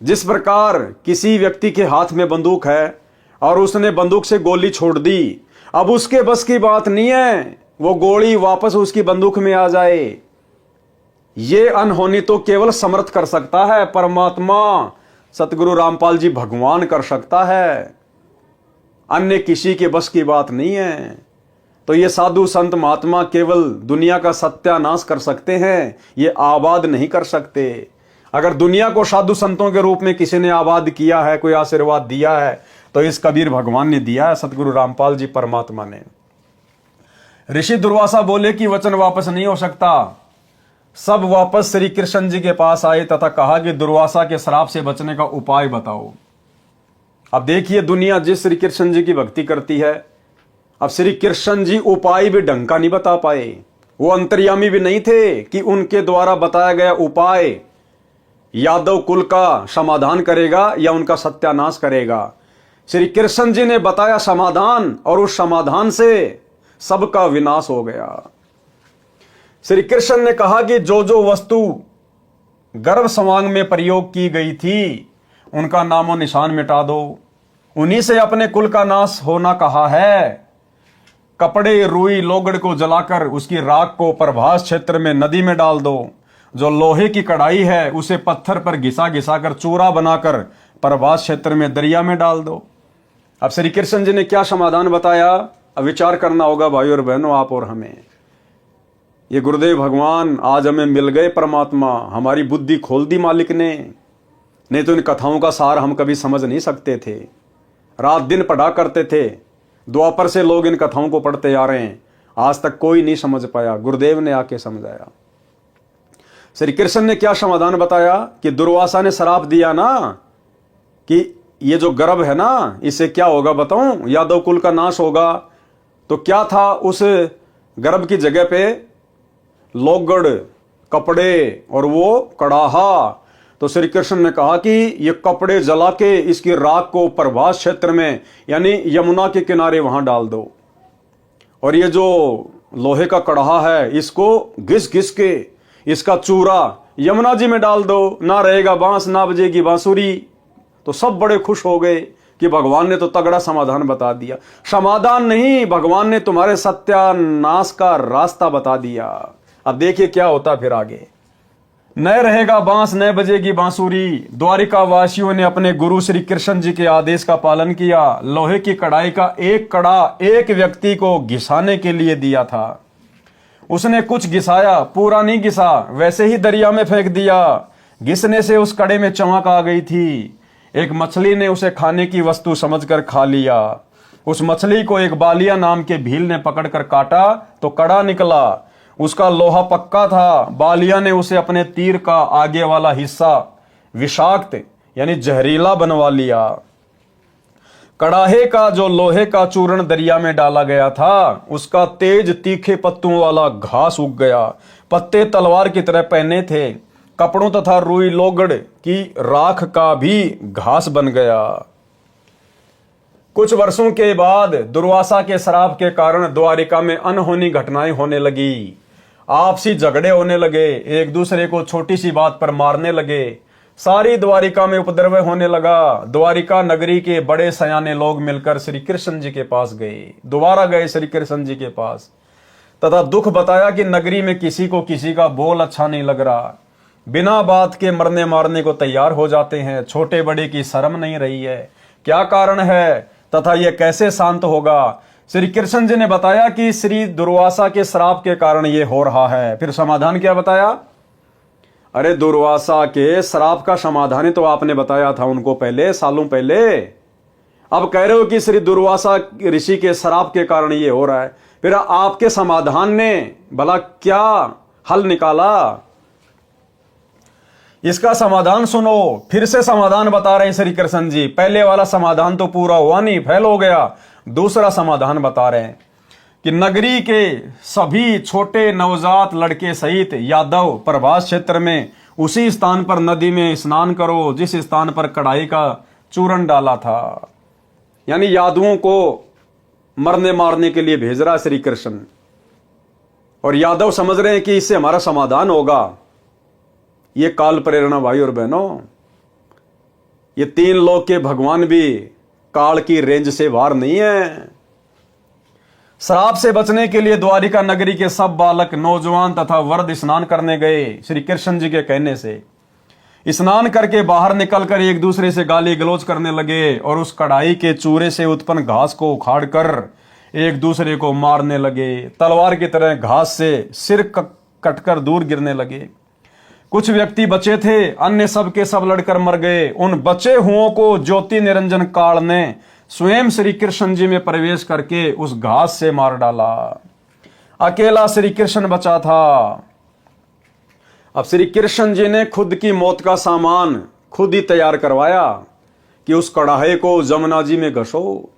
जिस प्रकार किसी व्यक्ति के हाथ में बंदूक है और उसने बंदूक से गोली छोड़ दी, अब उसके बस की बात नहीं है वो गोली वापस उसकी बंदूक में आ जाए। ये अनहोनी तो केवल समर्थ कर सकता है, परमात्मा सतगुरु रामपाल जी भगवान कर सकता है, अन्य किसी के बस की बात नहीं है। तो ये साधु संत महात्मा केवल दुनिया का सत्यानाश कर सकते हैं, ये आबाद नहीं कर सकते। अगर दुनिया को साधु संतों के रूप में किसी ने आबाद किया है, कोई आशीर्वाद दिया है, तो इस कबीर भगवान ने दिया है, सतगुरु रामपाल जी परमात्मा ने। ऋषि दुर्वासा बोले कि वचन वापस नहीं हो सकता। सब वापस श्री कृष्ण जी के पास आए तथा कहा कि दुर्वासा के श्राप से बचने का उपाय बताओ। अब देखिए, दुनिया जिस श्री कृष्ण जी की भक्ति करती है, अब श्री कृष्ण जी उपाय भी ढंग का नहीं बता पाए। वो अंतर्यामी भी नहीं थे कि उनके द्वारा बताया गया उपाय यादव कुल का समाधान करेगा या उनका सत्यानाश करेगा। श्री कृष्ण जी ने बताया समाधान, और उस समाधान से सबका विनाश हो गया। श्री कृष्ण ने कहा कि जो जो वस्तु गर्भ समांग में प्रयोग की गई थी उनका नामो निशान मिटा दो, उन्हीं से अपने कुल का नाश होना कहा है। कपड़े रुई लोगड़ को जलाकर उसकी राख को प्रभास क्षेत्र में नदी में डाल दो। जो लोहे की कढ़ाई है उसे पत्थर पर घिसा घिसा कर चूरा बनाकर प्रभास क्षेत्र में दरिया में डाल दो। अब श्री कृष्ण जी ने क्या समाधान बताया, अब विचार करना होगा भाई और बहनों, आप और हमें। ये गुरुदेव भगवान आज हमें मिल गए, परमात्मा हमारी बुद्धि खोल दी मालिक ने, नहीं तो इन कथाओं का सार हम कभी समझ नहीं सकते थे। रात दिन पढ़ा करते थे, द्वापर से लोग इन कथाओं को पढ़ते आ रहे हैं, आज तक कोई नहीं समझ पाया, गुरुदेव ने आके समझाया। श्री कृष्ण ने क्या समाधान बताया कि दुर्वासा ने श्राप दिया ना कि ये जो गर्भ है ना, इससे क्या होगा बताऊं, यादव कुल का नाश होगा। तो क्या था उस गर्भ की जगह पे, लोगड़, कपड़े और वो कड़ाहा। तो श्री कृष्ण ने कहा कि ये कपड़े जला के इसकी राख को प्रभास क्षेत्र में यानी यमुना के किनारे वहां डाल दो, और ये जो लोहे का कड़ाहा है इसको घिस घिस के इसका चूरा यमुना जी में डाल दो, ना रहेगा बांस ना बजेगी बांसुरी। तो सब बड़े खुश हो गए कि भगवान ने तो तगड़ा समाधान बता दिया। समाधान नहीं, भगवान ने तुम्हारे सत्यानाश का रास्ता बता दिया। अब देखिए क्या होता फिर आगे, न रहेगा बांस न बजेगी बांसुरी। द्वारिका वासियों ने अपने गुरु श्री कृष्ण जी के आदेश का पालन किया। लोहे की कढ़ाई का एक कड़ा एक व्यक्ति को घिसाने के लिए दिया था, उसने कुछ घिसाया, पूरा नहीं घिसा, वैसे ही दरिया में फेंक दिया। घिसने से उस कड़े में चमक आ गई थी। एक मछली ने उसे खाने की वस्तु समझकर खा लिया। उस मछली को एक बालिया नाम के भील ने पकड़कर काटा तो कड़ा निकला। उसका लोहा पक्का था। बालिया ने उसे अपने तीर का आगे वाला हिस्सा विषाक्त यानी जहरीला बनवा लिया। कड़ाहे का जो लोहे का चूर्ण दरिया में डाला गया था, उसका तेज तीखे पत्तों वाला घास उग गया। पत्ते तलवार की तरह पहने थे। कपड़ों तथा रुई लोगड़ की राख का भी घास बन गया। कुछ वर्षों के बाद दुर्वासा के श्राप के कारण द्वारिका में अनहोनी घटनाएं होने लगी। आपसी झगड़े होने लगे, एक दूसरे को छोटी सी बात पर मारने लगे। सारी द्वारिका में उपद्रव होने लगा। द्वारिका नगरी के बड़े सयाने लोग मिलकर श्री कृष्ण जी के पास गए, दोबारा गए श्री कृष्ण जी के पास, तथा दुख बताया कि नगरी में किसी को किसी का बोल अच्छा नहीं लग रहा। बिना बात के मरने मारने को तैयार हो जाते हैं। छोटे बड़े की शर्म नहीं रही है। क्या कारण है तथा यह कैसे शांत होगा? श्री कृष्ण जी ने बताया कि श्री दुर्वासा के श्राप के कारण यह हो रहा है। फिर समाधान क्या बताया? अरे दुर्वासा के श्राप का समाधान तो आपने बताया था उनको पहले, सालों पहले। अब कह रहे हो कि श्री दुर्वासा ऋषि के श्राप के कारण ये हो रहा है। फिर आपके समाधान ने भला क्या हल निकाला? इसका समाधान सुनो। फिर से समाधान बता रहे श्री कृष्ण जी। पहले वाला समाधान तो पूरा हुआ नहीं, फेल हो गया। दूसरा समाधान बता रहे हैं कि नगरी के सभी छोटे नवजात लड़के सहित यादव प्रभास क्षेत्र में उसी स्थान पर नदी में स्नान करो जिस स्थान पर कढ़ाई का चूर्ण डाला था। यानी यादवों को मरने मारने के लिए भेज रहा श्री कृष्ण। और यादव समझ रहे हैं कि इससे हमारा समाधान होगा। ये काल प्रेरणा भाई और बहनों, ये 3 लोक के भगवान भी काल की रेंज से बाहर नहीं है। श्राप से बचने के लिए द्वारिका नगरी के सब बालक, नौजवान तथा वृद्ध स्नान करने गए। श्री कृष्ण जी के कहने से स्नान करके बाहर निकलकर एक दूसरे से गाली गलौज करने लगे और उस कढ़ाई के चूरे से उत्पन्न घास को उखाड़कर एक दूसरे को मारने लगे। तलवार की तरह घास से सिर कटकर दूर गिरने लगे। कुछ व्यक्ति बचे थे, अन्य सब के सब लड़कर मर गए। उन बचे हुओं को ज्योति निरंजन काल ने स्वयं श्री कृष्ण जी में प्रवेश करके उस घास से मार डाला। अकेला श्री कृष्ण बचा था। अब श्री कृष्ण जी ने खुद की मौत का सामान खुद ही तैयार करवाया कि उस कढ़ाई को जमुना जी में घसो।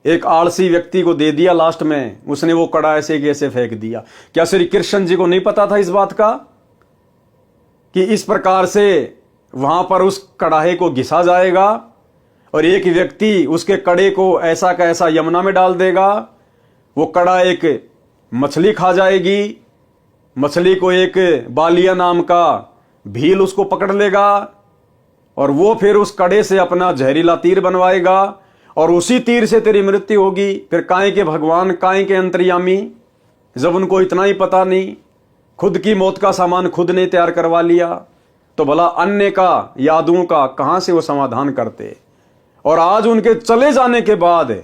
एक आलसी व्यक्ति को दे दिया, लास्ट में उसने वो कढ़ाई से कैसे फेंक दिया। क्या श्री कृष्ण जी को नहीं पता था इस बात का कि इस प्रकार से वहां पर उस कढ़ाई को घिसा जाएगा और एक व्यक्ति उसके कड़े को ऐसा का ऐसा यमुना में डाल देगा। वो कड़ा एक मछली खा जाएगी, मछली को एक बालिया नाम का भील उसको पकड़ लेगा और वो फिर उस कड़े से अपना जहरीला तीर बनवाएगा और उसी तीर से तेरी मृत्यु होगी। फिर काहे के भगवान, काहे के अंतर्यामी, जब उनको इतना ही पता नहीं, खुद की मौत का सामान खुद ने तैयार करवा लिया, तो भला अन्य का, यादुओं का कहां से वो समाधान करते। और आज उनके चले जाने के बाद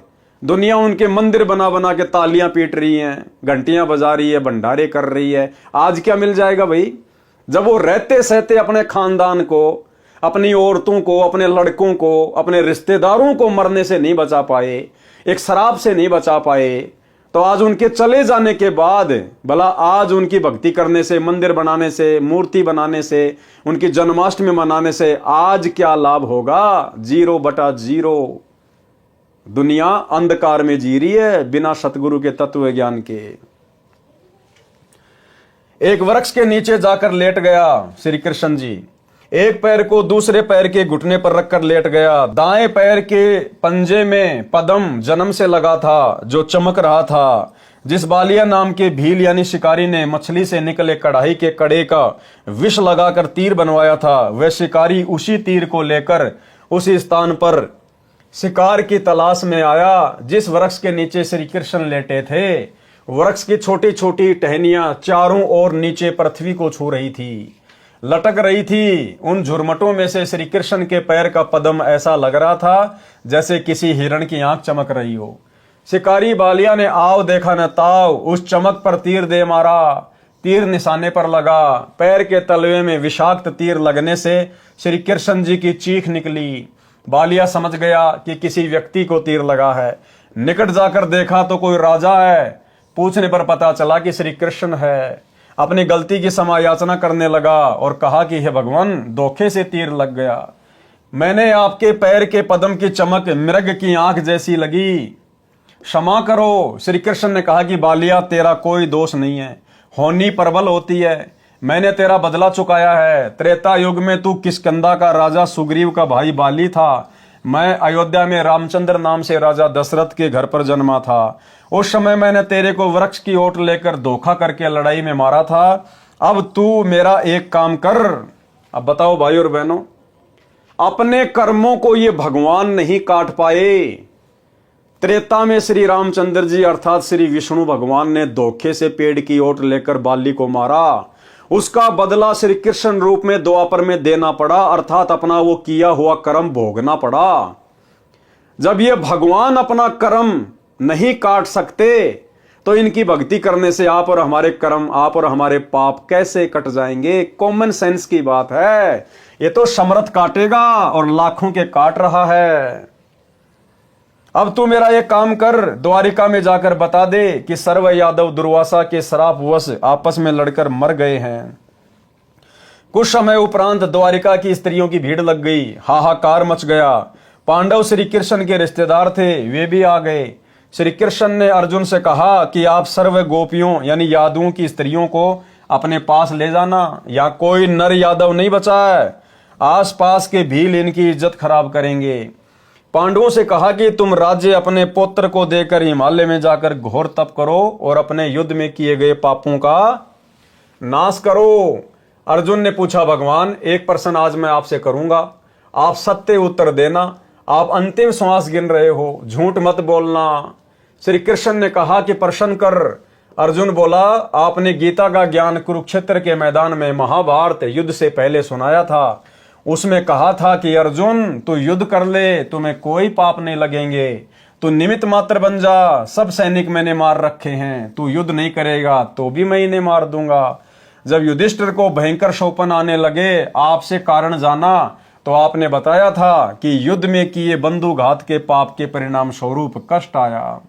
दुनिया उनके मंदिर बना बना के तालियां पीट रही हैं, घंटियां बजा रही है, भंडारे कर रही है। आज क्या मिल जाएगा भाई, जब वो रहते सहते अपने खानदान को, अपनी औरतों को, अपने लड़कों को, अपने रिश्तेदारों को मरने से नहीं बचा पाए, एक शराब से नहीं बचा पाए, तो आज उनके चले जाने के बाद भला आज उनकी भक्ति करने से, मंदिर बनाने से, मूर्ति बनाने से, उनकी जन्माष्टमी मनाने से आज क्या लाभ होगा। 0/0। दुनिया अंधकार में जी रही है बिना सतगुरु के तत्व ज्ञान के। एक वृक्ष के नीचे जाकर लेट गया श्री कृष्ण जी। एक पैर को दूसरे पैर के घुटने पर रखकर लेट गया। दाएं पैर के पंजे में पद्म जन्म से लगा था जो चमक रहा था। जिस बालिया नाम के भील यानी शिकारी ने मछली से निकले कढ़ाई के कड़े का विष लगाकर तीर बनवाया था, वह शिकारी उसी तीर को लेकर उसी स्थान पर शिकार की तलाश में आया जिस वृक्ष के नीचे श्री कृष्ण लेटे थे। वृक्ष की छोटी छोटी टहनियां चारों ओर नीचे पृथ्वी को छू रही थी, लटक रही थी। उन झुरमटों में से श्री कृष्ण के पैर का पद्म ऐसा लग रहा था जैसे किसी हिरण की आंख चमक रही हो। शिकारी बालिया ने आव देखा न ताव, उस चमक पर तीर दे मारा। तीर निशाने पर लगा। पैर के तलवे में विषाक्त तीर लगने से श्री कृष्ण जी की चीख निकली। बालिया समझ गया कि किसी व्यक्ति को तीर लगा है। निकट जाकर देखा तो कोई राजा है। पूछने पर पता चला कि श्री कृष्ण है। अपनी गलती की क्षमा याचना करने लगा और कहा कि हे भगवान, धोखे से तीर लग गया। मैंने आपके पैर के पद्म की चमक मृग की आंख जैसी लगी, क्षमा करो। श्री कृष्ण ने कहा कि बालिया, तेरा कोई दोष नहीं है, होनी प्रबल होती है। मैंने तेरा बदला चुकाया है। त्रेता युग में तू किष्किंधा का राजा सुग्रीव का भाई बाली था। मैं अयोध्या में रामचंद्र नाम से राजा दशरथ के घर पर जन्मा था। उस समय मैंने तेरे को वृक्ष की ओट लेकर धोखा करके लड़ाई में मारा था। अब तू मेरा एक काम कर। अब बताओ भाई और बहनों, अपने कर्मों को ये भगवान नहीं काट पाए। त्रेता में श्री रामचंद्र जी अर्थात श्री विष्णु भगवान ने धोखे से पेड़ की ओट लेकर बाली को मारा। उसका बदला श्री कृष्ण रूप में द्वापर में देना पड़ा, अर्थात अपना वो किया हुआ कर्म भोगना पड़ा। जब ये भगवान अपना कर्म नहीं काट सकते तो इनकी भक्ति करने से आप और हमारे कर्म, आप और हमारे पाप कैसे कट जाएंगे। कॉमन सेंस की बात है। ये तो समर्थ काटेगा और लाखों के काट रहा है। अब तू मेरा एक काम कर, द्वारिका में जाकर बता दे कि सर्व यादव दुर्वासा के श्रापवश आपस में लड़कर मर गए हैं। कुछ समय उपरांत द्वारिका की स्त्रियों की भीड़ लग गई, हाहाकार मच गया। पांडव श्री कृष्ण के रिश्तेदार थे, वे भी आ गए। श्री कृष्ण ने अर्जुन से कहा कि आप सर्व गोपियों यानी यादवों की स्त्रियों को अपने पास ले जाना, या कोई नर यादव नहीं बचा है। आसपास के भील इनकी इज्जत खराब करेंगे। पांडवों से कहा कि तुम राज्य अपने पुत्र को देकर हिमालय में जाकर घोर तप करो और अपने युद्ध में किए गए पापों का नाश करो। अर्जुन ने पूछा, भगवान एक प्रश्न आज मैं आपसे करूंगा, आप सत्य उत्तर देना। आप अंतिम श्वास गिन रहे हो, झूठ मत बोलना। श्री कृष्ण ने कहा कि प्रश्न कर। अर्जुन बोला, आपने गीता का ज्ञान कुरुक्षेत्र के मैदान में महाभारत युद्ध से पहले सुनाया था। उसमें कहा था कि अर्जुन तू युद्ध कर ले, तुम्हें कोई पाप नहीं लगेंगे, तू निमित्त मात्र बन जा, सब सैनिक मैंने मार रखे हैं, तू युद्ध नहीं करेगा तो भी मैं इन्हें मार दूंगा। जब युधिष्ठिर को भयंकर शोपन आने लगे, आपसे कारण जाना तो आपने बताया था कि युद्ध में किए बंधुघात के पाप के परिणाम स्वरूप कष्ट आया।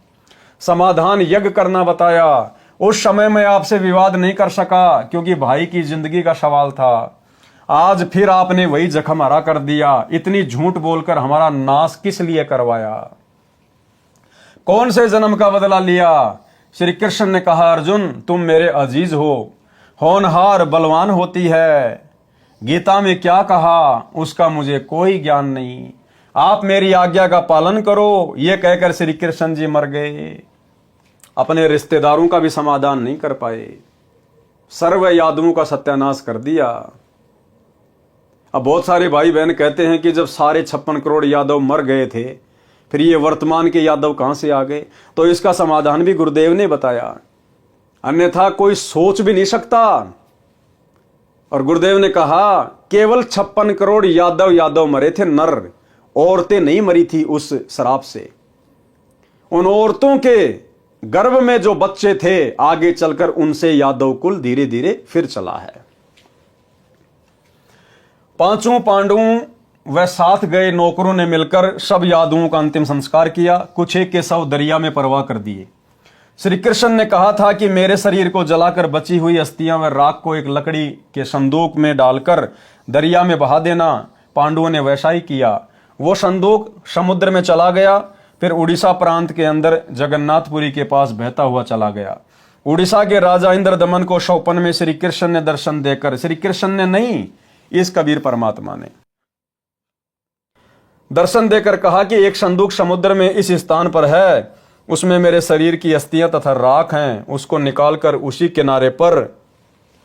समाधान यज्ञ करना बताया। उस समय मैं आपसे विवाद नहीं कर सका क्योंकि भाई की जिंदगी का सवाल था। आज फिर आपने वही जख्म हरा कर दिया। इतनी झूठ बोलकर हमारा नाश किस लिए करवाया? कौन से जन्म का बदला लिया? श्री कृष्ण ने कहा, अर्जुन तुम मेरे अजीज हो, होनहार बलवान होती है। गीता में क्या कहा उसका मुझे कोई ज्ञान नहीं, आप मेरी आज्ञा का पालन करो। ये कहकर श्री कृष्ण जी मर गए। अपने रिश्तेदारों का भी समाधान नहीं कर पाए, सर्व यादवों का सत्यानाश कर दिया। अब बहुत सारे भाई बहन कहते हैं कि जब सारे 56 करोड़ यादव मर गए थे, फिर ये वर्तमान के यादव कहां से आ गए? तो इसका समाधान भी गुरुदेव ने बताया, अन्यथा कोई सोच भी नहीं सकता। और गुरुदेव ने कहा केवल 56 करोड़ यादव मरे थे नर, औरतें नहीं मरी थी उस शराब से। उन औरतों के गर्भ में जो बच्चे थे, आगे चलकर उनसे यादव कुल धीरे धीरे फिर चला है। पांचों पांडवों व साथ गए नौकरों ने मिलकर सब यादवों का अंतिम संस्कार किया। कुछ एक के शव दरिया में परवाह कर दिए। श्री कृष्ण ने कहा था कि मेरे शरीर को जलाकर बची हुई अस्थियां व राख को एक लकड़ी के संदूक में डालकर दरिया में बहा देना। पांडवों ने वैसा ही किया। वो संदूक समुद्र में चला गया, फिर उड़ीसा प्रांत के अंदर जगन्नाथपुरी के पास बहता हुआ चला गया। उड़ीसा के राजा इंद्रदमन को शौपन में श्री कृष्ण ने दर्शन देकर, श्री कृष्ण ने नहीं, इस कबीर परमात्मा ने दर्शन देकर कहा कि एक संदूक समुद्र में इस स्थान पर है, उसमें मेरे शरीर की अस्थियां तथा राख हैं, उसको निकालकर उसी किनारे पर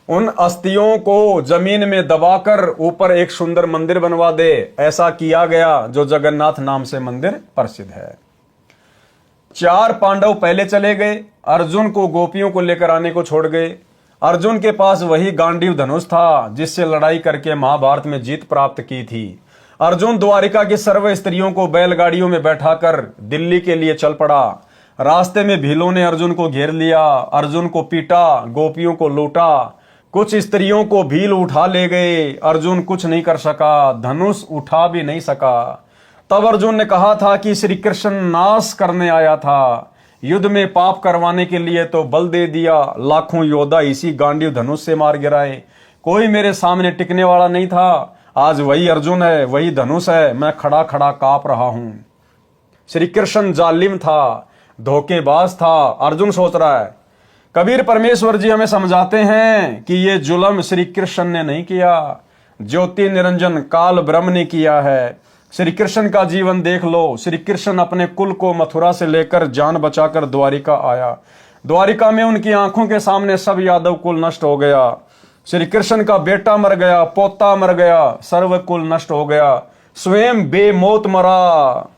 उन अस्थियों को जमीन में दबाकर ऊपर एक सुंदर मंदिर बनवा दे। ऐसा किया गया, जो जगन्नाथ नाम से मंदिर प्रसिद्ध है। 4 पांडव पहले चले गए, अर्जुन को गोपियों को लेकर आने को छोड़ गए। अर्जुन के पास वही गांडीव धनुष था जिससे लड़ाई करके महाभारत में जीत प्राप्त की थी। अर्जुन द्वारिका की सर्व स्त्रियों को बैलगाड़ियों में बैठाकर दिल्ली के लिए चल पड़ा। रास्ते में भीलों ने अर्जुन को घेर लिया, अर्जुन को पीटा, गोपियों को लूटा, कुछ स्त्रियों को भील उठा ले गए। अर्जुन कुछ नहीं कर सका, धनुष उठा भी नहीं सका। तब अर्जुन ने कहा था कि श्री कृष्ण नाश करने आया था, युद्ध में पाप करवाने के लिए तो बल दे दिया। लाखों योद्धा इसी गांडीव धनुष से मार गिराए, कोई मेरे सामने टिकने वाला नहीं था। आज वही अर्जुन है, वही धनुष है, मैं खड़ा खड़ा कांप रहा हूं। श्री कृष्ण जालिम था, धोखेबाज था, अर्जुन सोच रहा है। कबीर परमेश्वर जी हमें समझाते हैं कि ये जुल्म श्री कृष्ण ने नहीं किया, ज्योति निरंजन काल ब्रह्म ने किया है। श्री कृष्ण का जीवन देख लो। श्री कृष्ण अपने कुल को मथुरा से लेकर जान बचाकर द्वारिका आया। द्वारिका में उनकी आंखों के सामने सब यादव कुल नष्ट हो गया। श्री कृष्ण का बेटा मर गया, पोता मर गया, सर्व कुल नष्ट हो गया, स्वयं बेमौत मरा।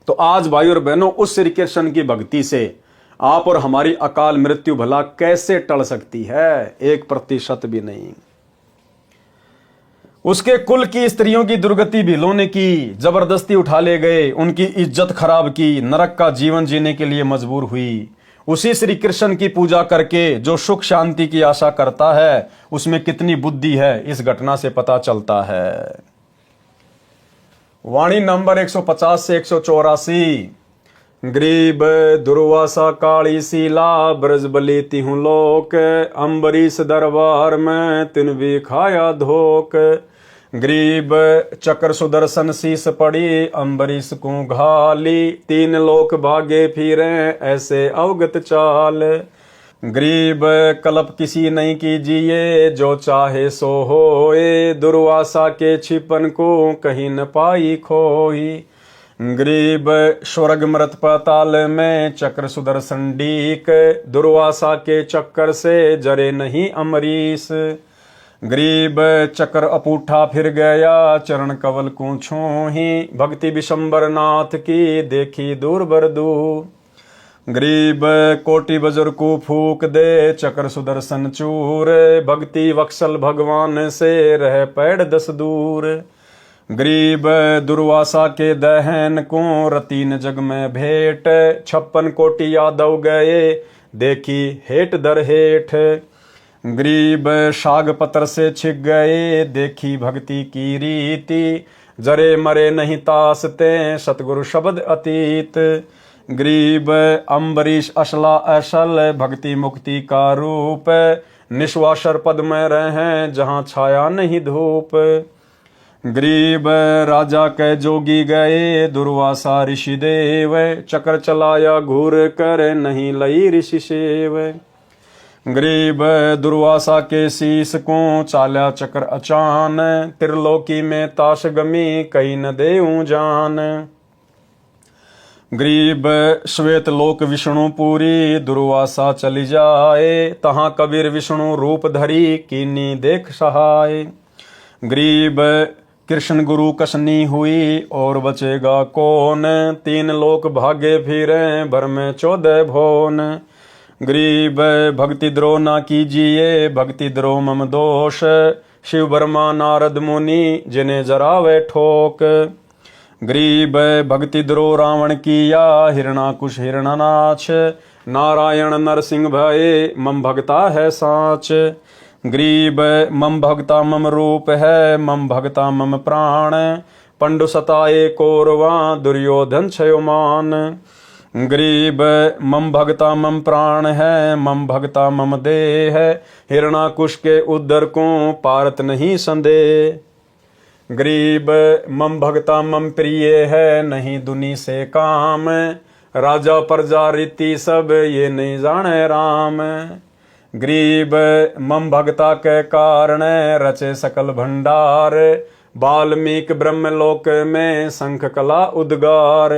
तो आज भाई और बहनों, उस श्री कृष्ण की भक्ति से आप और हमारी अकाल मृत्यु भला कैसे टल सकती है? 1% भी नहीं। उसके कुल की स्त्रियों की दुर्गति भीलों ने की, जबरदस्ती उठा ले गए, उनकी इज्जत खराब की, नरक का जीवन जीने के लिए मजबूर हुई। उसी श्री कृष्ण की पूजा करके जो सुख शांति की आशा करता है, उसमें कितनी बुद्धि है, इस घटना से पता चलता है। वाणी नंबर 150 से 184। ग्रीब दुर्वासा काली सीला ब्रज बली तिहु लोक, अम्बरीश दरबार में तिन भी खाया धोक। ग्रीब चक्र सुदर्शन शीस पड़ी, अम्बरीश को घाली, 3 लोक भागे फिरे ऐसे अवगत चाल। ग्रीब कलप किसी नहीं कीजिए, जो चाहे सो होए, दुर्वासा के छिपन को कहीं न पाई खोई। गरीब स्वर्ग मृत पाताल में चक्र सुदर्शन डीक, दुर्वासा के चक्कर से जरे नहीं अमरीश। गरीब चक्र अपूठा फिर गया चरण कवल को छूही, भक्ति विशंबर नाथ की देखी दूर बरदू। गरीब कोटि बजर को फूक दे चक्र सुदर्शन चूर, भक्ति वत्सल भगवान से रह पैड़ 10 दूर। गरीब दुर्वासा के दहन को रतीन जग में भेंट, 56 कोटि यादव गए देखी हेठ दर हेठ। गरीब शाग पत्र से छिक गए देखी भक्ति की रीति, जरे मरे नहीं तासते सतगुरु शब्द अतीत। गरीब अम्बरीश असला असल भक्ति मुक्ति का रूप, निश्वासर पद में रहे जहाँ छाया नहीं धूप। गरीब राजा के जोगी गए दुर्वासा ऋषि देव, चक्र चलाया घूर कर नहीं लई ऋषि सेव। गरीब दुर्वासा के शीस को चाल्या चक्र अचान, त्रिलोकी में ताश गमी कहीं न देऊं जान। गरीब श्वेत लोक विष्णु पूरी दुर्वासा चली जाए, तहाँ कबीर विष्णु रूप धरी कीनी देख सहाय। गरीब कृष्ण गुरु कसनी हुई और बचेगा कौन, 3 लोक भागे फिरे भर में 14 भुवन। गरीब भक्ति द्रोह ना कीजिए भक्ति द्रोह मम दोष, शिव ब्रह्मा नारद मुनि जिन्हें जरावे ठोक। गरीब भक्ति द्रोह रावण किया हिरणाकुश हिरणानाच, नारायण नरसिंह भये मम भगता है साच। गरीब मम भगता मम रूप है मम भगता मम प्राण, पंडु सताए कौरवा दुर्योधन क्षयमान। गरीब मम भगता मम प्राण है मम भगता मम देह, हिरणाकुश के उदर को पारत नहीं संदेह। गरीब मम भगता मम प्रिय है नहीं दुनी से काम, राजा प्रजा रीति सब ये नहीं जाने राम। गरीब मम भगता के कारण रचे सकल भंडार, वाल्मीक ब्रह्मलोक में शंख कला उद्गार।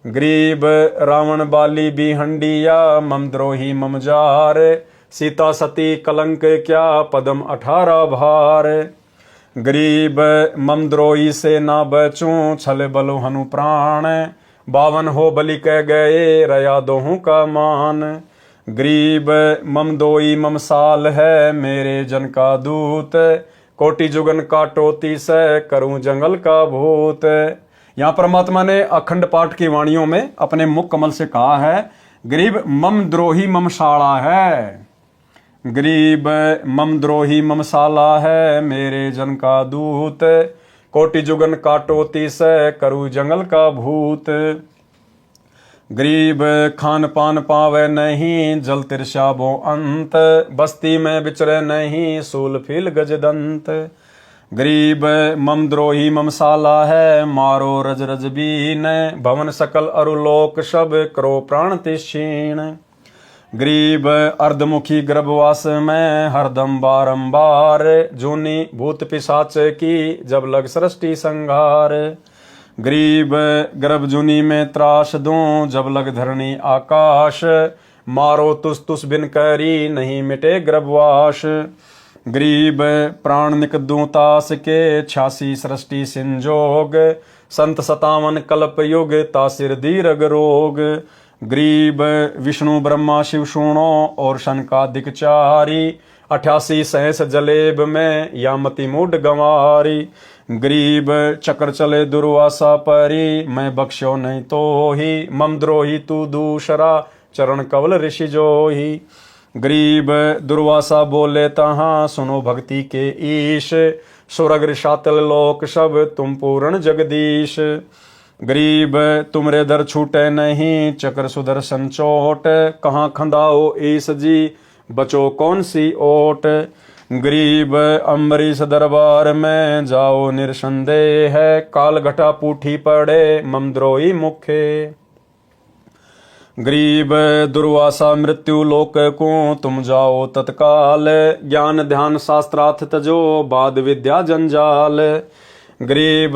गरीब रावण बाली भी हंडिया मम द्रोही मम जार, सीता सती कलंक क्या पदम 18 भार। गरीब मम द्रोही से ना बचूं छल बलो हनु प्राण, 52 हो बलि कह गए रया दोहू का मान। गरीब मम दोई मम साल है मेरे जन का दूत, कोटि जुगन काटोती से करूं जंगल का भूत। यहाँ परमात्मा ने अखंड पाठ की वाणियों में अपने मुख कमल से कहा है, गरीब मम द्रोही मम साला है। गरीब मम द्रोही मम साला है मेरे जन का दूत, कोटि जुगन काटोती से करूं जंगल का भूत। गरीब खान पान पावे नहीं जल तिरशाबो अंत, बस्ती में विचरे नहीं सूल फील गजदंत। गरीब मम द्रोही मम साला है मारो रज रज बीन, भवन सकल अरुलोक सब करो प्राण तिक्षीण। गरीब अर्धमुखी गर्भवास में हरदम बारंबार, जूनी भूत पिशाच की जब लग सृष्टि संहार। गरीब गर्भ जूनी में त्रास दूं जब लग धरणी आकाश, मारो तुस तुस बिन करी नहीं मिटे गर्भवास। गरीब प्राण निक दूं तास के 86 सृष्टि संजोग, संत 57 कल्प युग तासिर दीर्घ रोग। गरीब विष्णु ब्रह्मा शिव सुनो और शनकादिक चारी, 88 सहस जलेब में यामति मूड गंवारी। गरीब चक्र चले दुर्वासा परी, मैं बख्शो नहीं तो ही मम द्रोही तू दूसरा चरण कवल ऋषि जोही। गरीब दुर्वासा बोले तहाँ सुनो भक्ति के ईश, सुरग शातल लोक सब तुम पूर्ण जगदीश। गरीब तुमरे दर छूटे नहीं चक्र सुदर्शन चोट, कहाँ खंदाओ ईस जी बचो कौन सी ओट। गरीब अम्बरीश दरबार में जाओ निरसंदेह, काल घटा पूठी पड़े मम द्रोही मुखे। गरीब दुर्वासा मृत्यु लोक को तुम जाओ तत्काल, ज्ञान ध्यान शास्त्रार्थ तजो बाद विद्या जंजाल। गरीब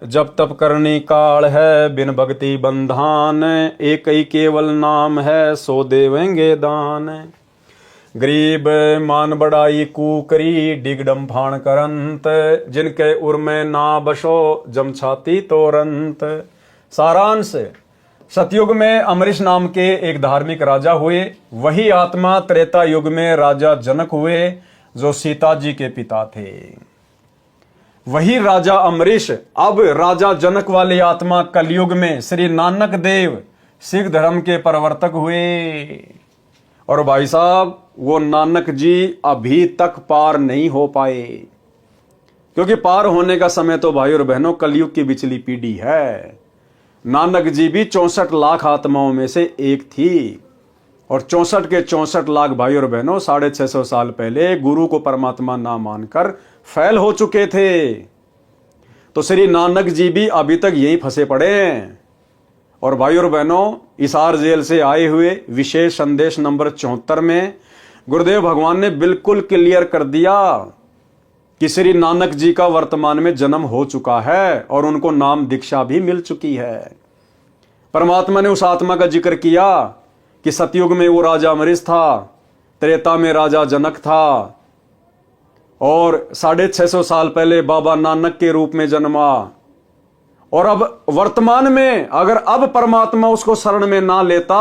जब तप करनी काल है, बिन भक्ति बंधान, एक ही केवल नाम है, सो देवेंगे दान। गरीब मान बड़ाई कूकरी, डिग डम्फाण करंत, जिनके उर में ना बसो, जम छाती तोरंत। सारांश, सतयुग में अमरीश नाम के एक धार्मिक राजा हुए। वही आत्मा त्रेता युग में राजा जनक हुए, जो सीता जी के पिता थे। वही राजा अमरीश अब राजा जनक वाली आत्मा कलयुग में श्री नानक देव सिख धर्म के प्रवर्तक हुए। और भाई साहब, वो नानक जी अभी तक पार नहीं हो पाए, क्योंकि पार होने का समय तो भाई और बहनों कलयुग की बिचली पीढ़ी है। नानक जी भी 64 लाख आत्माओं में से एक थी, और 64 के 64 लाख भाई और बहनों 650 साल पहले गुरु को परमात्मा ना मानकर फैल हो चुके थे। तो श्री नानक जी भी अभी तक यहीं फंसे पड़े हैं। और भाई और बहनों, हिसार जेल से आए हुए विशेष संदेश नंबर 74 में गुरुदेव भगवान ने बिल्कुल क्लियर कर दिया कि श्री नानक जी का वर्तमान में जन्म हो चुका है और उनको नाम दीक्षा भी मिल चुकी है। परमात्मा ने उस आत्मा का जिक्र किया कि सतयुग में वो राजा अमरीश था, त्रेता में राजा जनक था, और 650 साल पहले बाबा नानक के रूप में जन्मा। और अब वर्तमान में अगर अब परमात्मा उसको शरण में ना लेता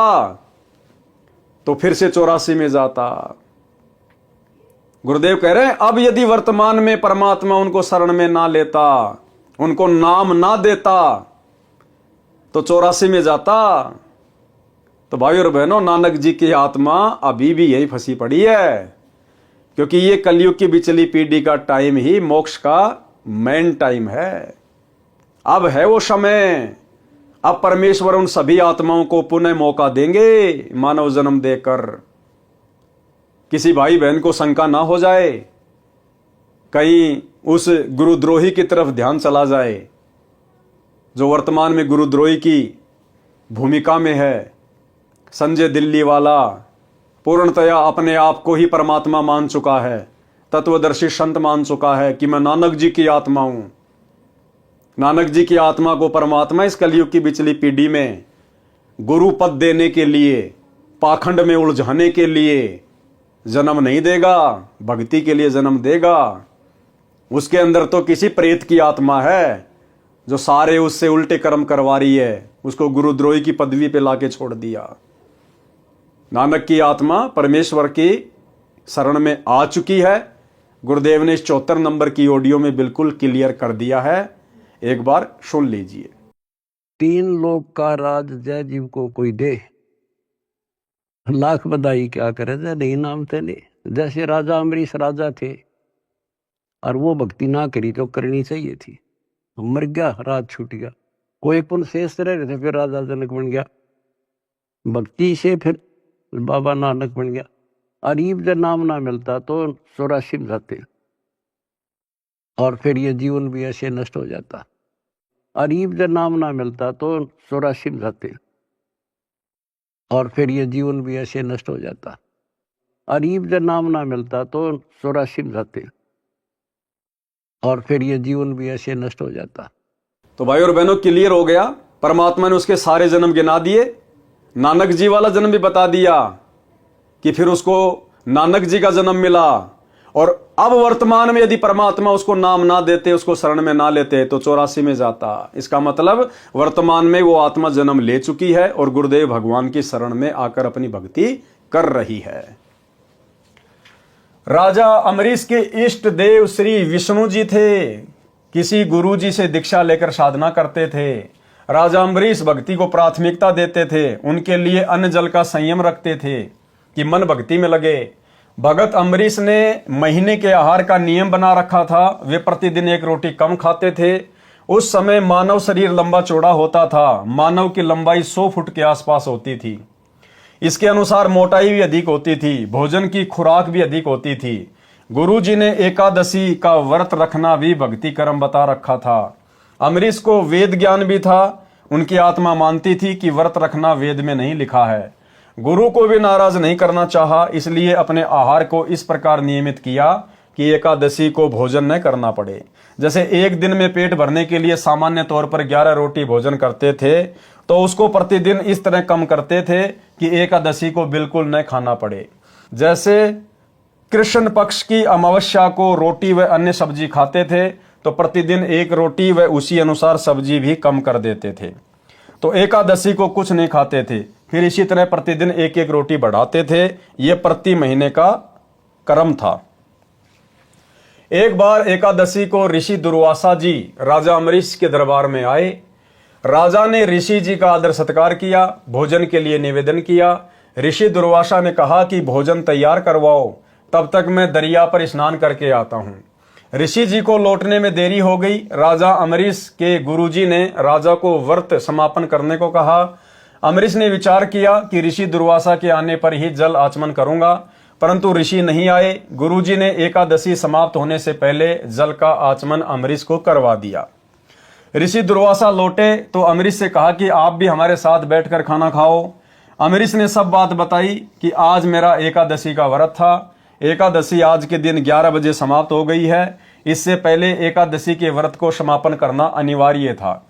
तो फिर से 84 में जाता। गुरुदेव कह रहे हैं अब यदि वर्तमान में परमात्मा उनको शरण में ना लेता, उनको नाम ना देता, तो 84 में जाता। तो भाई और बहनों, नानक जी की आत्मा अभी भी यही फंसी पड़ी है, क्योंकि ये कलयुग की बिचली पीढ़ी का टाइम ही मोक्ष का मेन टाइम है। अब है वो समय, अब परमेश्वर उन सभी आत्माओं को पुनः मौका देंगे मानव जन्म देकर। किसी भाई बहन को शंका ना हो जाए, कहीं उस गुरुद्रोही की तरफ ध्यान चला जाए जो वर्तमान में गुरुद्रोही की भूमिका में है। संजय दिल्ली वाला पूर्णतया अपने आप को ही परमात्मा मान चुका है, तत्वदर्शी संत मान चुका है कि मैं नानक जी की आत्मा हूं। नानक जी की आत्मा को परमात्मा इस कलयुग की बिचली पीढ़ी में गुरु पद देने के लिए, पाखंड में उलझाने के लिए जन्म नहीं देगा, भक्ति के लिए जन्म देगा। उसके अंदर तो किसी प्रेत की आत्मा है जो सारे उससे उल्टे कर्म करवा रही है, उसको गुरुद्रोही की पदवी पे लाके छोड़ दिया। नानक की आत्मा परमेश्वर की शरण में आ चुकी है। गुरुदेव ने इस 74 नंबर की ऑडियो में बिल्कुल क्लियर कर दिया है, एक बार सुन लीजिए। 3 लोक का राज जय जीव को कोई दे, लाख बधाई क्या करे जय नहीं नाम ते ले। जैसे राजा अमरीश राजा थे और वो भक्ति ना करी तो करनी चाहिए थी, मर गया, राज छूट गया। कोई पुण्य शेष रह रहे थे, फिर राजा जनक बन गया, भक्ति से फिर बाबा नानक बन गया। अरीब जब नाम ना मिलता तो 84 में जाते और फिर ये जीवन भी ऐसे नष्ट हो जाता। अरीब जब नाम ना मिलता तो 84 में जाते और फिर ये जीवन भी ऐसे नष्ट हो जाता। अरीब जब नाम ना मिलता तो 84 में जाते और फिर ये जीवन भी ऐसे नष्ट हो जाता। तो भाई और बहनों, क्लियर हो गया। परमात्मा ने उसके सारे जन्म गिना दिए, नानक जी वाला जन्म भी बता दिया कि फिर उसको नानक जी का जन्म मिला। और अब वर्तमान में यदि परमात्मा उसको नाम ना देते, उसको शरण में ना लेते, तो 84 में जाता। इसका मतलब वर्तमान में वो आत्मा जन्म ले चुकी है और गुरुदेव भगवान की शरण में आकर अपनी भक्ति कर रही है। राजा अमरीश के इष्ट देव श्री विष्णु जी थे, किसी गुरु जी से दीक्षा लेकर साधना करते थे। राजा अमरीश भक्ति को प्राथमिकता देते थे, उनके लिए अन्न जल का संयम रखते थे कि मन भक्ति में लगे। भगत अमरीश ने महीने के आहार का नियम बना रखा था, वे प्रतिदिन 1 रोटी कम खाते थे। उस समय मानव शरीर लंबा चौड़ा होता था, मानव की लंबाई 100 फुट के आसपास होती थी। इसके अनुसार मोटाई भी अधिक होती थी, भोजन की खुराक भी अधिक होती थी। गुरु जी ने एकादशी का व्रत रखना भी भक्ति कर्म बता रखा था। अमरीश को वेद ज्ञान भी था, उनकी आत्मा मानती थी कि व्रत रखना वेद में नहीं लिखा है। गुरु को भी नाराज नहीं करना चाहा, इसलिए अपने आहार को इस प्रकार नियमित किया कि एकादशी को भोजन न करना पड़े। जैसे एक दिन में पेट भरने के लिए सामान्य तौर पर 11 रोटी भोजन करते थे, तो उसको प्रतिदिन इस तरह कम करते थे कि एकादशी को बिल्कुल न खाना पड़े। जैसे कृष्ण पक्ष की अमावस्या को रोटी व अन्य सब्जी खाते थे, तो प्रतिदिन एक रोटी व उसी अनुसार सब्जी भी कम कर देते थे। तो एकादशी को कुछ नहीं खाते थे, फिर इसी तरह प्रतिदिन एक एक रोटी बढ़ाते थे। यह प्रति महीने का क्रम था। एक बार एकादशी को ऋषि दुर्वासा जी राजा अम्बरीश के दरबार में आए। राजा ने ऋषि जी का आदर सत्कार किया, भोजन के लिए निवेदन किया। ऋषि दुर्वासा ने कहा कि भोजन तैयार करवाओ, तब तक मैं दरिया पर स्नान करके आता हूं। ऋषि जी को लौटने में देरी हो गई। राजा अम्बरीश के गुरुजी ने राजा को व्रत समापन करने को कहा। अम्बरीश ने विचार किया कि ऋषि दुर्वासा के आने पर ही जल आचमन करूंगा, परंतु ऋषि नहीं आए। गुरुजी ने एकादशी समाप्त होने से पहले जल का आचमन अम्बरीश को करवा दिया। ऋषि दुर्वासा लौटे तो अम्बरीश से कहा कि आप भी हमारे साथ बैठकर खाना खाओ। अम्बरीश ने सब बात बताई कि आज मेरा एकादशी का व्रत था। एकादशी आज के दिन 11 बजे समाप्त हो गई है। इससे पहले एकादशी के व्रत को समापन करना अनिवार्य था।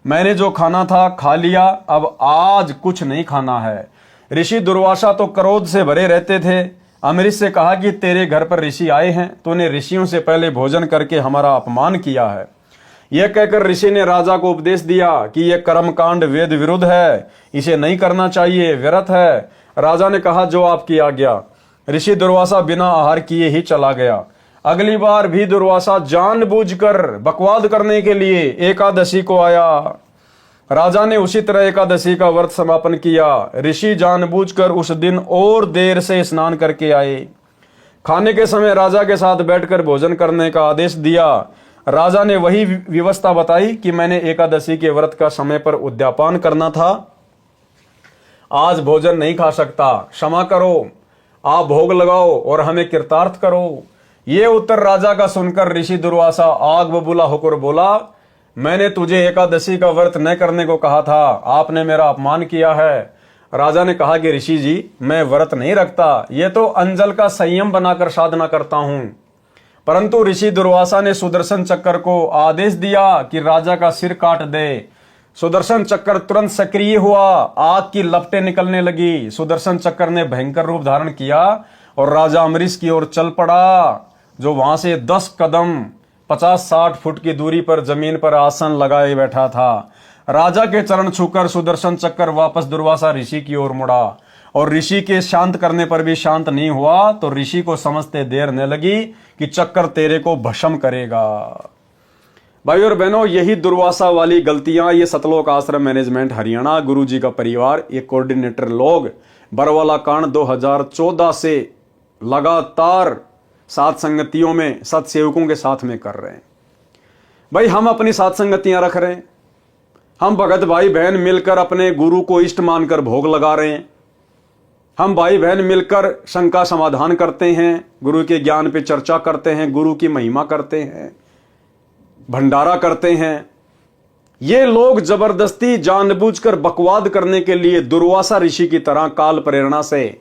मैंने जो खाना था खा लिया, अब आज कुछ नहीं खाना है। ऋषि दुर्वासा तो क्रोध से भरे रहते थे। अम्बरीश से कहा कि तेरे घर पर ऋषि आए हैं, तूने ऋषियों से पहले भोजन करके हमारा अपमान किया है। यह कहकर ऋषि ने राजा को उपदेश दिया कि यह कर्मकांड वेद विरुद्ध है, इसे नहीं करना चाहिए, व्यर्थ है। राजा ने कहा जो आपकी आज्ञा। ऋषि दुर्वासा बिना आहार किए ही चला गया। अगली बार भी दुर्वासा जानबूझकर बकवाद करने के लिए एकादशी को आया। राजा ने उसी तरह एकादशी का व्रत समापन किया। ऋषि जानबूझकर उस दिन और देर से स्नान करके आए। खाने के समय राजा के साथ बैठकर भोजन करने का आदेश दिया। राजा ने वही व्यवस्था बताई कि मैंने एकादशी के व्रत का समय पर उद्यापन करना था, आज भोजन नहीं खा सकता, क्षमा करो, आप भोग लगाओ और हमें कृतार्थ करो। ये उत्तर राजा का सुनकर ऋषि दुर्वासा आग बबूला होकर बोला, मैंने तुझे एकादशी का व्रत न करने को कहा था, आपने मेरा अपमान किया है। राजा ने कहा कि ऋषि जी, मैं व्रत नहीं रखता, ये तो अंजल का संयम बनाकर साधना करता हूं। परंतु ऋषि दुर्वासा ने सुदर्शन चक्र को आदेश दिया कि राजा का सिर काट दे। सुदर्शन चक्र तुरंत सक्रिय हुआ, आग की लपटें निकलने लगी। सुदर्शन चक्र ने भयंकर रूप धारण किया और राजा अम्बरीश की ओर चल पड़ा, जो वहां से 10 कदम 50-60 फुट की दूरी पर जमीन पर आसन लगाए बैठा था। राजा के चरण छूकर सुदर्शन चक्र वापस दुर्वासा ऋषि की ओर मुड़ा और ऋषि के शांत करने पर भी शांत नहीं हुआ, तो ऋषि को समझते देर न लगी कि चक्र तेरे को भस्म करेगा। भाई और बहनों, यही दुर्वासा वाली गलतियां ये सतलोक आश्रम मैनेजमेंट हरियाणा गुरुजी का परिवार, ये कोऑर्डिनेटर लोग बरवाला कांड 2014 से लगातार सात संगतियों में सत्सेवकों के साथ में कर रहे हैं। भाई हम अपनी सात संगतियां रख रहे हैं, हम भगत भाई बहन मिलकर अपने गुरु को इष्ट मानकर भोग लगा रहे हैं, हम भाई बहन मिलकर शंका समाधान करते हैं, गुरु के ज्ञान पे चर्चा करते हैं, गुरु की महिमा करते हैं, भंडारा करते हैं। ये लोग जबरदस्ती जानबूझकर बकवाद करने के लिए दुर्वासा ऋषि की तरह काल प्रेरणा से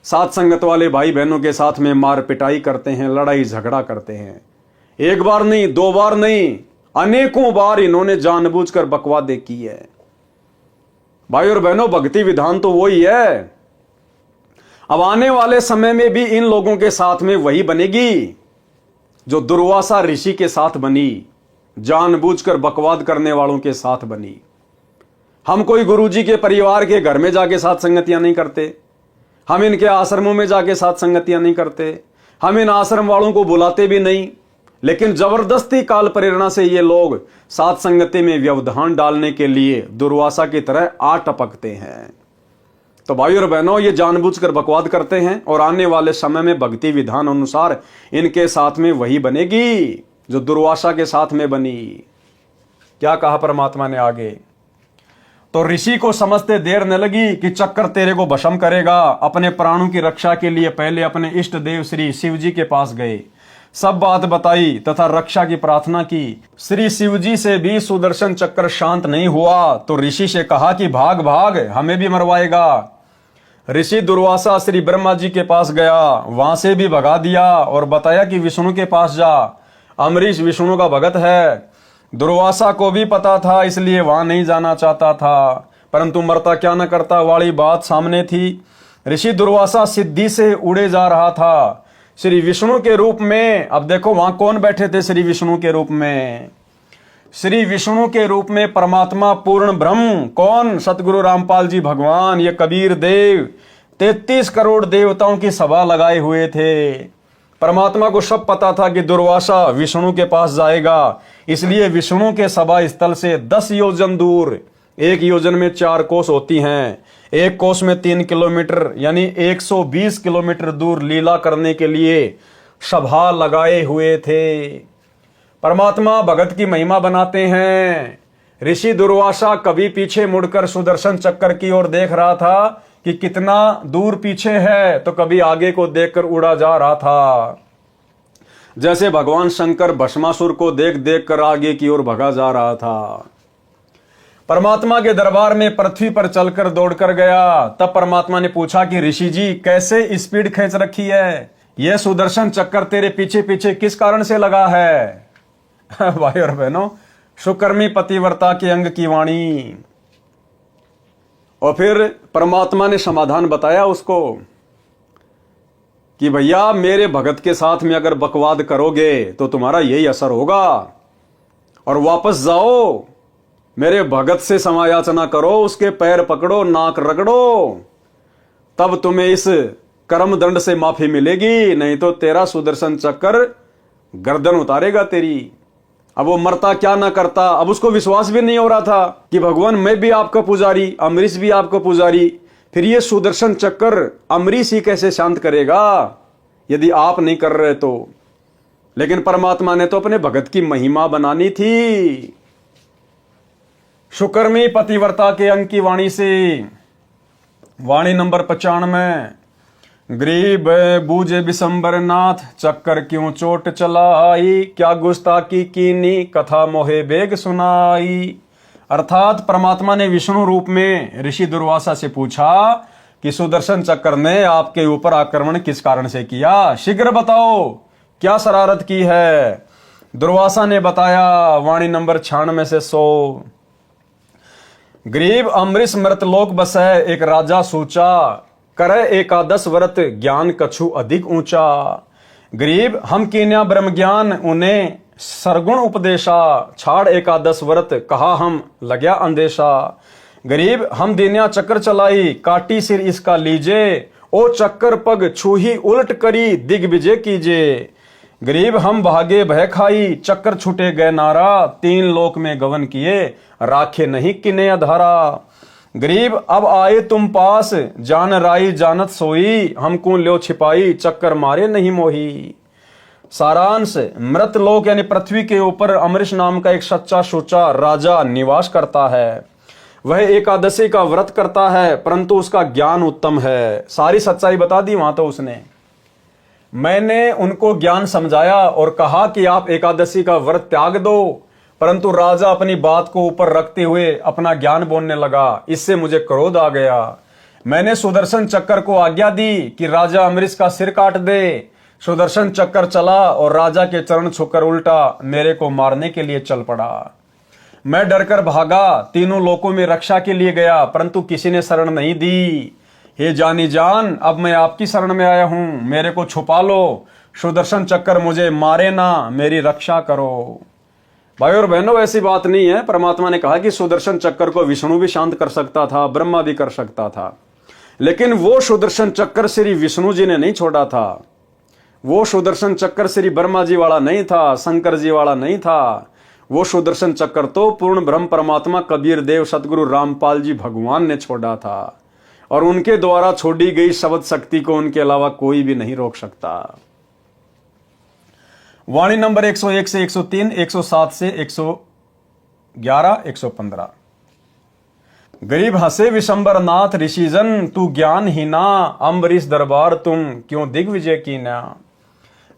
सात संगत वाले भाई बहनों के साथ में मार पिटाई करते हैं, लड़ाई झगड़ा करते हैं। एक बार नहीं, 2 बार नहीं, अनेकों बार इन्होंने जानबूझकर बकवादे की है। भाई और बहनों, भक्ति विधान तो वही है। अब आने वाले समय में भी इन लोगों के साथ में वही बनेगी जो दुर्वासा ऋषि के साथ बनी, जानबूझकर बकवाद करने वालों के साथ बनी। हम कोई गुरुजी के परिवार के घर में जाके साथ संगतियां नहीं करते, हम इनके आश्रमों में जाके साथ संगतियां नहीं करते, हम इन आश्रम वालों को बुलाते भी नहीं, लेकिन जबरदस्ती काल प्रेरणा से ये लोग साथ संगति में व्यवधान डालने के लिए दुर्वासा की तरह आ टपकते हैं। तो भाई और बहनों, ये जानबूझकर बकवाद करते हैं और आने वाले समय में भक्ति विधान अनुसार इनके साथ में वही बनेगी जो दुर्वासा के साथ में बनी। क्या कहा परमात्मा ने आगे? तो ऋषि को समझते देर न लगी कि चक्कर तेरे को भस्म करेगा। अपने प्राणों की रक्षा के लिए पहले अपने इष्ट देव श्री शिव जी के पास गए, सब बात बताई तथा रक्षा की प्रार्थना की। श्री शिव जी से भी सुदर्शन चक्र शांत नहीं हुआ, तो ऋषि से कहा कि भाग भाग, हमें भी मरवाएगा। ऋषि दुर्वासा श्री ब्रह्मा जी के पास गया, वहां से भी भगा दिया और बताया कि विष्णु के पास जा। अम्बरीश विष्णु का भगत है। दुर्वासा को भी पता था, इसलिए वहां नहीं जाना चाहता था, परंतु मरता क्या न करता वाली बात सामने थी। ऋषि दुर्वासा सिद्धि से उड़े जा रहा था श्री विष्णु के रूप में। अब देखो वहां कौन बैठे थे श्री विष्णु के रूप में? श्री विष्णु के रूप में परमात्मा पूर्ण ब्रह्म। कौन? सतगुरु रामपाल जी भगवान, ये कबीर देव 33 करोड़ देवताओं की सभा लगाए हुए थे। परमात्मा को सब पता था कि दुर्वासा विष्णु के पास जाएगा, इसलिए विष्णु के सभा स्थल से 10 योजन दूर, एक योजन में 4 कोस होती हैं, एक कोस में 3 किलोमीटर यानी 120 किलोमीटर दूर लीला करने के लिए सभा लगाए हुए थे। परमात्मा भगत की महिमा बनाते हैं। ऋषि दुर्वासा कभी पीछे मुड़कर सुदर्शन चक्कर की ओर देख रहा था कि कितना दूर पीछे है, तो कभी आगे को देखकर उड़ा जा रहा था। जैसे भगवान शंकर भस्मासुर को देख देख कर आगे की ओर भगा जा रहा था। परमात्मा के दरबार में पृथ्वी पर चलकर दौड़कर गया। तब परमात्मा ने पूछा कि ऋषि जी कैसे स्पीड खींच रखी है, यह सुदर्शन चक्कर तेरे पीछे पीछे किस कारण से लगा है? भाई और बहनों, सुकर्मी पतिव्रता के अंग की वाणी। और फिर परमात्मा ने समाधान बताया उसको कि भैया मेरे भगत के साथ में अगर बकवाद करोगे तो तुम्हारा यही असर होगा, और वापस जाओ, मेरे भगत से समायाचना करो, उसके पैर पकड़ो, नाक रगड़ो, तब तुम्हें इस कर्म दंड से माफी मिलेगी, नहीं तो तेरा सुदर्शन चक्कर गर्दन उतारेगा तेरी। अब वो मरता क्या ना करता। अब उसको विश्वास भी नहीं हो रहा था कि भगवान मैं भी आपका पुजारी, अम्बरीश भी आपका पुजारी, फिर ये सुदर्शन चक्कर अम्बरीश ही कैसे शांत करेगा यदि आप नहीं कर रहे तो। लेकिन परमात्मा ने तो अपने भगत की महिमा बनानी थी। सुकर्मी पतिव्रता के अंग की वाणी से, वाणी नंबर 95। गरीब बूझे बिशंबर नाथ, चक्कर क्यों चोट चलाई, क्या गुस्ताखी कीनी, कथा मोहे बेग सुनाई। अर्थात परमात्मा ने विष्णु रूप में ऋषि दुर्वासा से पूछा कि सुदर्शन चक्कर ने आपके ऊपर आक्रमण किस कारण से किया, शीघ्र बताओ क्या शरारत की है। दुर्वासा ने बताया, वाणी नंबर 96 से 100। गरीब अम्बरीश मृतलोक बसै, एक राजा सूचा, करे एकादश व्रत, ज्ञान कछु अधिक ऊंचा। गरीब हम कीन्या ब्रह्म ज्ञान, उन्हें सरगुण उपदेशा, छाड़ एकादश व्रत, कहा हम लग्या अंदेशा। गरीब हम दीन्या चक्कर चलाई, काटी सिर इसका लीजे, ओ चक्कर पग छूही उलट करी, दिग्विजय कीजे। गरीब हम भागे भय खाई, चक्कर छूटे गए नारा, 3 लोक में गवन किए, राखे नहीं किने अधारा। गरीब अब आए तुम पास, जान राई जानत सोई, हमको ल्यो छिपाई, चक्कर मारे नहीं मोही। सारांश, मृत लोक यानी पृथ्वी के ऊपर अम्बरीश नाम का एक सच्चा सोचा राजा निवास करता है। वह एकादशी का व्रत करता है, परंतु उसका ज्ञान उत्तम है। सारी सच्चाई बता दी वहां तो उसने। मैंने उनको ज्ञान समझाया और कहा कि आप एकादशी का व्रत त्याग दो, परंतु राजा अपनी बात को ऊपर रखते हुए अपना ज्ञान बोलने लगा। इससे मुझे क्रोध आ गया। मैंने सुदर्शन चक्कर को आज्ञा दी कि राजा अम्बरीश का सिर काट दे। सुदर्शन चक्कर चला और राजा के चरण छूकर उल्टा मेरे को मारने के लिए चल पड़ा। मैं डरकर भागा, तीनों लोकों में रक्षा के लिए गया, परंतु किसी ने शरण नहीं दी। हे जानी जान, अब मैं आपकी शरण में आया हूं, मेरे को छुपा लो, सुदर्शन चक्कर मुझे मारे ना, मेरी रक्षा करो। भाई और बहनों, ऐसी बात नहीं है। परमात्मा ने कहा कि सुदर्शन चक्कर को विष्णु भी शांत कर सकता था, ब्रह्मा भी कर सकता था, लेकिन वो सुदर्शन चक्कर श्री विष्णु जी ने नहीं छोड़ा था। वो सुदर्शन चक्कर श्री ब्रह्मा जी वाला नहीं था, शंकर जी वाला नहीं था। वो सुदर्शन चक्कर तो पूर्ण ब्रह्म परमात्मा कबीर देव सतगुरु रामपाल जी भगवान ने छोड़ा था, और उनके द्वारा छोड़ी गई शब्द शक्ति को उनके अलावा कोई भी नहीं रोक सकता। वाणी नंबर 101 से 103, 107 से 111, 115। गरीब हंसे विशंबर नाथ, ऋषिजन तू ज्ञान ही ना, अम्बरीश दरबार तुम क्यों दिग्विजय की ना।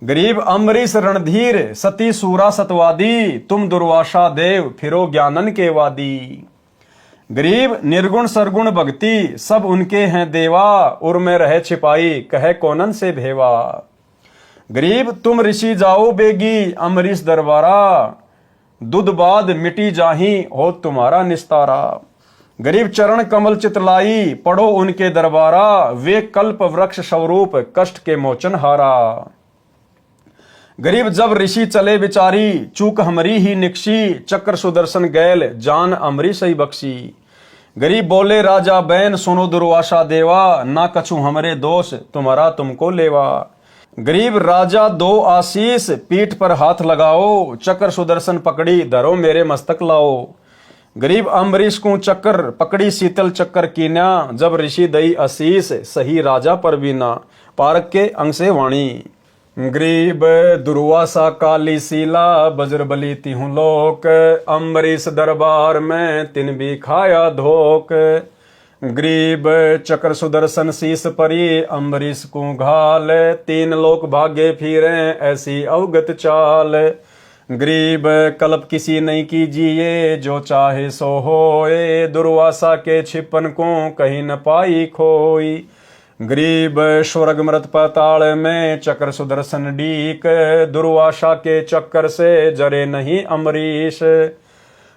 गरीब अम्बरीश रणधीर, सती सूरा सतवादी, तुम दुर्वासा देव फिरो ज्ञानन के वादी। गरीब निर्गुण सरगुण भक्ति, सब उनके हैं देवा, उर में रहे छिपाई, कहे कोनन से भेवा। गरीब तुम ऋषि जाओ बेगी अम्बरीश दरबारा, दूध बाद मिटी जाही हो तुम्हारा निस्तारा। गरीब चरण कमल चितलाई पढ़ो उनके दरबारा, वे कल्प वृक्ष स्वरूप कष्ट के मोचन हारा। गरीब जब ऋषि चले बिचारी, चूक हमरी ही निकशी, चक्र सुदर्शन गैल जान अमरीश ही बख्शी। गरीब बोले राजा बैन सुनो दुर्वासा देवा, ना कछु हमरे दोष तुम्हारा तुमको लेवा। गरीब राजा दो आशीष पीठ पर हाथ लगाओ, चक्र सुदर्शन पकड़ी धरो मेरे मस्तक लाओ। गरीब अम्बरीश को चक्कर पकड़ी शीतल चक्कर कीन्या, जब ऋषि दई आशीष सही राजा पर बीना। पारक के अंग से वाणी। गरीब दुर्वासा काली सीला बजरबली तिहु लोक, अम्बरीश दरबार में तिन भी खाया धोक। गरीब चक्र सुदर्शन शीस परी अम्बरीश को घाल, तीन लोक भागे फिरे ऐसी अवगत चाल। गरीब कल्प किसी नहीं कीजिए, जो चाहे सो होए, दुर्वासा के छिपन को कहीं न पाई खोई। गरीब स्वर्ग मृत पाताल में चक्र सुदर्शन डीक, दुर्वासा के चक्कर से जरे नहीं अम्बरीश।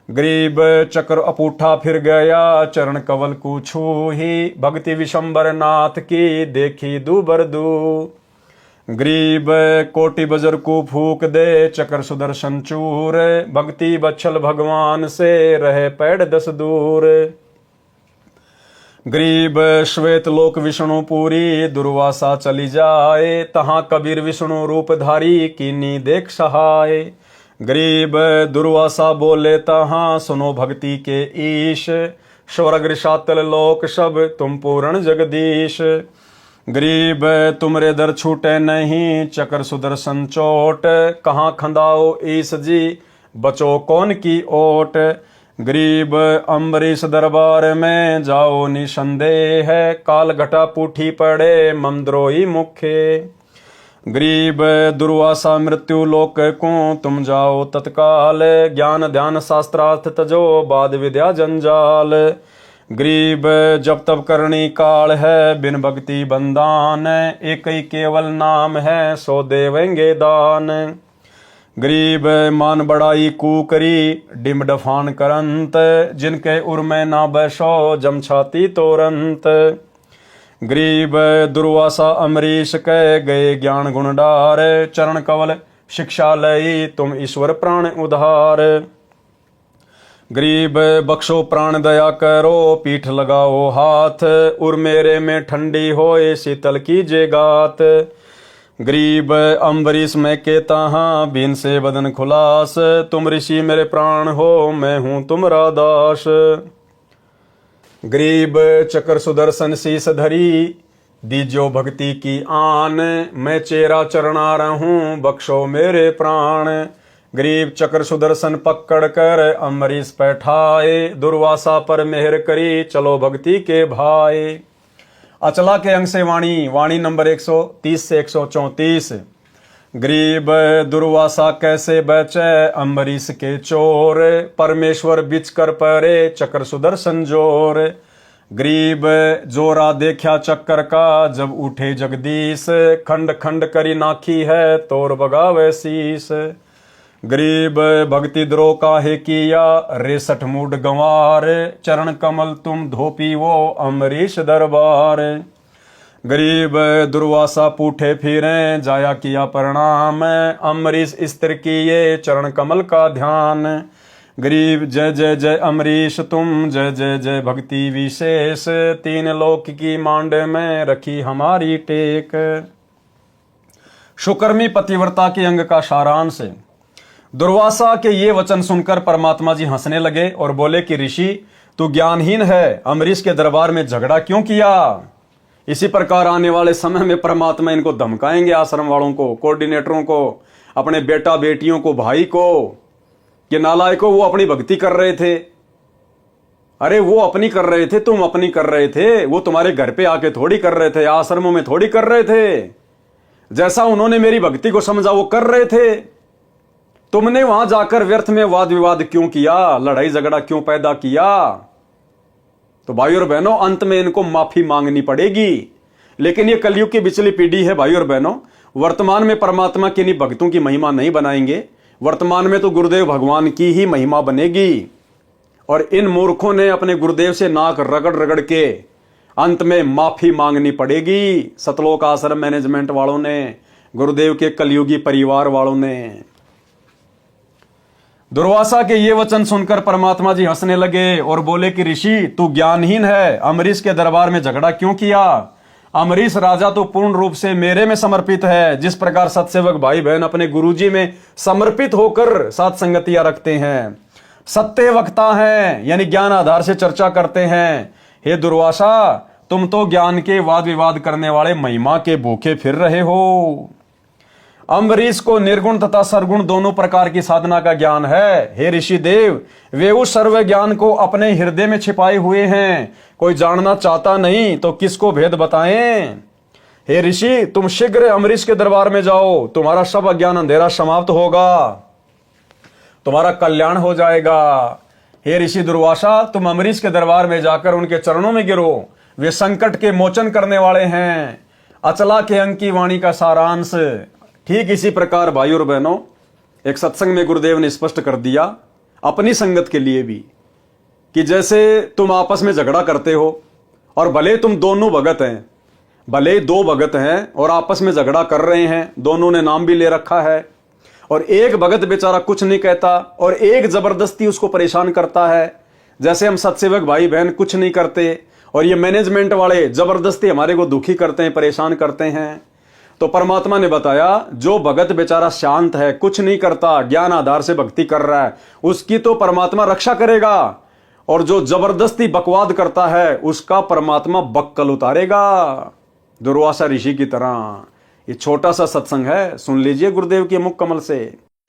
गरीब चक्र अपूठा फिर गया चरण कवल को छूही, भक्ति विशंबर नाथ की देखी दूबर दू। गरीब कोटि बजर को फूक दे चक्र सुदर्शन चूर, भक्ति बच्छल भगवान से रहे पैड़ 10 दूर। गरीब श्वेत लोक विष्णु पूरी दुर्वासा चली जाए, तहां कबीर विष्णु रूपधारी कीनी देख सहाय। गरीब दुर्वासा बोले तहां सुनो भक्ति के ईश, स्वर्ग ऋषातल लोक सब तुम पूर्ण जगदीश। गरीब तुमरे दर छूटे नहीं चक्र सुदर्शन चोट, कहाँ खंदाओ ईश जी बचो कौन की ओट। गरीब अम्बरीश दरबार में जाओ निसंदेह, काल घटा पूठी पड़े ममद्रोही मुखे। गरीब दुर्वासा मृत्यु लोक को तुम जाओ तत्काल, ज्ञान ध्यान शास्त्रार्थ तजो बाद विद्या जंजाल। गरीब जब तब करनी काल है बिन भक्ति बंदान, एक ही केवल नाम है सो देवेंगे दान। गरीब मान बड़ाई कूकरी डिम डफान करंत, जिनके उर में ना बैसो जम छाती तोरंत। गरीब दुर्वासा अम्बरीश कह गए ज्ञान गुण डार, चरण कवल शिक्षा लई तुम ईश्वर प्राण उधार। गरीब बख्शो प्राण दया करो पीठ लगाओ हाथ, उर मेरे में ठंडी होए शीतल कीजे गात। गरीब अम्बरीश मैं कहता हाँ बीन से बदन खुलास, तुम ऋषि मेरे प्राण हो मैं हूं तुमरा दास। गरीब चक्र सुदर्शन शीस धरी दीजो भक्ति की आन, मैं चेरा चरणा रहूं बख्शो मेरे प्राण। गरीब चक्र सुदर्शन पकड़ कर अम्बरीश बैठाए, दुर्वासा पर मेहर करी चलो भक्ति के भाई। अचला के अंग से वाणी। वाणी नंबर 130 से 134। गरीब दुर्वासा कैसे बचे अम्बरीश के चोर, परमेश्वर बिच कर परे चक्र सुदर्शन जोर। गरीब जोरा देखा चक्कर का जब उठे जगदीश, खंड खंड करी नाखी है तोर बगावे शीस। गरीब भक्ति द्रोह काहे किया रेसठ मूड गंवार, चरण कमल तुम धोपी वो अम्बरीश दरबार। गरीब दुर्वासा पूठे फिरे जाया किया प्रणाम, अम्बरीश स्थिर किए चरण कमल का ध्यान। गरीब जय जय जय अम्बरीश तुम जय जय जय भक्ति विशेष, तीन लोक की मांड में रखी हमारी टेक। शुकर्मी पतिव्रता के अंग का सारांश। दुर्वासा के ये वचन सुनकर परमात्मा जी हंसने लगे और बोले कि ऋषि तू ज्ञानहीन है, अम्बरीश के दरबार में झगड़ा क्यों किया। इसी प्रकार आने वाले समय में परमात्मा इनको धमकाएंगे, आश्रम वालों को, कोऑर्डिनेटरों को, अपने बेटा बेटियों को, भाई को, कि नालायकों वो अपनी भक्ति कर रहे थे। अरे वो अपनी कर रहे थे, तुम अपनी कर रहे थे, वो तुम्हारे घर पे आके थोड़ी कर रहे थे, आश्रमों में थोड़ी कर रहे थे। जैसा उन्होंने मेरी भक्ति को समझा वो कर रहे थे। तुमने वहां जाकर व्यर्थ में वाद विवाद क्यों किया, लड़ाई झगड़ा क्यों पैदा किया। तो भाई और बहनों अंत में इनको माफी मांगनी पड़ेगी। लेकिन ये कलयुग की बिचली पीढ़ी है भाई और बहनों, वर्तमान में परमात्मा के नहीं भक्तों की महिमा नहीं बनाएंगे, वर्तमान में तो गुरुदेव भगवान की ही महिमा बनेगी। और इन मूर्खों ने अपने गुरुदेव से नाक रगड़ रगड़ के अंत में माफी मांगनी पड़ेगी। सतलोक आश्रम मैनेजमेंट वालों ने, गुरुदेव के कलयुगी परिवार वालों ने। दुर्वासा के ये वचन सुनकर परमात्मा जी हंसने लगे और बोले कि ऋषि तू ज्ञानहीन है, अम्बरीश के दरबार में झगड़ा क्यों किया? अम्बरीश राजा तो पूर्ण रूप से मेरे में समर्पित है, जिस प्रकार सत्सेवक भाई बहन अपने गुरुजी में समर्पित होकर साथ संगतियां रखते हैं, सत्य वक्ता हैं, यानी ज्ञान आधार से चर्चा करते हैं। हे दुर्वासा, तुम तो ज्ञान के वाद विवाद करने वाले महिमा के भूखे फिर रहे हो। अम्बरीश को निर्गुण तथा सरगुण दोनों प्रकार की साधना का ज्ञान है। हे ऋषि देव, वे उस सर्व ज्ञान को अपने हृदय में छिपाए हुए हैं, कोई जानना चाहता नहीं तो किसको भेद बताएं। हे ऋषि, तुम शीघ्र अम्बरीश के दरबार में जाओ, तुम्हारा सब अज्ञान अंधेरा समाप्त होगा, तुम्हारा कल्याण हो जाएगा। हे ऋषि दुर्वासा, तुम अम्बरीश के दरबार में जाकर उनके चरणों में गिरो, वे संकट के मोचन करने वाले हैं। अचला के अंक की वाणी का सारांश। ठीक इसी प्रकार भाई और बहनों, एक सत्संग में गुरुदेव ने स्पष्ट कर दिया अपनी संगत के लिए भी कि जैसे तुम आपस में झगड़ा करते हो और भले तुम दोनों भगत हैं, भले दो भगत हैं और आपस में झगड़ा कर रहे हैं, दोनों ने नाम भी ले रखा है, और एक भगत बेचारा कुछ नहीं कहता और एक जबरदस्ती उसको परेशान करता है। जैसे हम सत्सेवक भाई बहन कुछ नहीं करते और ये मैनेजमेंट वाले जबरदस्ती हमारे को दुखी करते हैं, परेशान करते हैं। तो परमात्मा ने बताया जो भगत बेचारा शांत है, कुछ नहीं करता, ज्ञान आधार से भक्ति कर रहा है, उसकी तो परमात्मा रक्षा करेगा, और जो जबरदस्ती बकवाद करता है उसका परमात्मा बक्कल उतारेगा, दुर्वासा ऋषि की तरह। ये छोटा सा सत्संग है, सुन लीजिए गुरुदेव के मुख कमल से।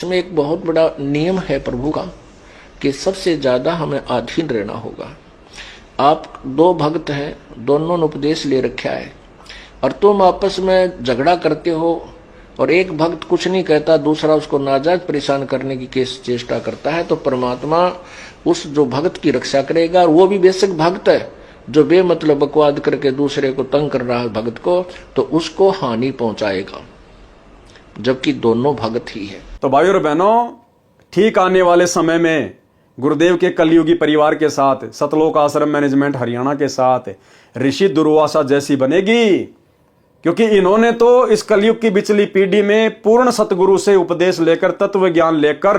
इसमें एक बहुत बड़ा नियम है प्रभु का कि सबसे ज्यादा हमें अधीन रहना होगा। आप दो भक्त हैं, दोनों ने उपदेश ले रखा है और तुम आपस में झगड़ा करते हो और एक भक्त कुछ नहीं कहता, दूसरा उसको नाजायज परेशान करने की चेष्टा करता है, तो परमात्मा उस जो भक्त की रक्षा करेगा। और वो भी बेशक भक्त है, जो बेमतलब बकवाद करके दूसरे को तंग कर रहा है भक्त को, तो उसको हानि पहुंचाएगा, जबकि दोनों भक्त ही है। तो भाई और बहनों, ठीक आने वाले समय में गुरुदेव के कलयुगी परिवार के साथ, सतलोक आश्रम मैनेजमेंट हरियाणा के साथ ऋषि दुर्वासा जैसी बनेगी, क्योंकि इन्होंने तो इस कलयुग की बिचली पीढ़ी में पूर्ण सतगुरु से उपदेश लेकर, तत्व ज्ञान लेकर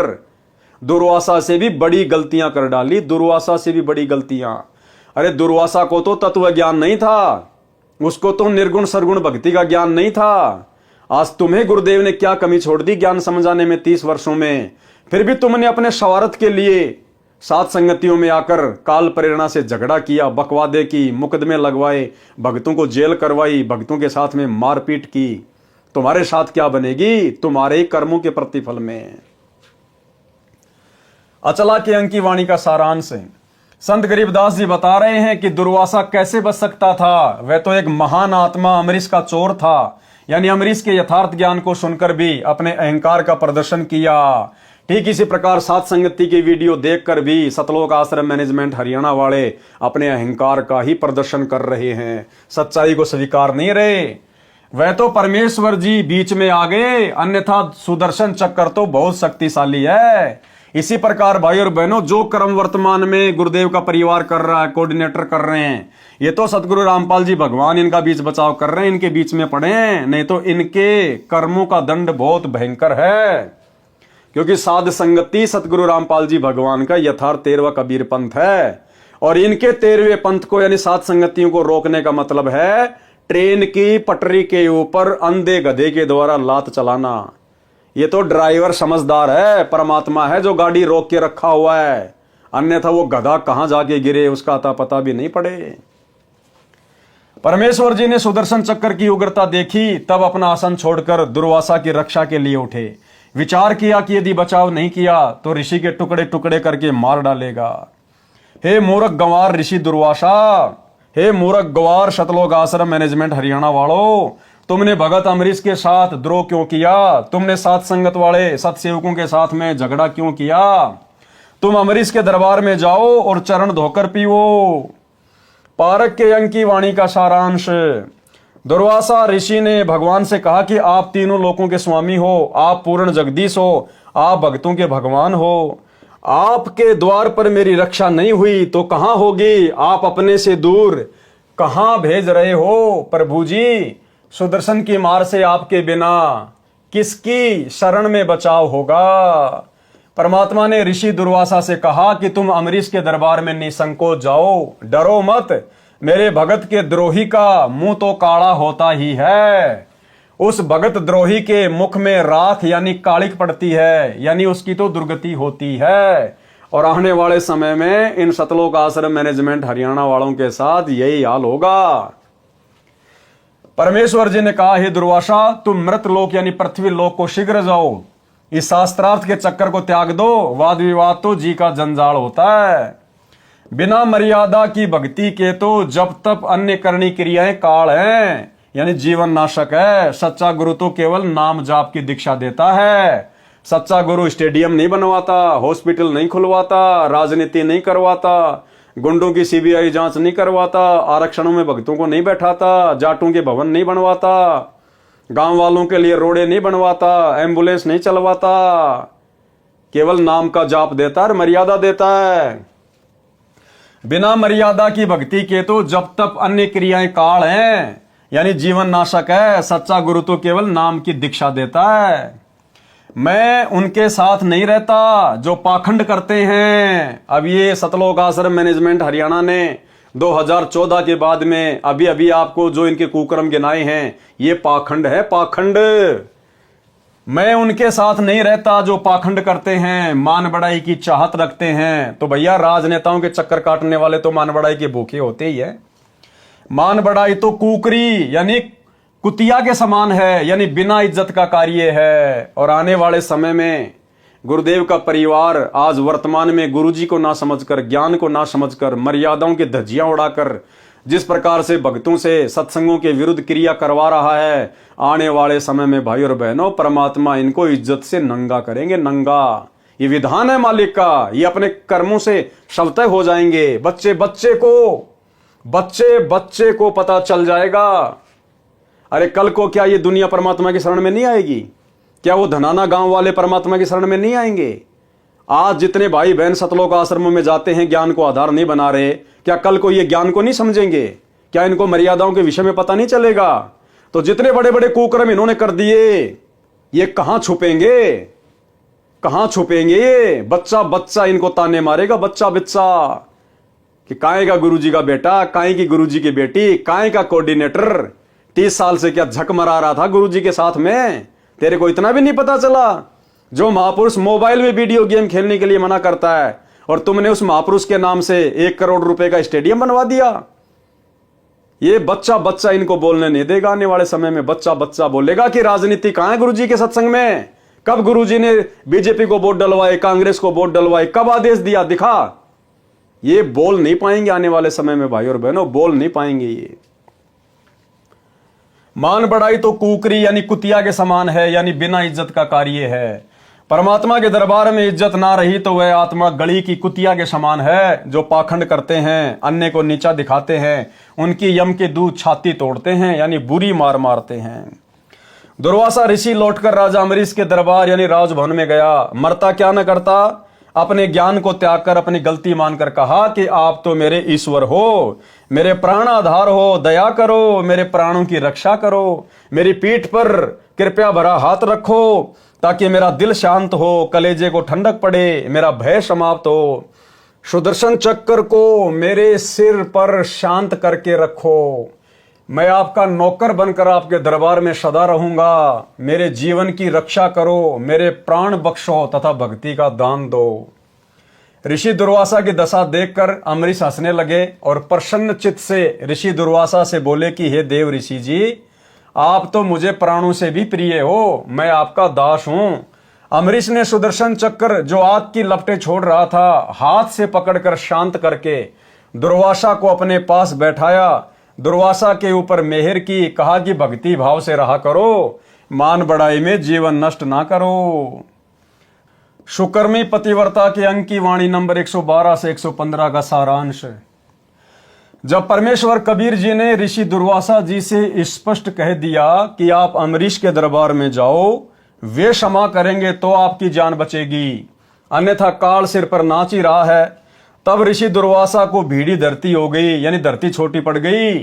दुर्वासा से भी बड़ी गलतियां कर डाली, दुर्वासा से भी बड़ी गलतियां। अरे दुर्वासा को तो तत्व ज्ञान नहीं था, उसको तो निर्गुण सरगुण भक्ति का ज्ञान नहीं था। आज तुम्हें गुरुदेव ने क्या कमी छोड़ दी ज्ञान समझाने में 30 वर्षों में, फिर भी तुमने अपने स्वार्थ के लिए सात संगतियों में आकर काल प्रेरणा से झगड़ा किया, बकवादे की, मुकदमे लगवाए, भक्तों को जेल करवाई, भक्तों के साथ में मारपीट की। तुम्हारे साथ क्या बनेगी? तुम्हारे ही कर्मों के प्रतिफल में। अचला के अंक की वाणी का सारांश है। संत गरीबदास जी बता रहे हैं कि दुर्वासा कैसे बच सकता था। वह तो एक महान आत्मा अम्बरीश का चोर था, यानी अम्बरीश के यथार्थ ज्ञान को सुनकर भी अपने अहंकार का प्रदर्शन किया। ठीक इसी प्रकार सात संगति की वीडियो देखकर भी सतलोक आश्रम मैनेजमेंट हरियाणा वाले अपने अहंकार का ही प्रदर्शन कर रहे हैं, सच्चाई को स्वीकार नहीं रहे। वह तो परमेश्वर जी बीच में आ गए, अन्यथा सुदर्शन चक्र तो बहुत शक्तिशाली है। इसी प्रकार भाई और बहनों, जो कर्म वर्तमान में गुरुदेव का परिवार कर रहा है, कोऑर्डिनेटर कर रहे हैं, ये तो सतगुरु रामपाल जी भगवान इनका बीच बचाव कर रहे हैं, इनके बीच में पड़े हैं, नहीं तो इनके कर्मों का दंड बहुत भयंकर है। क्योंकि साध संगति सतगुरु रामपाल जी भगवान का यथार्थ 13वां कबीर पंथ है, और इनके 13वें पंथ को यानी सात संगतियों को रोकने का मतलब है ट्रेन की पटरी के ऊपर अंधे गधे के द्वारा लात चलाना। ये तो ड्राइवर समझदार है, परमात्मा है जो गाड़ी रोक के रखा हुआ है, अन्यथा वो गधा कहां जाके गिरे उसका अता पता भी नहीं पड़े। परमेश्वर जी ने सुदर्शन चक्र की उग्रता देखी, तब अपना आसन छोड़कर दुर्वासा की रक्षा के लिए उठे। विचार किया कि यदि बचाव नहीं किया तो ऋषि के टुकड़े टुकड़े करके मार डालेगा। हे मूर्ख गंवार ऋषि दुर्वासा, हे मूर्ख गंवार सतलोक आश्रम मैनेजमेंट हरियाणा वालों, तुमने भगत अम्बरीश के साथ द्रोह क्यों किया? तुमने सात संगत वाले सतसेवकों के साथ में झगड़ा क्यों किया? तुम अम्बरीश के दरबार में जाओ और चरण धोकर पीओ। पारक के अंक की वाणी का सारांश। दुर्वासा ऋषि ने भगवान से कहा कि आप तीनों लोकों के स्वामी हो, आप पूर्ण जगदीश हो, आप भक्तों के भगवान हो। आपके द्वार पर मेरी रक्षा नहीं हुई तो कहां होगी? आप अपने से दूर कहां भेज रहे हो प्रभु जी? सुदर्शन की मार से आपके बिना किसकी शरण में बचाव होगा? परमात्मा ने ऋषि दुर्वासा से कहा कि तुम अम्बरीश के दरबार में निसंकोच जाओ, डरो मत। मेरे भगत के द्रोही का मुंह तो काला होता ही है। उस भगत द्रोही के मुख में राख यानी कालिक पड़ती है, यानी उसकी तो दुर्गति होती है। और आने वाले समय में इन सतलोक आश्रम मैनेजमेंट हरियाणा वालों के साथ यही हाल होगा। परमेश्वर जी ने कहा, हे दुर्वासा, तुम मृत लोक यानी पृथ्वी लोक को शीघ्र जाओ, इस शास्त्रार्थ के चक्कर को त्याग दो। वाद विवाद तो जी का जंजाल होता है। बिना मर्यादा की भक्ति के तो जब तप अन्य करनी क्रियाएं काल हैं, यानी जीवन नाशक है। सच्चा गुरु तो केवल नाम जाप की दीक्षा देता है। सच्चा गुरु स्टेडियम नहीं बनवाता, हॉस्पिटल नहीं खुलवाता, राजनीति नहीं करवाता, गुंडों की सीबीआई जांच नहीं करवाता, आरक्षणों में भक्तों को नहीं बैठाता, जाटों के भवन नहीं बनवाता, गांव वालों के लिए रोडे नहीं बनवाता, एम्बुलेंस नहीं चलवाता। केवल नाम का जाप देता है, मर्यादा देता है। बिना मर्यादा की भक्ति के तो जब तक अन्य क्रियाएं काल हैं, यानी जीवन नाशक है। सच्चा गुरु तो केवल नाम की दीक्षा देता है। मैं उनके साथ नहीं रहता जो पाखंड करते हैं। अब ये सतलोक आश्रम मैनेजमेंट हरियाणा ने 2014 के बाद में अभी अभी आपको जो इनके कुकर्म गिनाए हैं, ये पाखंड है, पाखंड। मैं उनके साथ नहीं रहता जो पाखंड करते हैं, मान बढ़ाई की चाहत रखते हैं। तो भैया राजनेताओं के चक्कर काटने वाले तो मान बढ़ाई के भूखे होते ही है। मान बढ़ाई तो कुकरी यानी कुतिया के समान है, यानी बिना इज्जत का कार्य है। और आने वाले समय में गुरुदेव का परिवार आज वर्तमान में गुरुजी को ना समझकर, ज्ञान को ना समझकर, मर्यादाओं की धज्जियां उड़ाकर जिस प्रकार से भक्तों से सत्संगों के विरुद्ध क्रिया करवा रहा है, आने वाले समय में भाई और बहनों परमात्मा इनको इज्जत से नंगा करेंगे, नंगा। ये विधान है मालिक का, ये अपने कर्मों से स्वतः हो जाएंगे। बच्चे बच्चे को पता चल जाएगा। अरे कल को क्या ये दुनिया परमात्मा की शरण में नहीं आएगी? क्या वो धनाना गांव वाले परमात्मा की शरण में नहीं आएंगे? आज जितने भाई बहन सतलोक आश्रमों में जाते हैं, ज्ञान को आधार नहीं बना रहे, क्या कल को ये ज्ञान को नहीं समझेंगे? क्या इनको मर्यादाओं के विषय में पता नहीं चलेगा? तो जितने बड़े बड़े कुकर्म इन्होंने कर दिए, ये कहां छुपेंगे? कहां छुपेंगे? ये बच्चा इनको ताने मारेगा, बच्चा कि काहे का गुरुजी का बेटा, काहे की गुरुजी की बेटी, काहे का कोऑर्डिनेटर 30 साल से क्या झक मरा रहा था गुरुजी के साथ में? तेरे को इतना भी नहीं पता चला? जो महापुरुष मोबाइल में वीडियो गेम खेलने के लिए मना करता है, और तुमने उस महापुरुष के नाम से 1 करोड़ रुपए का स्टेडियम बनवा दिया। ये बच्चा इनको बोलने नहीं देगा। आने वाले समय में बच्चा बोलेगा कि राजनीति कहां है गुरुजी के सत्संग में? कब गुरुजी ने बीजेपी को वोट डलवाए, कांग्रेस को वोट डलवाए, कब आदेश दिया? दिखा। ये बोल नहीं पाएंगे आने वाले समय में भाई और बहनों, बोल नहीं पाएंगे। ये मान बढ़ाई तो कुकरी यानी कुतिया के समान है, यानी बिना इज्जत का कार्य है। परमात्मा के दरबार में इज्जत ना रही तो वह आत्मा गली की कुतिया के समान है। जो पाखंड करते हैं, अन्य को नीचा दिखाते हैं, उनकी यम के दूध छाती तोड़ते हैं, यानी बुरी मार मारते हैं। दुर्वासा ऋषि लौटकर राजा अम्बरीश के दरबार यानी राजभवन में गया। मरता क्या न करता, अपने ज्ञान को त्याग कर अपनी गलती मानकर कहा कि आप तो मेरे ईश्वर हो, मेरे प्राण आधार हो, दया करो, मेरे प्राणों की रक्षा करो, मेरी पीठ पर कृपया भरा हाथ रखो ताकि मेरा दिल शांत हो, कलेजे को ठंडक पड़े, मेरा भय समाप्त हो। सुदर्शन चक्र को मेरे सिर पर शांत करके रखो। मैं आपका नौकर बनकर आपके दरबार में सदा रहूंगा। मेरे जीवन की रक्षा करो, मेरे प्राण बख्शो तथा भक्ति का दान दो। ऋषि दुर्वासा की दशा देखकर अम्बरीश हंसने लगे और प्रसन्न चित्त से ऋषि दुर्वासा से बोले कि हे देव ऋषि जी, आप तो मुझे प्राणों से भी प्रिय हो, मैं आपका दास हूं। अम्बरीश ने सुदर्शन चक्र जो आग की लपटें छोड़ रहा था, हाथ से पकड़कर शांत करके दुर्वासा को अपने पास बैठाया। दुर्वासा के ऊपर मेहर की, कहा कि भक्ति भाव से रहा करो, मान बढ़ाई में जीवन नष्ट ना करो। सुकर्मी पतिव्रता के अंक की वाणी नंबर 112 से 115 का सारांश। जब परमेश्वर कबीर जी ने ऋषि दुर्वासा जी से स्पष्ट कह दिया कि आप अम्बरीश के दरबार में जाओ, वे क्षमा करेंगे तो आपकी जान बचेगी, अन्यथा काल सिर पर नाच ही रहा है, तब ऋषि दुर्वासा को भीड़ी धरती हो गई, यानी धरती छोटी पड़ गई,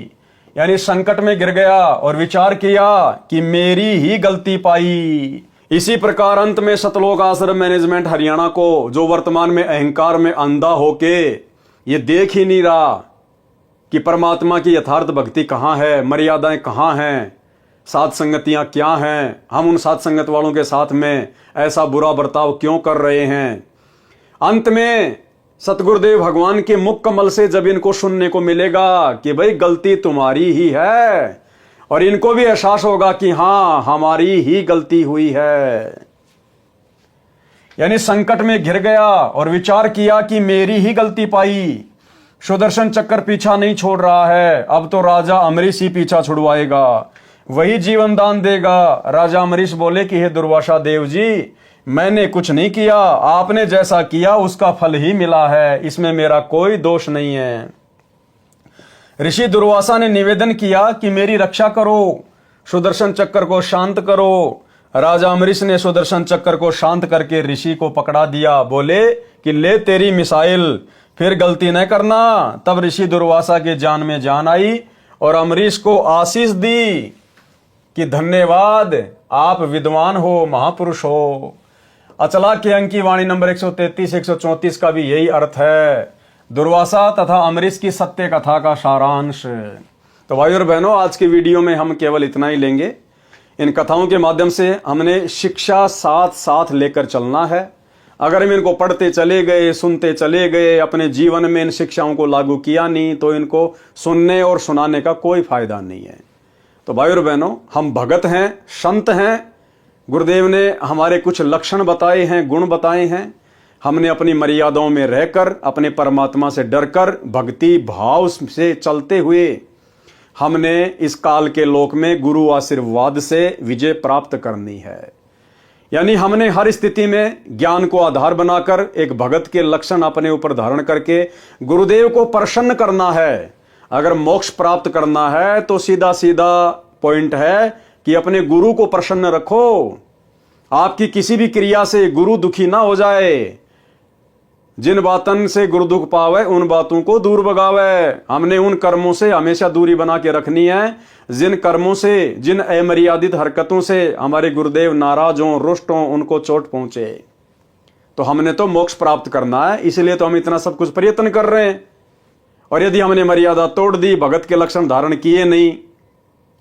यानी संकट में गिर गया और विचार किया कि मेरी ही गलती पाई। इसी प्रकार अंत में सतलोक आश्रम मैनेजमेंट हरियाणा को, जो वर्तमान में अहंकार में अंधा होके ये देख ही नहीं रहा कि परमात्मा की यथार्थ भक्ति कहाँ है, मर्यादाएं कहाँ हैं, साथ संगतियां क्या हैं, हम उन साथ संगत वालों के साथ में ऐसा बुरा बर्ताव क्यों कर रहे हैं। अंत में सतगुरुदेव भगवान के मुख कमल से जब इनको सुनने को मिलेगा कि भाई गलती तुम्हारी ही है, और इनको भी एहसास होगा कि हां हमारी ही गलती हुई है, यानी संकट में घिर गया और विचार किया कि मेरी ही गलती पाई। सुदर्शन चक्र पीछा नहीं छोड़ रहा है, अब तो राजा अम्बरीश ही पीछा छुड़वाएगा, वही जीवन दान देगा। राजा अम्बरीश बोले कि हे दुर्वासा देव जी, मैंने कुछ नहीं किया, आपने जैसा किया उसका फल ही मिला है, इसमें मेरा कोई दोष नहीं है। ऋषि दुर्वासा ने निवेदन किया कि मेरी रक्षा करो, सुदर्शन चक्र को शांत करो। राजा अम्बरीश ने सुदर्शन चक्र को शांत करके ऋषि को पकड़ा दिया, बोले कि ले तेरी मिसाइल, फिर गलती न करना। तब ऋषि दुर्वासा के जान में जान आई और अम्बरीश को आशीष दी कि धन्यवाद, आप विद्वान हो, महापुरुष हो। अचला के अंक की वाणी नंबर 133-134 का भी यही अर्थ है, दुर्वासा तथा अम्बरीश की सत्य कथा का सारांश। तो भाई और बहनों, आज की वीडियो में हम केवल इतना ही लेंगे। इन कथाओं के माध्यम से हमने शिक्षा साथ साथ लेकर चलना है। अगर हम इनको पढ़ते चले गए, सुनते चले गए, अपने जीवन में इन शिक्षाओं को लागू किया नहीं, तो इनको सुनने और सुनाने का कोई फायदा नहीं है। तो भाई और बहनों, हम भगत हैं, संत हैं, गुरुदेव ने हमारे कुछ लक्षण बताए हैं, गुण बताए हैं। हमने अपनी मर्यादाओं में रहकर, अपने परमात्मा से डरकर, भक्ति भाव से चलते हुए हमने इस काल के लोक में गुरु आशीर्वाद से विजय प्राप्त करनी है। यानी हमने हर स्थिति में ज्ञान को आधार बनाकर एक भगत के लक्षण अपने ऊपर धारण करके गुरुदेव को प्रसन्न करना है। अगर मोक्ष प्राप्त करना है तो सीधा सीधा पॉइंट है कि अपने गुरु को प्रसन्न रखो। आपकी किसी भी क्रिया से गुरु दुखी ना हो जाए। जिन बातन से गुरु दुख पावे उन बातों को दूर भगावे। हमने उन कर्मों से हमेशा दूरी बना के रखनी है जिन कर्मों से, जिन अमर्यादित हरकतों से हमारे गुरुदेव नाराज हों, रुष्ट हों, उनको चोट पहुंचे। तो हमने तो मोक्ष प्राप्त करना है, इसलिए तो हम इतना सब कुछ प्रयत्न कर रहे हैं। और यदि हमने मर्यादा तोड़ दी, भगत के लक्षण धारण किए नहीं,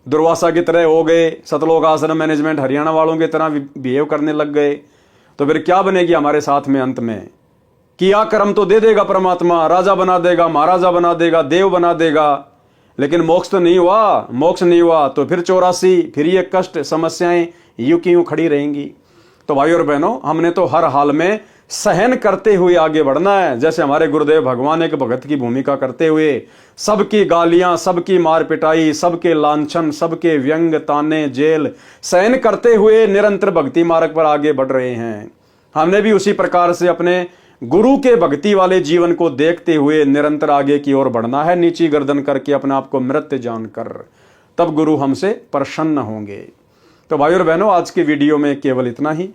दुर्वासा की तरह हो गए, सतलोक आश्रम मैनेजमेंट हरियाणा वालों की तरह बिहेव करने लग गए, तो फिर क्या बनेगी हमारे साथ में। अंत में किया कर्म तो दे देगा परमात्मा, राजा बना देगा, महाराजा बना देगा, देव बना देगा, लेकिन मोक्ष तो नहीं हुआ। मोक्ष नहीं हुआ तो फिर 84, फिर ये कष्ट, समस्याएं यूं की यूं खड़ी रहेंगी। तो भाई और बहनों, हमने तो हर हाल में सहन करते हुए आगे बढ़ना है। जैसे हमारे गुरुदेव भगवान एक भगत की भूमिका करते हुए सबकी गालियां, सबकी मार पिटाई, सबके लांछन, सबके व्यंग, ताने, जेल सहन करते हुए निरंतर भक्ति मार्ग पर आगे बढ़ रहे हैं। हमने भी उसी प्रकार से अपने गुरु के भक्ति वाले जीवन को देखते हुए निरंतर आगे की ओर बढ़ना है, नीची गर्दन करके अपने आप को मृत जानकर। तब गुरु हमसे प्रसन्न होंगे। तो भाई और बहनों, आज के वीडियो में केवल इतना ही।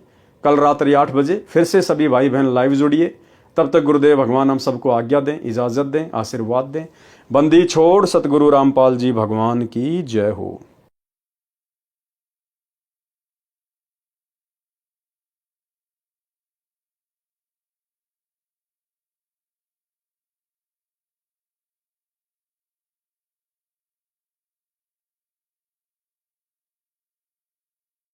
कल रात्रि 8 बजे फिर से सभी भाई बहन लाइव जुड़िए। तब तक गुरुदेव भगवान हम सबको आज्ञा दें, इजाजत दें, आशीर्वाद दें। बंदी छोड़ सतगुरु रामपाल जी भगवान की जय हो।